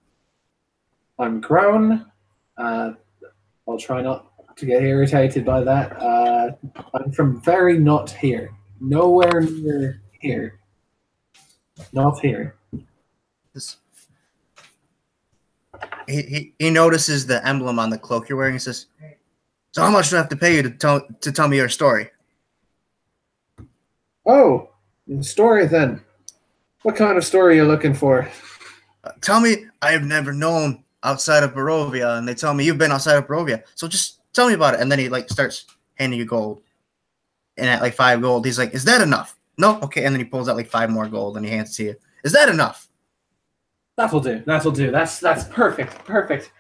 I'm grown. I'll try not to get irritated by that. I'm from very not here. Nowhere near here. Not here. He notices the emblem on the cloak you're wearing. He says, "So how much do I have to pay you to tell me your story?" Oh, the story then. What kind of story are you looking for? Tell me. I have never known outside of Barovia, and they tell me you've been outside of Barovia. So just tell me about it. And then he like starts handing you gold. And at like 5 gold, he's like, "Is that enough?" "No." "Okay." And then he pulls out like 5 more gold and he hands it to you. "Is that enough?" That'll do. That'll do. That's perfect. Perfect.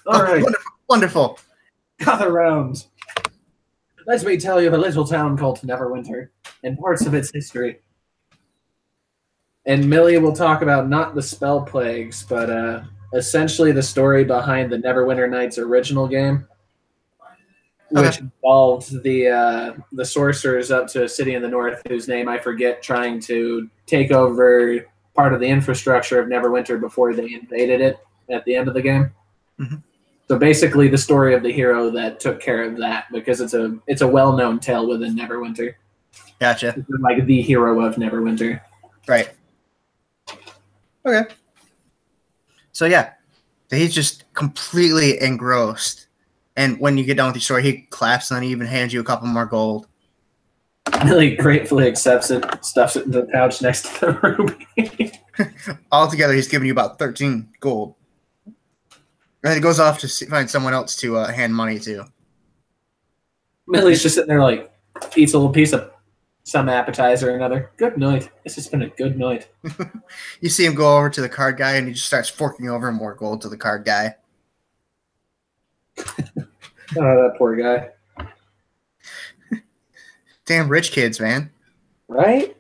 All right. Wonderful. Gather round. Let me tell you of a little town called Neverwinter and parts of its history. And Millie will talk about not the spell plagues, but essentially the story behind the Neverwinter Nights original game, which involved the sorcerers up to a city in the north whose name I forget, trying to take over part of the infrastructure of Neverwinter before they invaded it at the end of the game. Mm-hmm. So basically the story of the hero that took care of that, because it's a well-known tale within Neverwinter. Gotcha. It's like the hero of Neverwinter. Right. Okay. So yeah, he's just completely engrossed. And when you get done with your story, he claps and then he even hands you a couple more gold. Millie gratefully accepts it, stuffs it in the pouch next to the ruby. Altogether, he's giving you about 13 gold. And then he goes off to find someone else to hand money to. Millie's just sitting there like, eats a little piece of some appetizer or another. Good night. This has been a good night. You see him go over to the card guy and he just starts forking over more gold to the card guy. Oh, that poor guy. Damn rich kids, man. Right?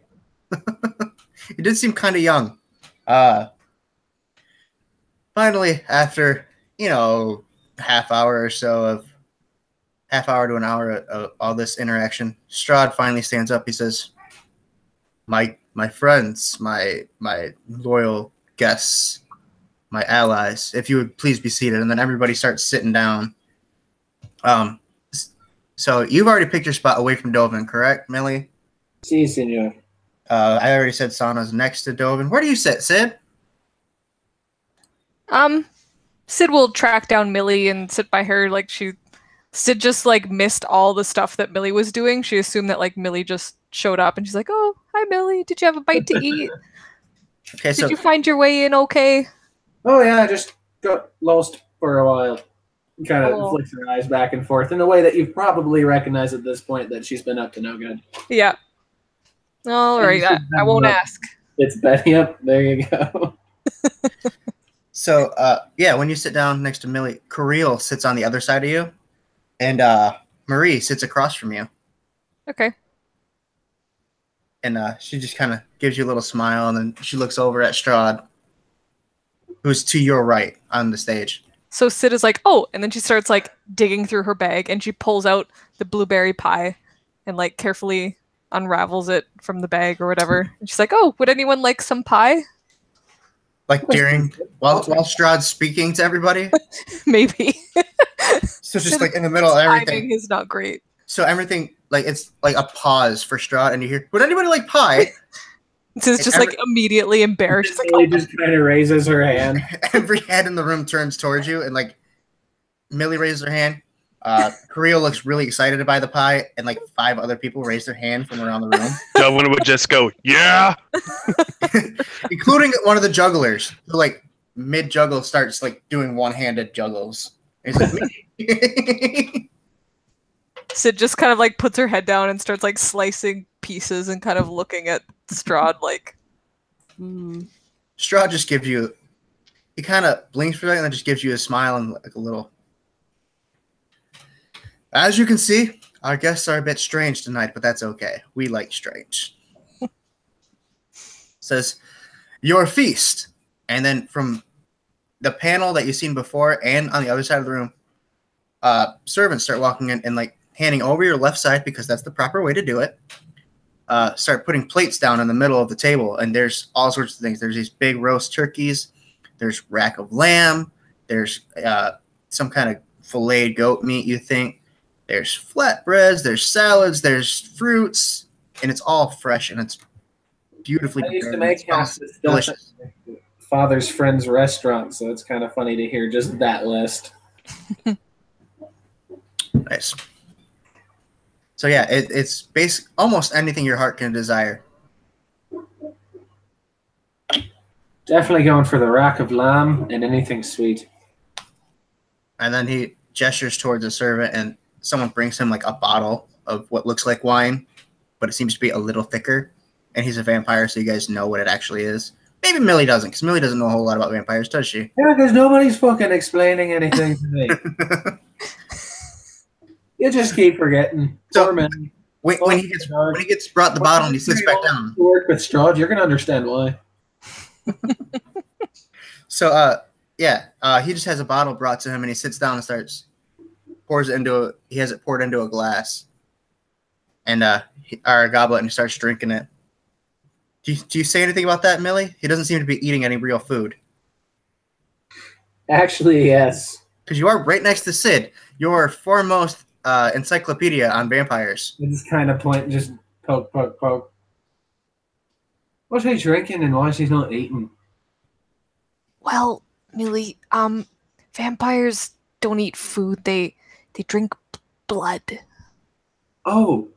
He did seem kind of young. Finally, after, half hour to an hour of all this interaction, Strahd finally stands up. He says, my friends, my loyal guests, my allies, if you would please be seated." And then everybody starts sitting down. So you've already picked your spot away from Dovin, correct, Millie? Si, senor. I already said Sana's next to Dovin. Where do you sit, Sid? Sid will track down Millie and sit by her. Sid just missed all the stuff that Millie was doing. She assumed that Millie just showed up, and she's like, "Oh, hi Millie. Did you have a bite to eat? Okay, Did you find your way in okay?" Oh yeah, I just got lost for a while. Kind of flicks her eyes back and forth in a way that you've probably recognized at this point that she's been up to no good. Yeah. All right, I won't ask. It's Betty. Yep, there you go. So, when you sit down next to Millie, Kirill sits on the other side of you, and Marie sits across from you. Okay. And she just kind of gives you a little smile, and then she looks over at Strahd, who's to your right on the stage. So Sid is like, oh, and then she starts like digging through her bag and she pulls out the blueberry pie and like carefully unravels it from the bag or whatever. And she's like, oh, would anyone like some pie? Like while Strahd's speaking to everybody? Maybe. So just like in the middle of everything. Timing is not great. So everything, like it's like a pause for Strahd and you hear, would anybody like pie? It's just like immediately embarrassed. Like, Millie just kind of raises her hand. Every head in the room turns towards you, and like Millie raises her hand. Kirill looks really excited by the pie, and like 5 other people raise their hand from around the room. Someone would just go, yeah, including one of the jugglers, who like mid juggle starts like doing one-handed juggles. He's like, Sid just kind of like puts her head down and starts like slicing pieces and kind of looking at Strahd like. Strahd just gives you. He kind of blinks for a second and then just gives you a smile and like a little. As you can see, our guests are a bit strange tonight, but that's okay. We like strange. Says, your feast. And then from the panel that you've seen before and on the other side of the room, servants start walking in and like handing over your left side because that's the proper way to do it. Start putting plates down in the middle of the table. And there's all sorts of things. There's these big roast turkeys. There's rack of lamb. There's some kind of filleted goat meat, you think. There's flatbreads, there's salads, there's fruits, and it's all fresh and it's beautifully prepared. I used to make half this delicious. Father's Friend's restaurant, so it's kind of funny to hear just that list. Nice. So yeah, it's basic almost anything your heart can desire. Definitely going for the rack of lamb and anything sweet. And then he gestures towards a servant and someone brings him like a bottle of what looks like wine, but it seems to be a little thicker. And he's a vampire, so you guys know what it actually is. Maybe Millie doesn't, because Millie doesn't know a whole lot about vampires, does she? Yeah, because nobody's fucking explaining anything to me. You just keep forgetting. So when he gets brought the bottle and he sits back down. Work with Strahd, you're gonna understand why. So he just has a bottle brought to him and he sits down and he has it poured into a glass and or a goblet and he starts drinking it. Do you say anything about that, Millie? He doesn't seem to be eating any real food. Actually, yes. Because you are right next to Sid, your foremost encyclopedia on vampires. It's kind of just poke. What's he drinking and why is he not eating? Well, Millie, vampires don't eat food. They drink blood. Oh,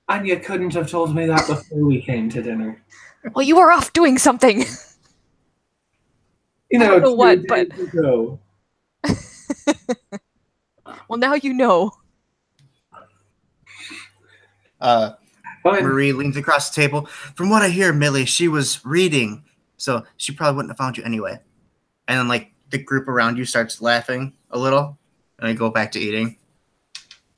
and you couldn't have told me that before we came to dinner. Well, you were off doing something. You know, I don't know what, but ago. Well, now you know. Marie leans across the table. From what I hear, Millie, she was reading, so she probably wouldn't have found you anyway. And then, like, the group around you starts laughing a little, and they go back to eating.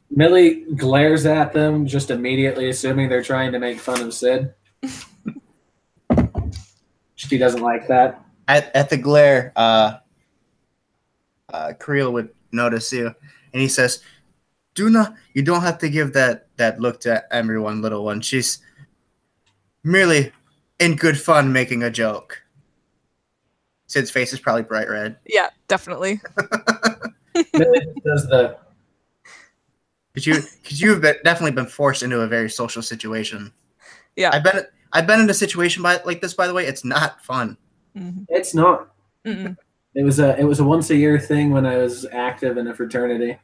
Millie glares at them, just immediately assuming they're trying to make fun of Sid. She doesn't like that. At the glare, Kirill would notice you, and he says, you don't have to give that look to everyone, little one. She's merely in good fun making a joke. Sid's face is probably bright red. Yeah, definitely. Millie does the... Because you've definitely been forced into a very social situation. Yeah. I've been in a situation like this, by the way. It's not fun. Mm-hmm. It's not. Mm-mm. It was a once a year thing when I was active in a fraternity.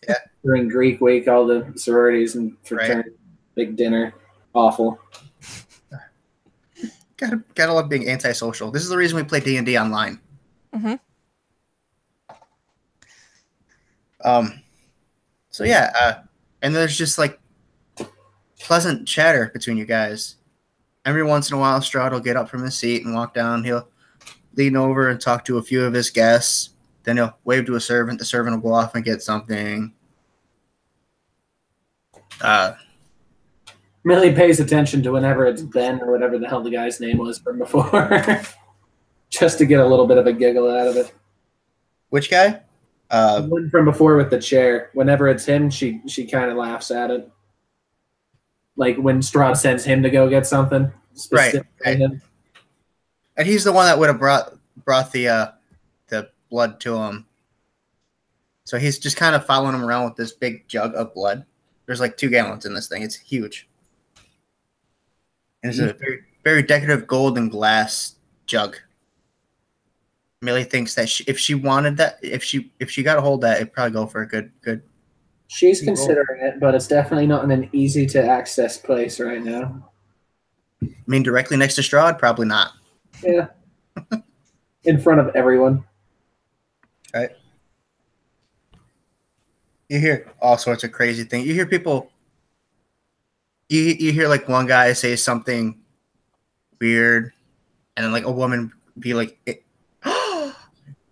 Yeah. During Greek week, all the sororities and fraternity big dinner. Awful. Gotta love being antisocial. This is the reason we play D&D online. Mm-hmm. So yeah, and there's just like pleasant chatter between you guys. Every once in a while, Strahd will get up from his seat and walk down. He'll lean over and talk to a few of his guests. Then he'll wave to a servant. The servant will go off and get something. Millie pays attention to whenever it's Ben or whatever the hell the guy's name was from before. Just to get a little bit of a giggle out of it. Which guy? The one from before with the chair. Whenever it's him, she kind of laughs at it. Like when Strahd sends him to go get something, specifically right. him. And he's the one that would have brought the blood to him. So he's just kind of following him around with this big jug of blood. There's like 2 gallons in this thing. It's huge. And it's a very, very decorative gold and glass jug. Millie thinks that if she wanted that, if she got a hold of that, it'd probably go for a good. She's considering it, but it's definitely not in an easy to access place right now. I mean, directly next to Strahd? Probably not. Yeah. In front of everyone. Right. You hear all sorts of crazy things. You hear people. You hear like one guy say something weird, and then like a woman be like,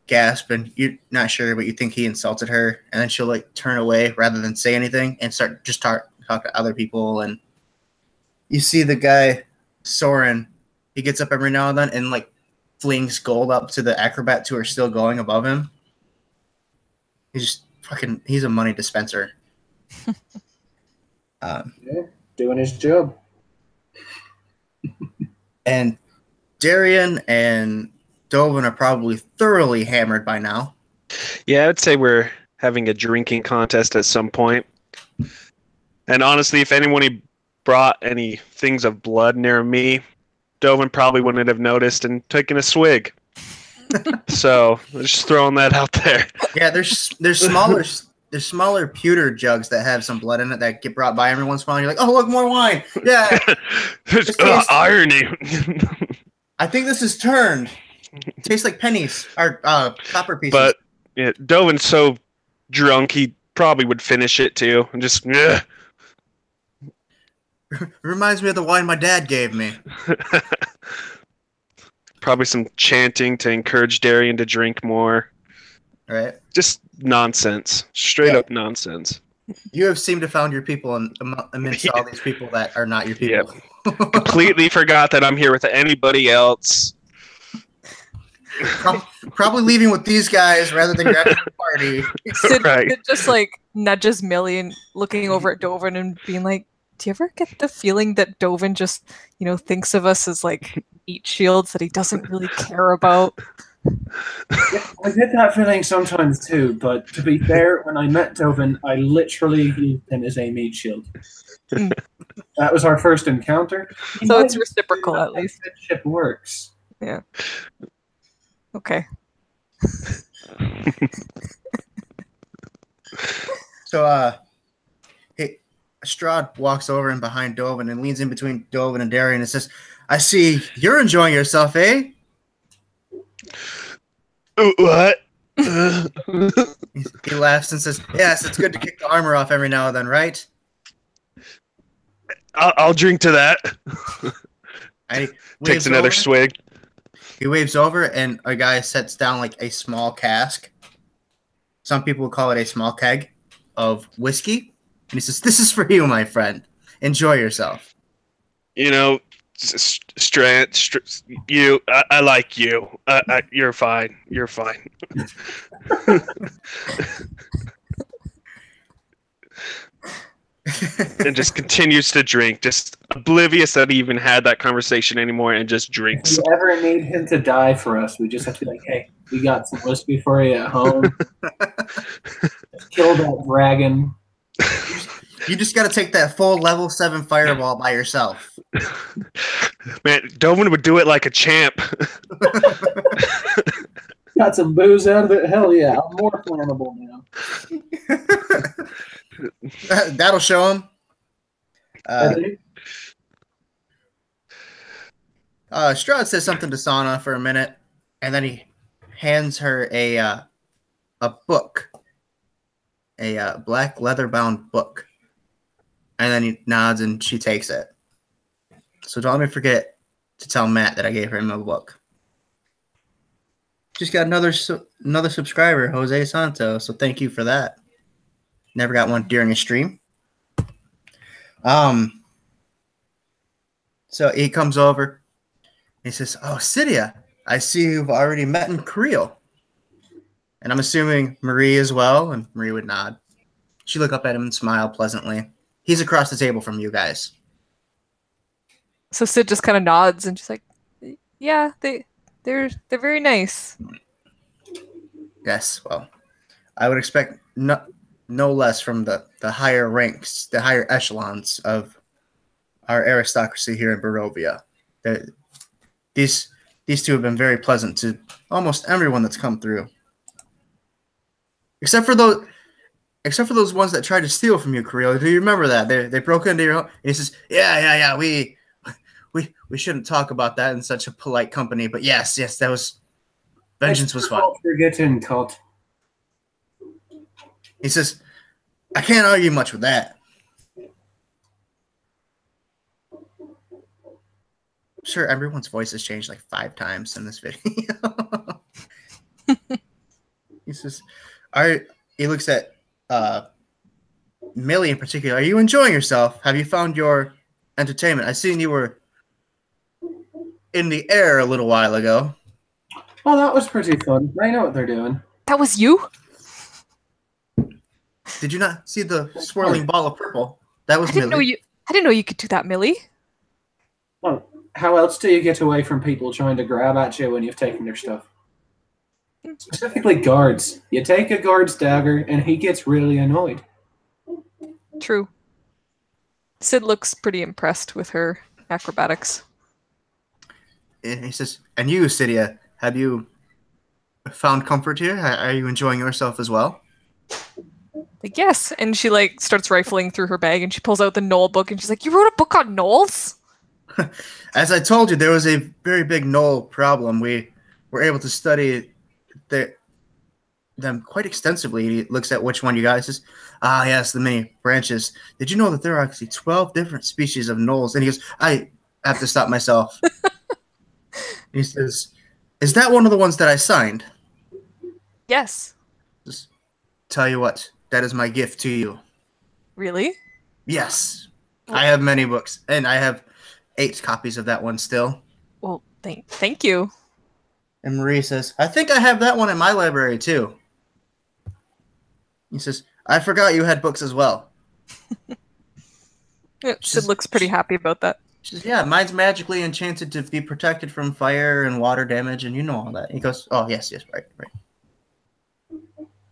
gasp, and you're not sure, but you think he insulted her, and then she'll like turn away rather than say anything and start just talk to other people. And you see the guy Soren, he gets up every now and then and like flings gold up to the acrobats who are still going above him. He's a money dispenser. Yeah, doing his job. And Darian and Dovin are probably thoroughly hammered by now. Yeah, I'd say we're having a drinking contest at some point. And honestly, if anyone brought any things of blood near me, Dovin probably wouldn't have noticed and taken a swig. So just throwing that out there. Yeah, there's smaller pewter jugs that have some blood in it that get brought by every once in a while. And you're like, oh look, more wine. Yeah, irony. I think this is turned. It tastes like pennies or copper pieces. But yeah, Dovin's so drunk he probably would finish it too and just. Reminds me of the wine my dad gave me. Probably some chanting to encourage Darian to drink more. Right. Just nonsense. Straight up nonsense. You have seemed to found your people amidst all these people that are not your people. Yep. Completely forgot that I'm here with anybody else. Probably leaving with these guys rather than grabbing the party. Sid just like nudges Millie and looking over at Dovin and being like, do you ever get the feeling that Dovin just, thinks of us as like meat shields that he doesn't really care about? Yeah, I get that feeling sometimes too, but to be fair, when I met Dovin, I literally used him as a meat shield. That was our first encounter. So it's reciprocal at least. Friendship works. Yeah. Okay. So, Strahd walks over and behind Dovin and leans in between Dovin and Darian and says, I see you're enjoying yourself, eh? What? He laughs and says, yes, it's good to kick the armor off every now and then, right? I'll drink to that. Takes another swig. He waves over and a guy sets down like a small cask. Some people call it a small keg of whiskey. And he says, this is for you, my friend. Enjoy yourself. I like you. You're fine. You're fine. And just continues to drink, just oblivious that he even had that conversation anymore, and just drinks. If we ever need him to die for us, we just have to be like, hey, we got some whiskey for you at home. Kill that dragon. You just got to take that full level 7 fireball by yourself. Man, Dovin would do it like a champ. Got some booze out of it? Hell yeah, I'm more flammable now. That'll show him. Strahd says something to Sana for a minute, and then he hands her a book, a black leather-bound book. And then he nods and she takes it. So don't let me forget to tell Matt that I gave him a book. Just got another subscriber, Jose Santos. So thank you for that. Never got one during a stream. So he comes over. He says, oh, Cydia, I see you've already met in Creel. And I'm assuming Marie as well, and Marie would nod. She look up at him and smile pleasantly. He's across the table from you guys. So Sid just kind of nods and just like, yeah, they're very nice. Yes, well, I would expect no less from the higher ranks, the higher echelons of our aristocracy here in Barovia. These two have been very pleasant to almost everyone that's come through. Except for those ones that tried to steal from you, Creel. Do you remember that? They broke into your home. And he says, yeah, we shouldn't talk about that in such a polite company, but yes, that was vengeance was fun. Forgetting cult. He says, I can't argue much with that. I'm sure everyone's voice has changed like 5 times in this video. He says, he looks at Millie in particular. Are you enjoying yourself? Have you found your entertainment? I seen you were in the air a little while ago. Oh, that was pretty fun. I know what they're doing. That was you? Did you not see the swirling ball of purple? That was Millie. I didn't know you could do that, Millie. Well, how else do you get away from people trying to grab at you when you've taken their stuff? Specifically guards. You take a guard's dagger and he gets really annoyed. True. Sid looks pretty impressed with her acrobatics. And he says, and you, Cydia, have you found comfort here? Are you enjoying yourself as well? Like, yes. And she like starts rifling through her bag and she pulls out the Knoll book and she's like, you wrote a book on gnolls? As I told you, there was a very big gnoll problem. We were able to study them quite extensively. He looks at which one you guys is. Ah, yes, the many branches. Did you know that there are actually 12 different species of gnolls? And he goes, I have to stop myself. He says, is that one of the ones that I signed? Yes. Just tell you what, that is my gift to you. Really? Yes. I have many books, and I have 8 copies of that one still. Well, thank you. And Marie says, I think I have that one in my library too. He says, I forgot you had books as well. Sid looks pretty happy about that. She says, yeah, mine's magically enchanted to be protected from fire and water damage, and you know all that. He goes, oh, yes, right.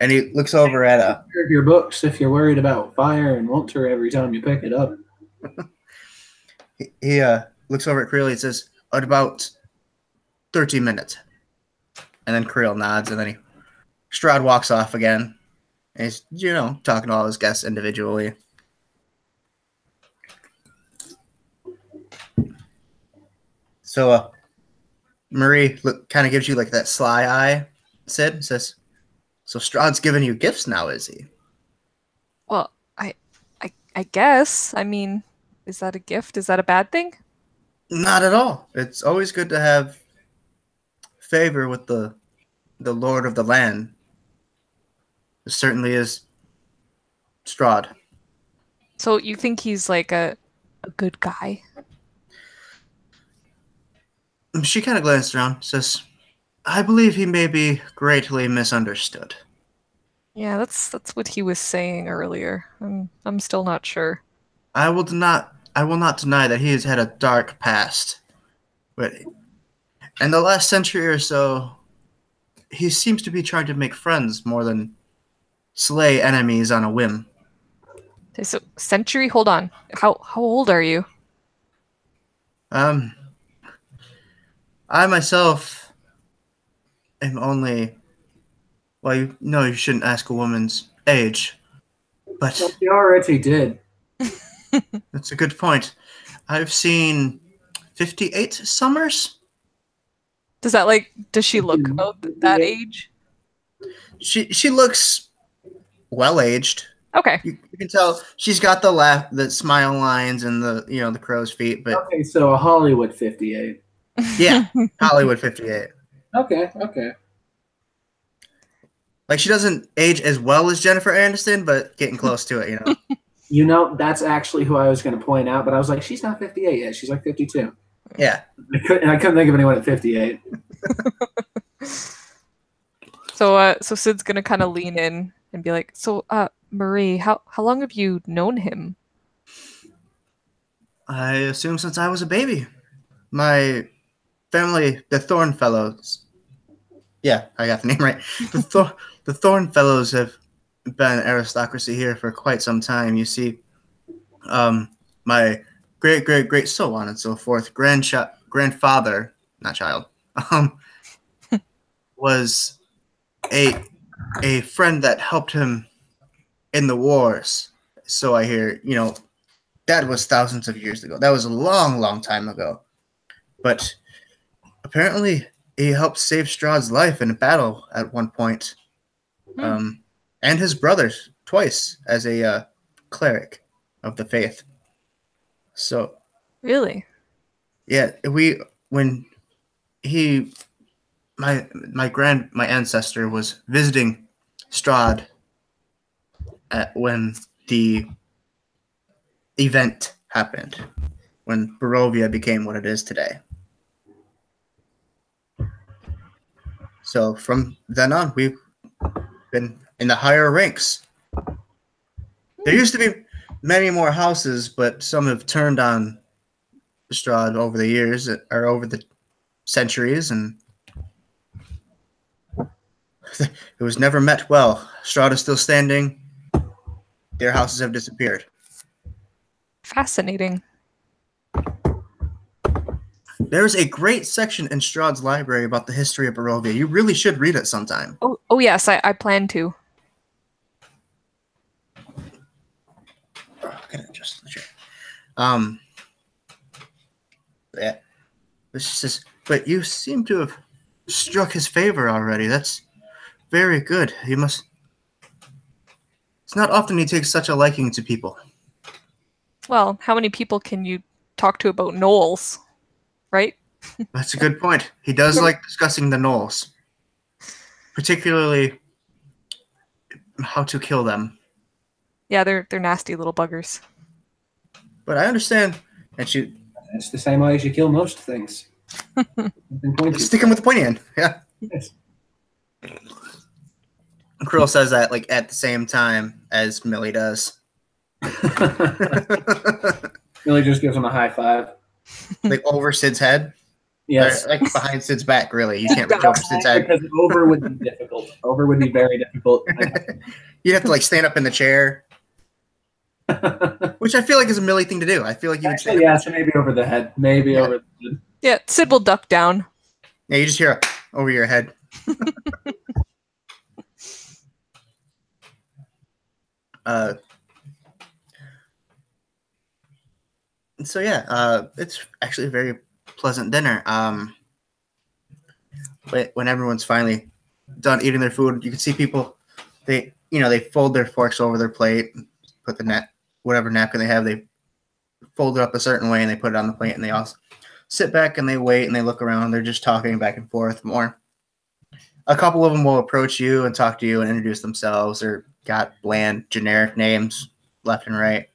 And he looks over at your books if you're worried about fire and water every time you pick it up. he looks over at Creel and says, at about 30 minutes. And then Creel nods, and then Strahd walks off again. And he's, talking to all his guests individually. So Marie kind of gives you like that sly eye, Sid, says, so Strahd's giving you gifts now, is he? Well, I guess. I mean, is that a gift? Is that a bad thing? Not at all. It's always good to have favor with the lord of the land. It certainly is Strahd. So you think he's like a good guy? She kind of glanced around, says, I believe he may be greatly misunderstood. Yeah, that's what he was saying earlier. I'm still not sure. I will not deny that he has had a dark past. But in the last century or so, he seems to be trying to make friends more than slay enemies on a whim. Okay, so century? Hold on. How old are you? I myself am only... Well, you shouldn't ask a woman's age. But you already did. That's a good point. I've seen 58 summers. Does she look about that age? She looks well-aged. Okay. You can tell she's got the smile lines and the crow's feet. But okay, so a Hollywood 58. Yeah, Hollywood 58. Okay. Like, she doesn't age as well as Jennifer Aniston, but getting close to it, That's actually who I was going to point out, but I was like, she's not 58 yet. She's like 52. Yeah. I couldn't think of anyone at 58. So So Sid's gonna kind of lean in and be like, "So, Marie, how long have you known him?" I assume since I was a baby. My family, the Thornfellows. Yeah, I got the name right. The Thornfellows have been aristocracy here for quite some time. You see, my great so on and so forth grandfather, not child, was a friend that helped him in the wars. So I hear, that was thousands of years ago. That was a long time ago. But apparently he helped save Strahd's life in a battle at one point. And his brothers twice as a cleric of the faith. So Really? yeah, my ancestor was visiting Strahd when the event happened, when Barovia became what it is today. So from then on, we've been in the higher ranks. There used to be many more houses, but some have turned on Strahd over the years, or over the centuries, and it was never met well. Strahd is still standing. Their houses have disappeared. Fascinating. There's a great section in Strahd's library about the history of Barovia. You really should read it sometime. Oh yes, I plan to. I'm gonna adjust the chair. Yeah. But you seem to have struck his favor already. That's very good. He must. It's not often he takes such a liking to people. Well, how many people can you talk to about gnolls, right? That's a good point. He does like discussing the gnolls, particularly how to kill them. Yeah, they're nasty little buggers. But I understand. And It's the same way as you kill most things. stick him with the pointy end. Yeah. Yes. Krill says that like at the same time as Millie does. Millie just gives him a high five. Like over Sid's head. Yes. Or, like behind Sid's back, really. You can't reach over Sid's head. Because over would be difficult. Over would be very difficult. You'd have to like stand up in the chair. Which I feel like is a Millie thing to do. I feel like you would stand yeah, so maybe over the head. Maybe over the head. Yeah, Sid will duck down. Yeah, you just hear over your head. So yeah, it's actually a very pleasant dinner. When everyone's finally done eating their food, you can see people. They fold their forks over their plate, put the whatever napkin they have, they fold it up a certain way, and they put it on the plate, and they all sit back and they wait and they look around. They're just talking back and forth more. A couple of them will approach you and talk to you and introduce themselves, or got bland, generic names left and right.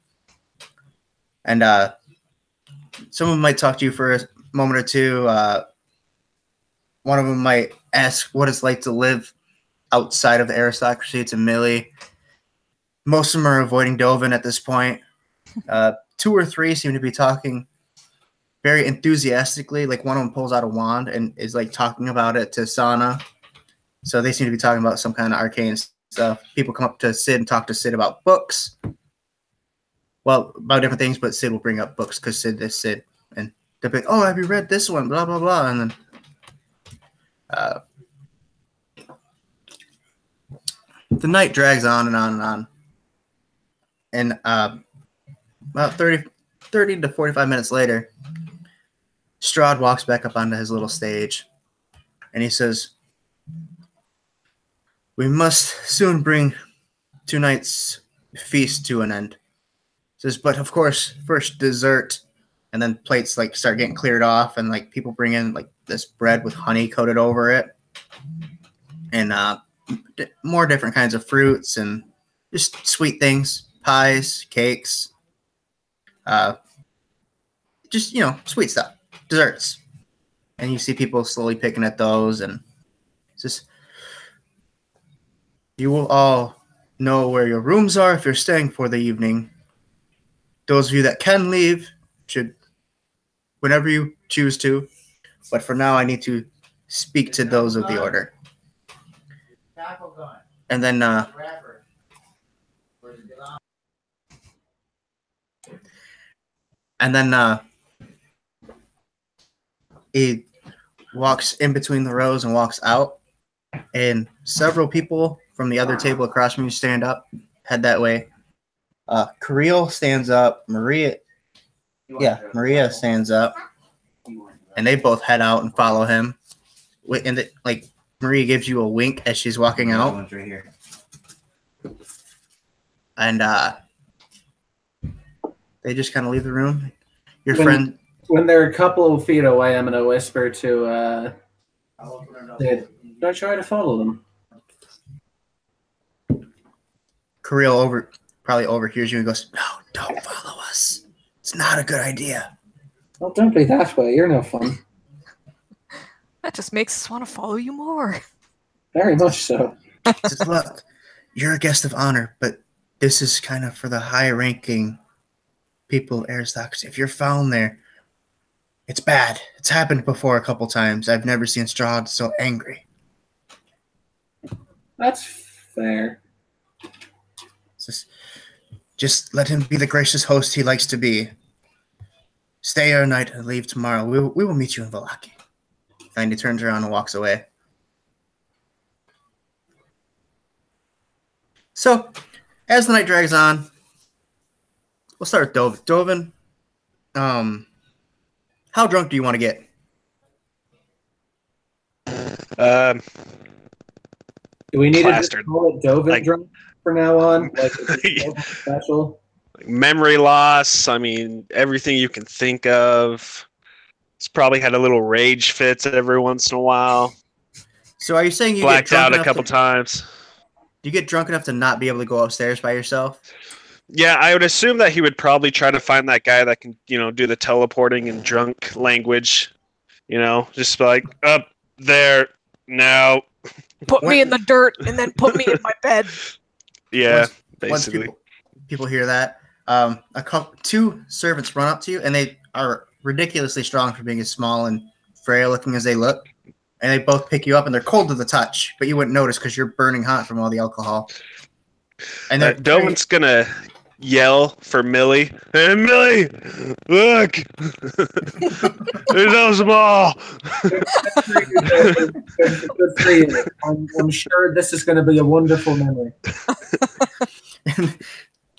And someone might talk to you for a moment or two. One of them might ask what it's like to live outside of the aristocracy. To Millie. Most of them are avoiding Dovin at this point. 2 or 3 seem to be talking very enthusiastically. Like one of them pulls out a wand and is like talking about it to Sana. So they seem to be talking about some kind of arcane stuff. People come up to Sid and talk to Sid about books. Well, about different things, but Sid will bring up books because Sid is Sid. And they'll be like, oh, have you read this one? Blah, blah, blah. And then the night drags on and on and on. And about 30 to 45 minutes later, Strahd walks back up onto his little stage. And he says, we must soon bring tonight's feast to an end. Says, but of course, first dessert, and then plates like start getting cleared off, and like people bring in like this bread with honey coated over it, and more different kinds of fruits and just sweet things, pies, cakes, just sweet stuff, desserts, and you see people slowly picking at those, and it's just You will all know where your rooms are if you're staying for the evening. Those of you that can leave should, whenever you choose to. But for now, I need to speak to those of the order. And then, he walks in between the rows and walks out. And several people from the other table across from you stand up, head that way. Kirill stands up. Maria stands up. And they both head out and follow him. And Maria gives you a wink as she's walking out. And they just kind of leave the room. When they're a couple of feet away, I'm going to whisper to Sid, should I try to follow them? Kirill probably overhears you and goes, "No, don't follow us. It's not a good idea." Well, don't be that way. You're no fun. That just makes us want to follow you more. Very much so. Says, "Look, you're a guest of honor, but this is kind of for the high-ranking people, aristocracy. If you're found there, it's bad. It's happened before a couple times. I've never seen Strahd so angry." That's fair. Just let him be the gracious host he likes to be. Stay our night and leave tomorrow. We will meet you in Vallaki. And he turns around and walks away. So, as the night drags on, we'll start with Dovin. How drunk do you want to get? Do we need plastered. to call it Dovin drunk from now on? Like, special? Like memory loss. I mean, everything you can think of. It's probably had a little rage fits every once in a while. So are you saying you blacked get drunk out a couple times? Do you get drunk enough to not be able to go upstairs by yourself? Yeah, I would assume that he would probably try to find that guy that can, do the teleporting in drunk language. Just like, up there, now. Put me in the dirt and then put me in my bed. Yeah, once basically. People hear that, two servants run up to you, and they are ridiculously strong for being as small and frail looking as they look. And they both pick you up, and they're cold to the touch, but you wouldn't notice because you're burning hot from all the alcohol. And Dolan's gonna yell for Millie. Hey, Millie, look! They're so small. I'm sure this is going to be a wonderful memory.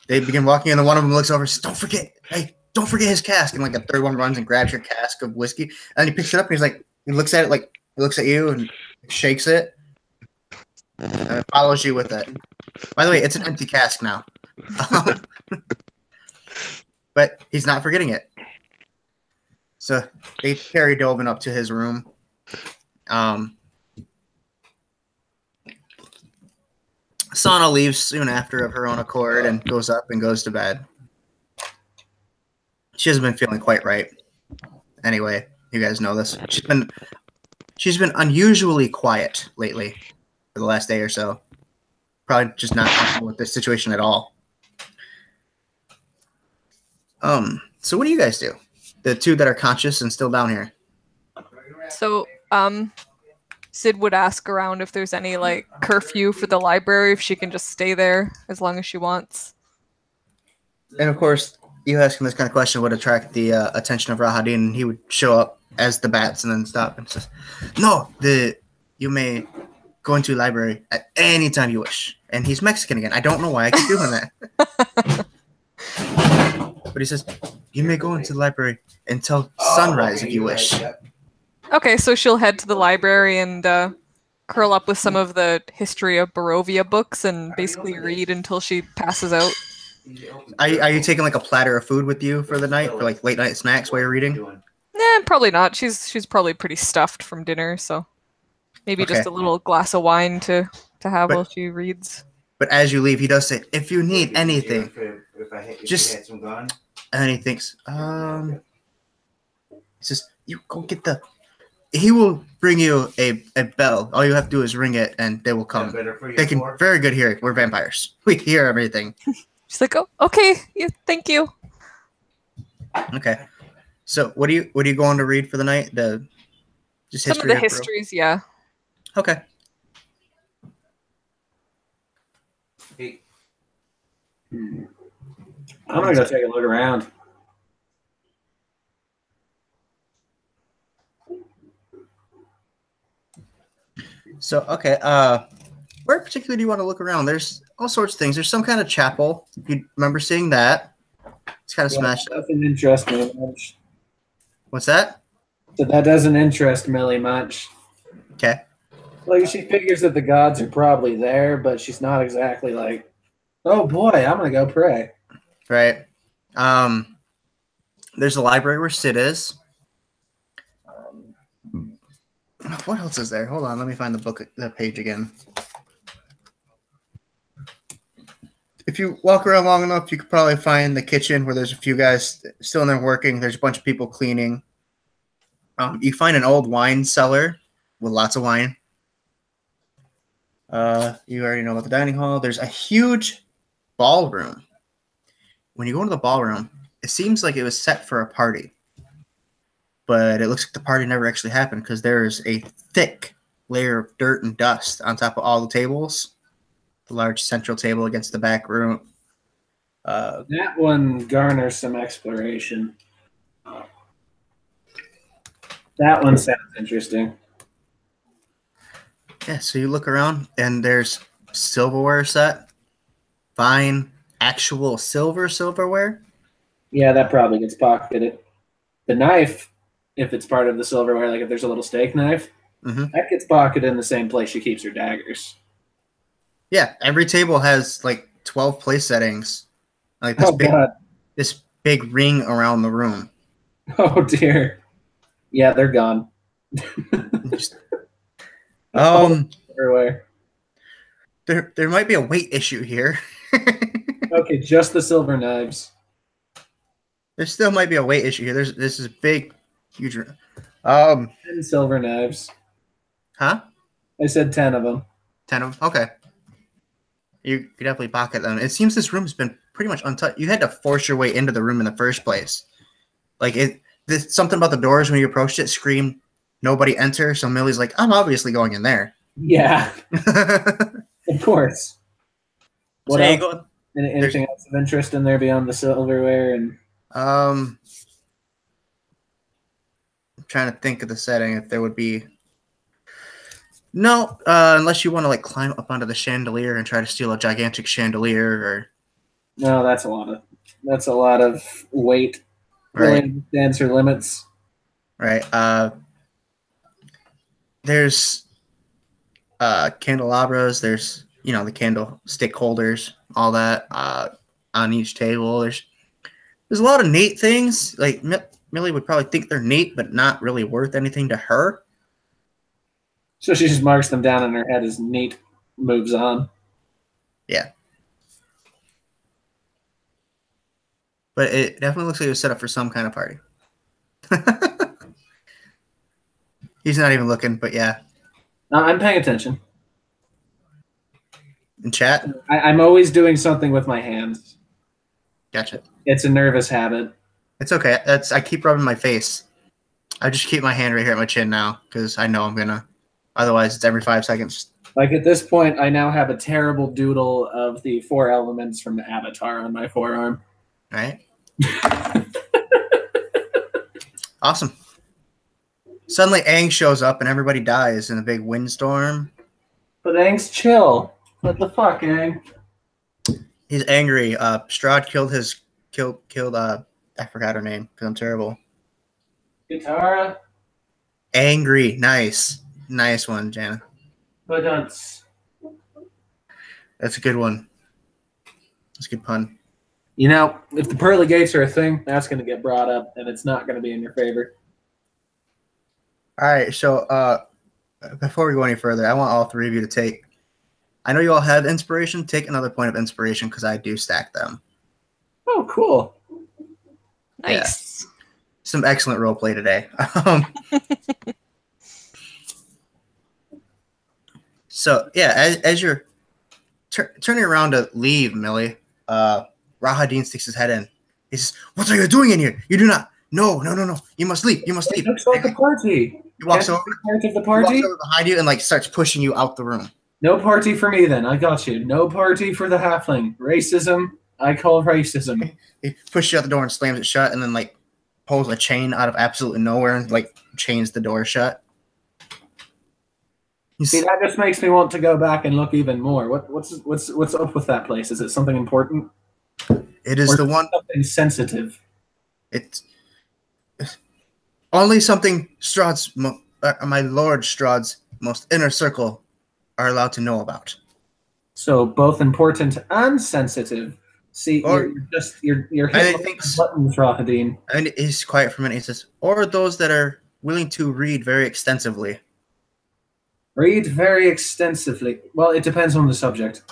They begin walking, and then one of them looks over and says, don't forget his cask. And a third one runs and grabs your cask of whiskey. And he picks it up, and he looks at it he looks at you and shakes it. And follows you with it. By the way, it's an empty cask now. But he's not forgetting it. So they carry Dovin up to his room. Sana leaves soon after of her own accord and goes up and goes to bed. She hasn't been feeling quite right. Anyway, you guys know this. She's been unusually quiet lately for the last day or so. Probably just not comfortable with this situation at all. So what do you guys do? The two that are conscious and still down here. So, Sid would ask around if there's any curfew for the library, if she can just stay there as long as she wants. And of course, you asking this kind of question would attract the attention of Rahadin, and he would show up as the bats and then stop and says, "No, you may go into the library at any time you wish." And he's Mexican again. I don't know why I keep doing that. But he says, "You may go into the library until sunrise if you wish." Okay, so she'll head to the library and curl up with some of the history of Barovia books and basically read until she passes out. Are you taking a platter of food with you for the night, for late night snacks while you're reading? Nah, probably not. She's probably pretty stuffed from dinner, so maybe just a little glass of wine to have while she reads. But as you leave, he does say, "If you need anything, just..." And then he thinks, he says, "You go get the he will bring you a bell. All you have to do is ring it, and they will come. They can very good hearing. We're vampires. We hear everything. She's like, oh, okay, yeah, thank you. Okay. So what are you going to read for the night? Just Some of the histories, yeah. Okay. Hey. I'm gonna go take a look around. So okay, where particularly do you want to look around? There's all sorts of things. There's some kind of chapel. You remember seeing that? It's kind of smashed up. Doesn't interest me much. What's that? So that doesn't interest Millie much. Okay. Like, she figures that the gods are probably there, but she's not exactly like, oh boy, I'm gonna go pray. Right. There's a library where Sid is. What else is there? Hold on, let me find the page again. If you walk around long enough, you could probably find the kitchen where there's a few guys still in there working. There's a bunch of people cleaning. You find an old wine cellar with lots of wine. You already know about the dining hall. There's a huge ballroom. When you go into the ballroom, it seems like it was set for a party. But it looks like the party never actually happened because there is a thick layer of dirt and dust on top of all the tables. The large central table against the back room. That one garners some exploration. That one sounds interesting. Yeah, so you look around and there's silverware set. Fine, actual silverware. Yeah, that probably gets pocketed. The knife, if it's part of the silverware, like if there's a little steak knife, that gets pocketed in the same place she keeps her daggers. Yeah, every table has like 12 place settings. Like this big ring around the room. Oh dear. Yeah, they're gone. Everywhere. There might be a weight issue here. Okay, just the silver knives. There still might be a weight issue here. This is a big, huge. 10 silver knives. Huh? I said 10 of them. 10 of them. Okay. You could definitely pocket them. It seems this room's been pretty much untouched. You had to force your way into the room in the first place. Like something about the doors when you approached it screamed, "Nobody enter." So Millie's like, "I'm obviously going in there." Yeah. Of course. What else? Anything else of interest in there beyond the silverware and? I'm trying to think of the setting if there would be. No, unless you want to like climb up onto the chandelier and try to steal a gigantic chandelier, or. No, that's a lot of weight. Right. Really understands her limits. Right. There's candelabras. There's the candlestick holders, all that on each table. There's a lot of neat things. Like Millie would probably think they're neat, but not really worth anything to her. So she just marks them down in her head as neat, moves on. Yeah. But it definitely looks like it was set up for some kind of party. He's not even looking, but yeah. No, I'm paying attention. In chat? I'm always doing something with my hands. Gotcha. It's a nervous habit. It's okay. I keep rubbing my face. I just keep my hand right here at my chin now because I know I'm gonna. Otherwise, it's every 5 seconds. Like at this point, I now have a terrible doodle of the 4 elements from Avatar on my forearm. Right. Awesome. Suddenly, Aang shows up and everybody dies in a big windstorm. But Aang's chill. What the fuck, Aang? He's angry. Strahd killed. I forgot her name because I'm terrible. Katara. Angry. Nice one, Jana. But That's a good one. That's a good pun. If the pearly gates are a thing, that's going to get brought up, and it's not going to be in your favor. All right, so before we go any further, I want all 3 of you to take. I know you all have inspiration. Take another point of inspiration because I do stack them. Oh, cool. Nice. Yeah. Some excellent role play today. So yeah, as you're turning around to leave, Millie, Rahadin sticks his head in. He says, "What are you doing in here? You do not. No. You must leave. You must leave." It looks like a party. He walks Can't over. you be part of the He party? walks over behind you and like starts pushing you out the room. No party for me then. I got you. No party for the halfling. Racism. I call racism. He pushes you out the door and slams it shut, and then like pulls a chain out of absolutely nowhere and like chains the door shut. See, that just makes me want to go back and look even more. What's up with that place? Is it something important? It is Or the one. something sensitive. It's only something my Lord Strahd's most inner circle are allowed to know about. So both important and sensitive. See, Or- you're hitting buttons, Rahadin. And he's quiet for a minute. He says, "Or those that are willing to read very extensively." Read very extensively. Well, it depends on the subject.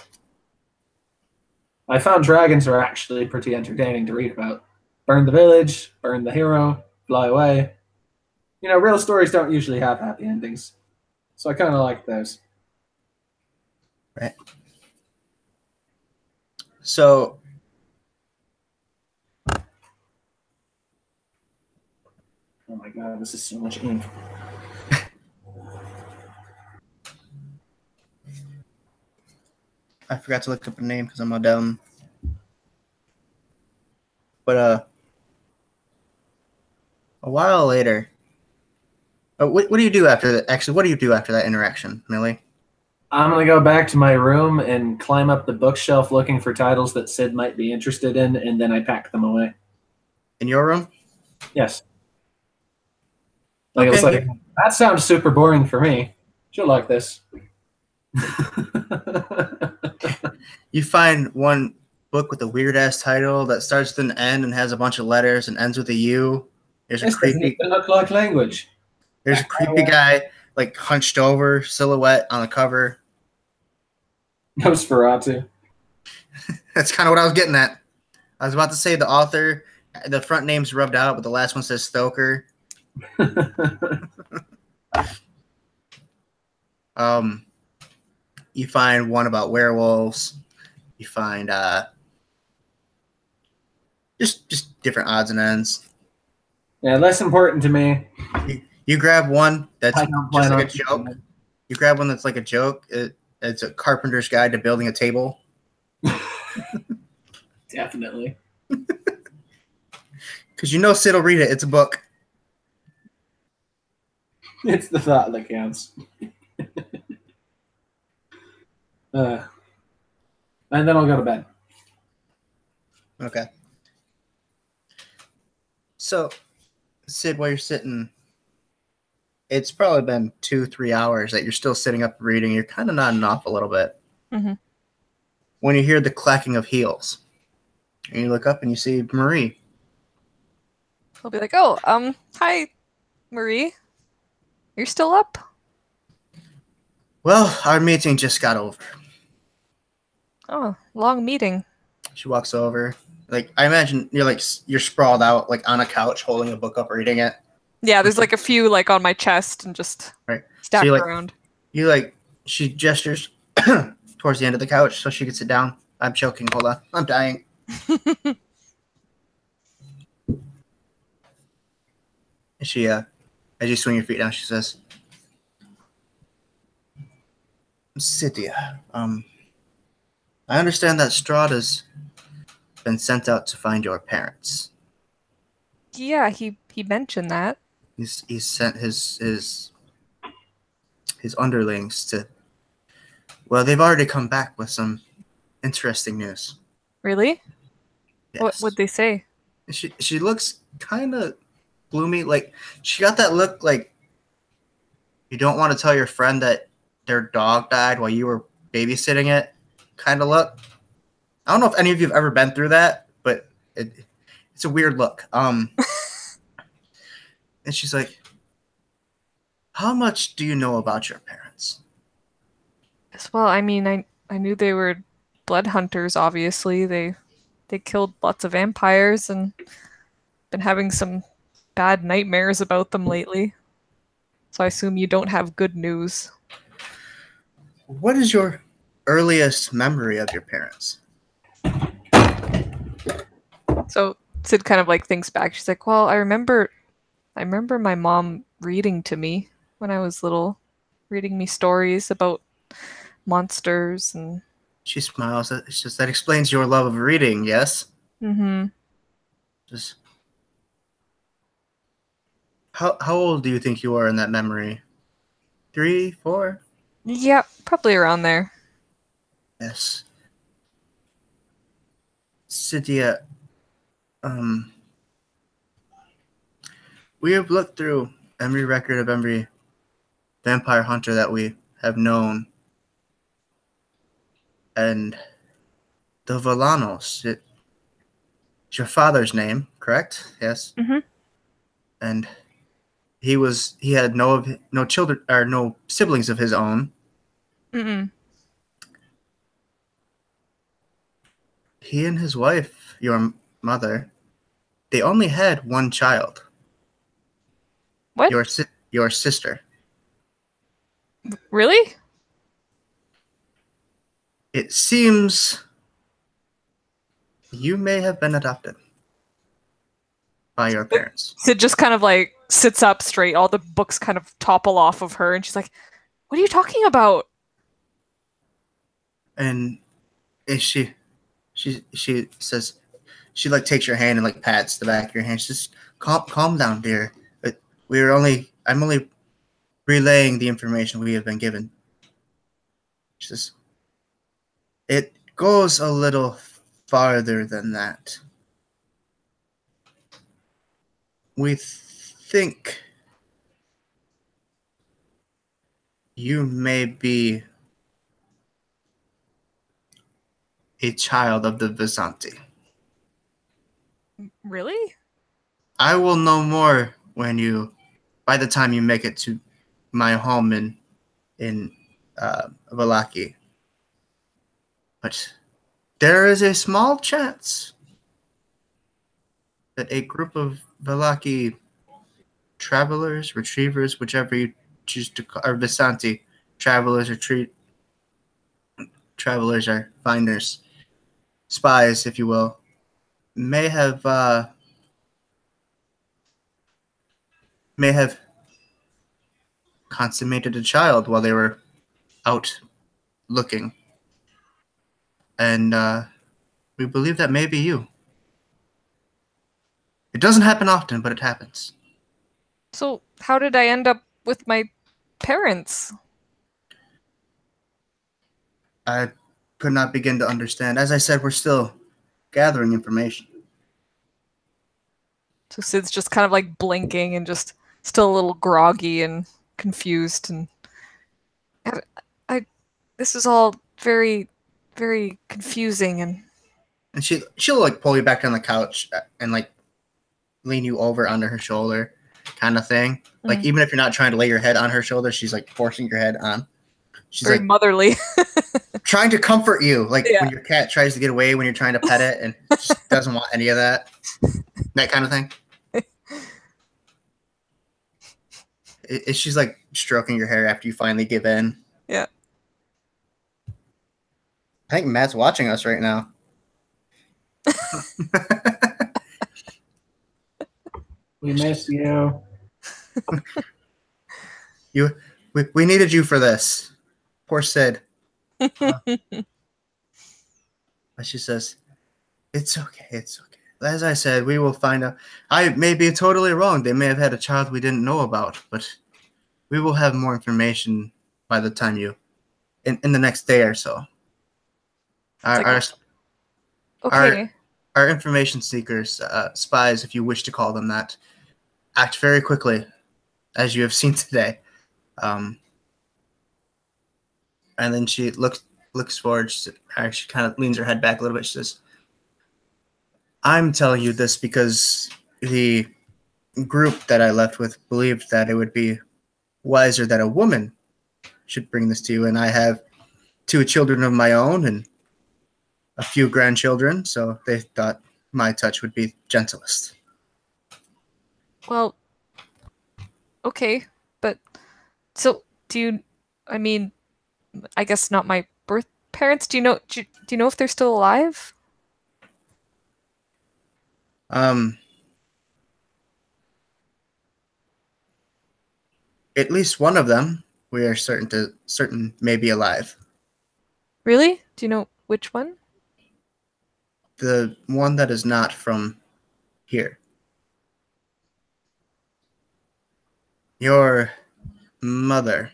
I found dragons are actually pretty entertaining to read about. Burn the village, burn the hero, fly away. You know, real stories don't usually have happy endings. So I kind of like those. Right. So Oh my god, this is so much ink. I forgot to look up a name because I'm all dumb. But a while later, what do you do after that? Actually, what do you do after that interaction, Millie? I'm going to go back to my room and climb up the bookshelf looking for titles that Sid might be interested in, and then I pack them away. In your room? Yes. Like, Okay. it's like, that sounds super boring for me. She'll like this. You find one book with a weird ass title that starts with an N and has a bunch of letters and ends with a U. There's a This doesn't creepy even look like language. guy like hunched over, silhouette on the cover. Nosferatu. That's kind of what I was getting at. I was about to say the author, the front name's rubbed out, but the last one says Stoker. You find one about werewolves. You find just different odds and ends. Yeah, less important to me. You grab one that's I don't just plan like a on joke. keeping You grab one that's like a joke. It's a carpenter's guide to building a table. Definitely. Because you know Sid will read it. It's a book. It's the thought that counts. And then I'll go to bed. Okay. So, Sid, while you're sitting, it's probably been 2-3 hours that you're still sitting up reading. You're kind of nodding off a little bit. Mm-hmm. When you hear the clacking of heels, and you look up and you see Marie. I'll be like, "Oh, hi, Marie. You're still up?" Well, our meeting just got over. Oh, long meeting. She walks over. Like, I imagine you're sprawled out like on a couch holding a book up reading it. Yeah, there's like a few like on my chest and just Right. stacked So around. She gestures towards the end of the couch so she can sit down. I'm choking. Hold on. I'm dying. And she, as you swing your feet down, she says, Cydia, I understand that Strahd has been sent out to find your parents. Yeah, he mentioned that. He's sent his underlings to. Well, they've already come back with some interesting news. Really? Yes. What would they say? She looks kind of gloomy. Like she got that look like you don't want to tell your friend that their dog died while you were babysitting it kind of look. I don't know if any of you have ever been through that, but it's a weird look. And she's like, how much do you know about your parents? Well, I mean, I knew they were blood hunters, obviously. They killed lots of vampires and been having some bad nightmares about them lately. So I assume you don't have good news. what is your earliest memory of your parents? So Sid kind of like thinks back. She's like, "Well, I remember my mom reading to me when I was little, reading me stories about monsters and." She smiles. It's just that explains your love of reading. Yes. Mm-hmm. Just how old do you think you are in that memory? 3, 4? Yeah, probably around there. Yes. Cydia, we have looked through every record of every vampire hunter that we have known, and the Volanos. It's your father's name, correct? Yes. Mm-hmm. And he had no children or no siblings of his own. Mm-mm. He and his wife, your mother, they only had one child. What? Your sister. Really? It seems you may have been adopted by your parents. Sid just kind of like sits up straight. All the books kind of topple off of her, and she's like, "What are you talking about?" And she says, she like takes your hand and like pats the back of your hand. She says, calm down, dear. I'm only relaying the information we have been given. She says, it goes a little farther than that. We think you may be a child of the Visanti. Really? I will know more by the time you make it to my home in Valaki. But there is a small chance that a group of Valaki travelers, retrievers, whichever you choose to call, or Visanti, travelers, travelers or finders, spies, if you will, may have consummated a child while they were out looking. And we believe that may be you. It doesn't happen often, but it happens. So how did I end up with my parents? I could not begin to understand. As I said, we're still gathering information. So Sid's just kind of like blinking and just still a little groggy and confused, and I this is all very, very confusing. And she'll like pull you back on the couch and like lean you over under her shoulder, kind of thing. Like even if you're not trying to lay your head on her shoulder, she's like forcing your head on. She's very like motherly. trying to comfort you, like Yeah. when your cat tries to get away when you're trying to pet it and just doesn't want any of that kind of thing. She's like stroking your hair after you finally give in. Yeah. I think Matt's watching us right now. We miss you. We needed you for this. Poor Sid. But she says, it's okay. It's okay. As I said, we will find out. I may be totally wrong. They may have had a child we didn't know about, but we will have more information by the time in the next day or so. Okay. Our information seekers, spies, if you wish to call them that, act very quickly, as you have seen today. And then she looks forward. She kind of leans her head back a little bit. She says, I'm telling you this because the group that I left with believed that it would be wiser that a woman should bring this to you. And I have 2 children of my own and a few grandchildren, so they thought my touch would be gentlest. Well, okay, but so do you? I mean, I guess not my birth parents. Do you know if they're still alive? At least one of them, we are certain may be alive. Really? Do you know which one? The one that is not from here. Your mother.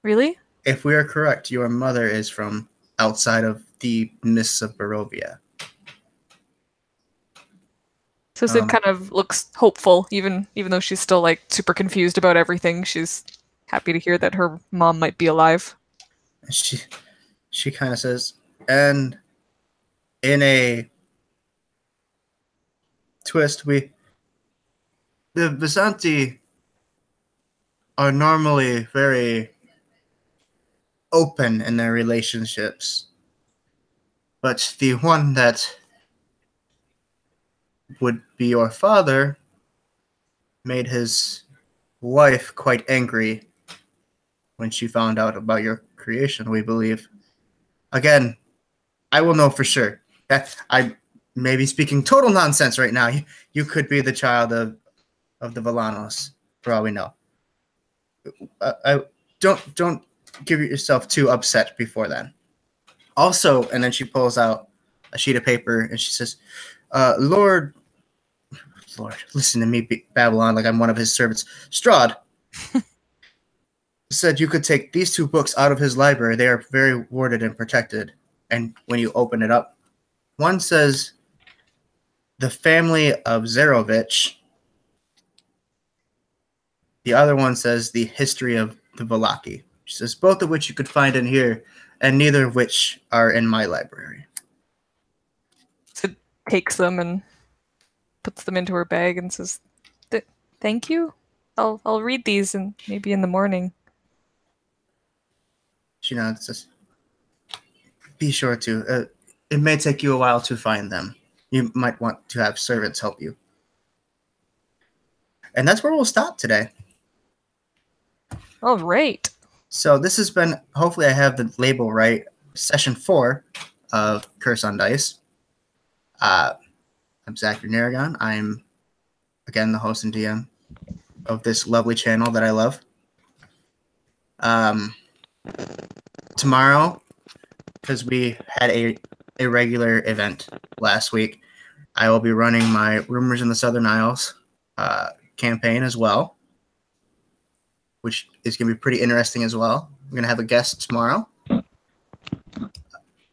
Really? If we are correct, your mother is from outside of the mists of Barovia. So Sid kind of looks hopeful, even though she's still like super confused about everything. She's happy to hear that her mom might be alive. She kind of says, and in a twist, the Byzanti are normally very open in their relationships, but the one that would be your father made his wife quite angry when she found out about your creation, we believe. Again, I will know for sure. I may be speaking total nonsense right now. You could be the child of the Villanos, for all we know. Don't give yourself too upset before then. Also, and then she pulls out a sheet of paper and she says, Lord, listen to me, Babylon, like I'm one of his servants. Strahd said you could take these 2 books out of his library. They are very warded and protected. And when you open it up, one says the family of Zarovich. The other one says the history of the Valaki. She says both of which you could find in here, and neither of which are in my library. Sid takes them and puts them into her bag and says, "Thank you. I'll read these and maybe in the morning." She nods and says, "Be sure to. It may take you a while to find them. You might want to have servants help you." And that's where we'll stop today. All right. So this has been, hopefully I have the label right, session 4 of Curse on Dice. I'm Zachary Naragon. I'm, again, the host and DM of this lovely channel that I love. Tomorrow, because we had a regular event last week, I will be running my Rumors in the Southern Isles campaign as well, which is going to be pretty interesting as well. We're going to have a guest tomorrow.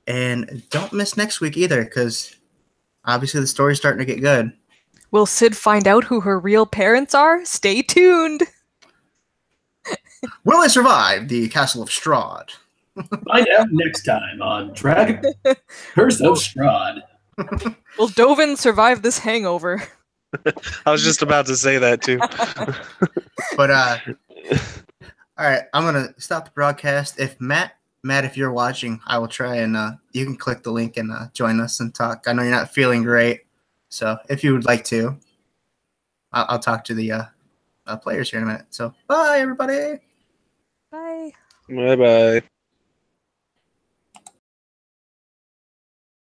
And don't miss next week either, because obviously the story's starting to get good. Will Sid find out who her real parents are? Stay tuned. Will I survive the Castle of Strahd? Find out next time on Dragon Curse of Strahd. Will Dovin survive this hangover? I was just about to say that too. But all right, I'm gonna stop the broadcast. If Matt, if you're watching, I will try and you can click the link and join us and talk. I know you're not feeling great, so if you would like to, I'll talk to the players here in a minute. So bye, everybody. Bye. Bye bye.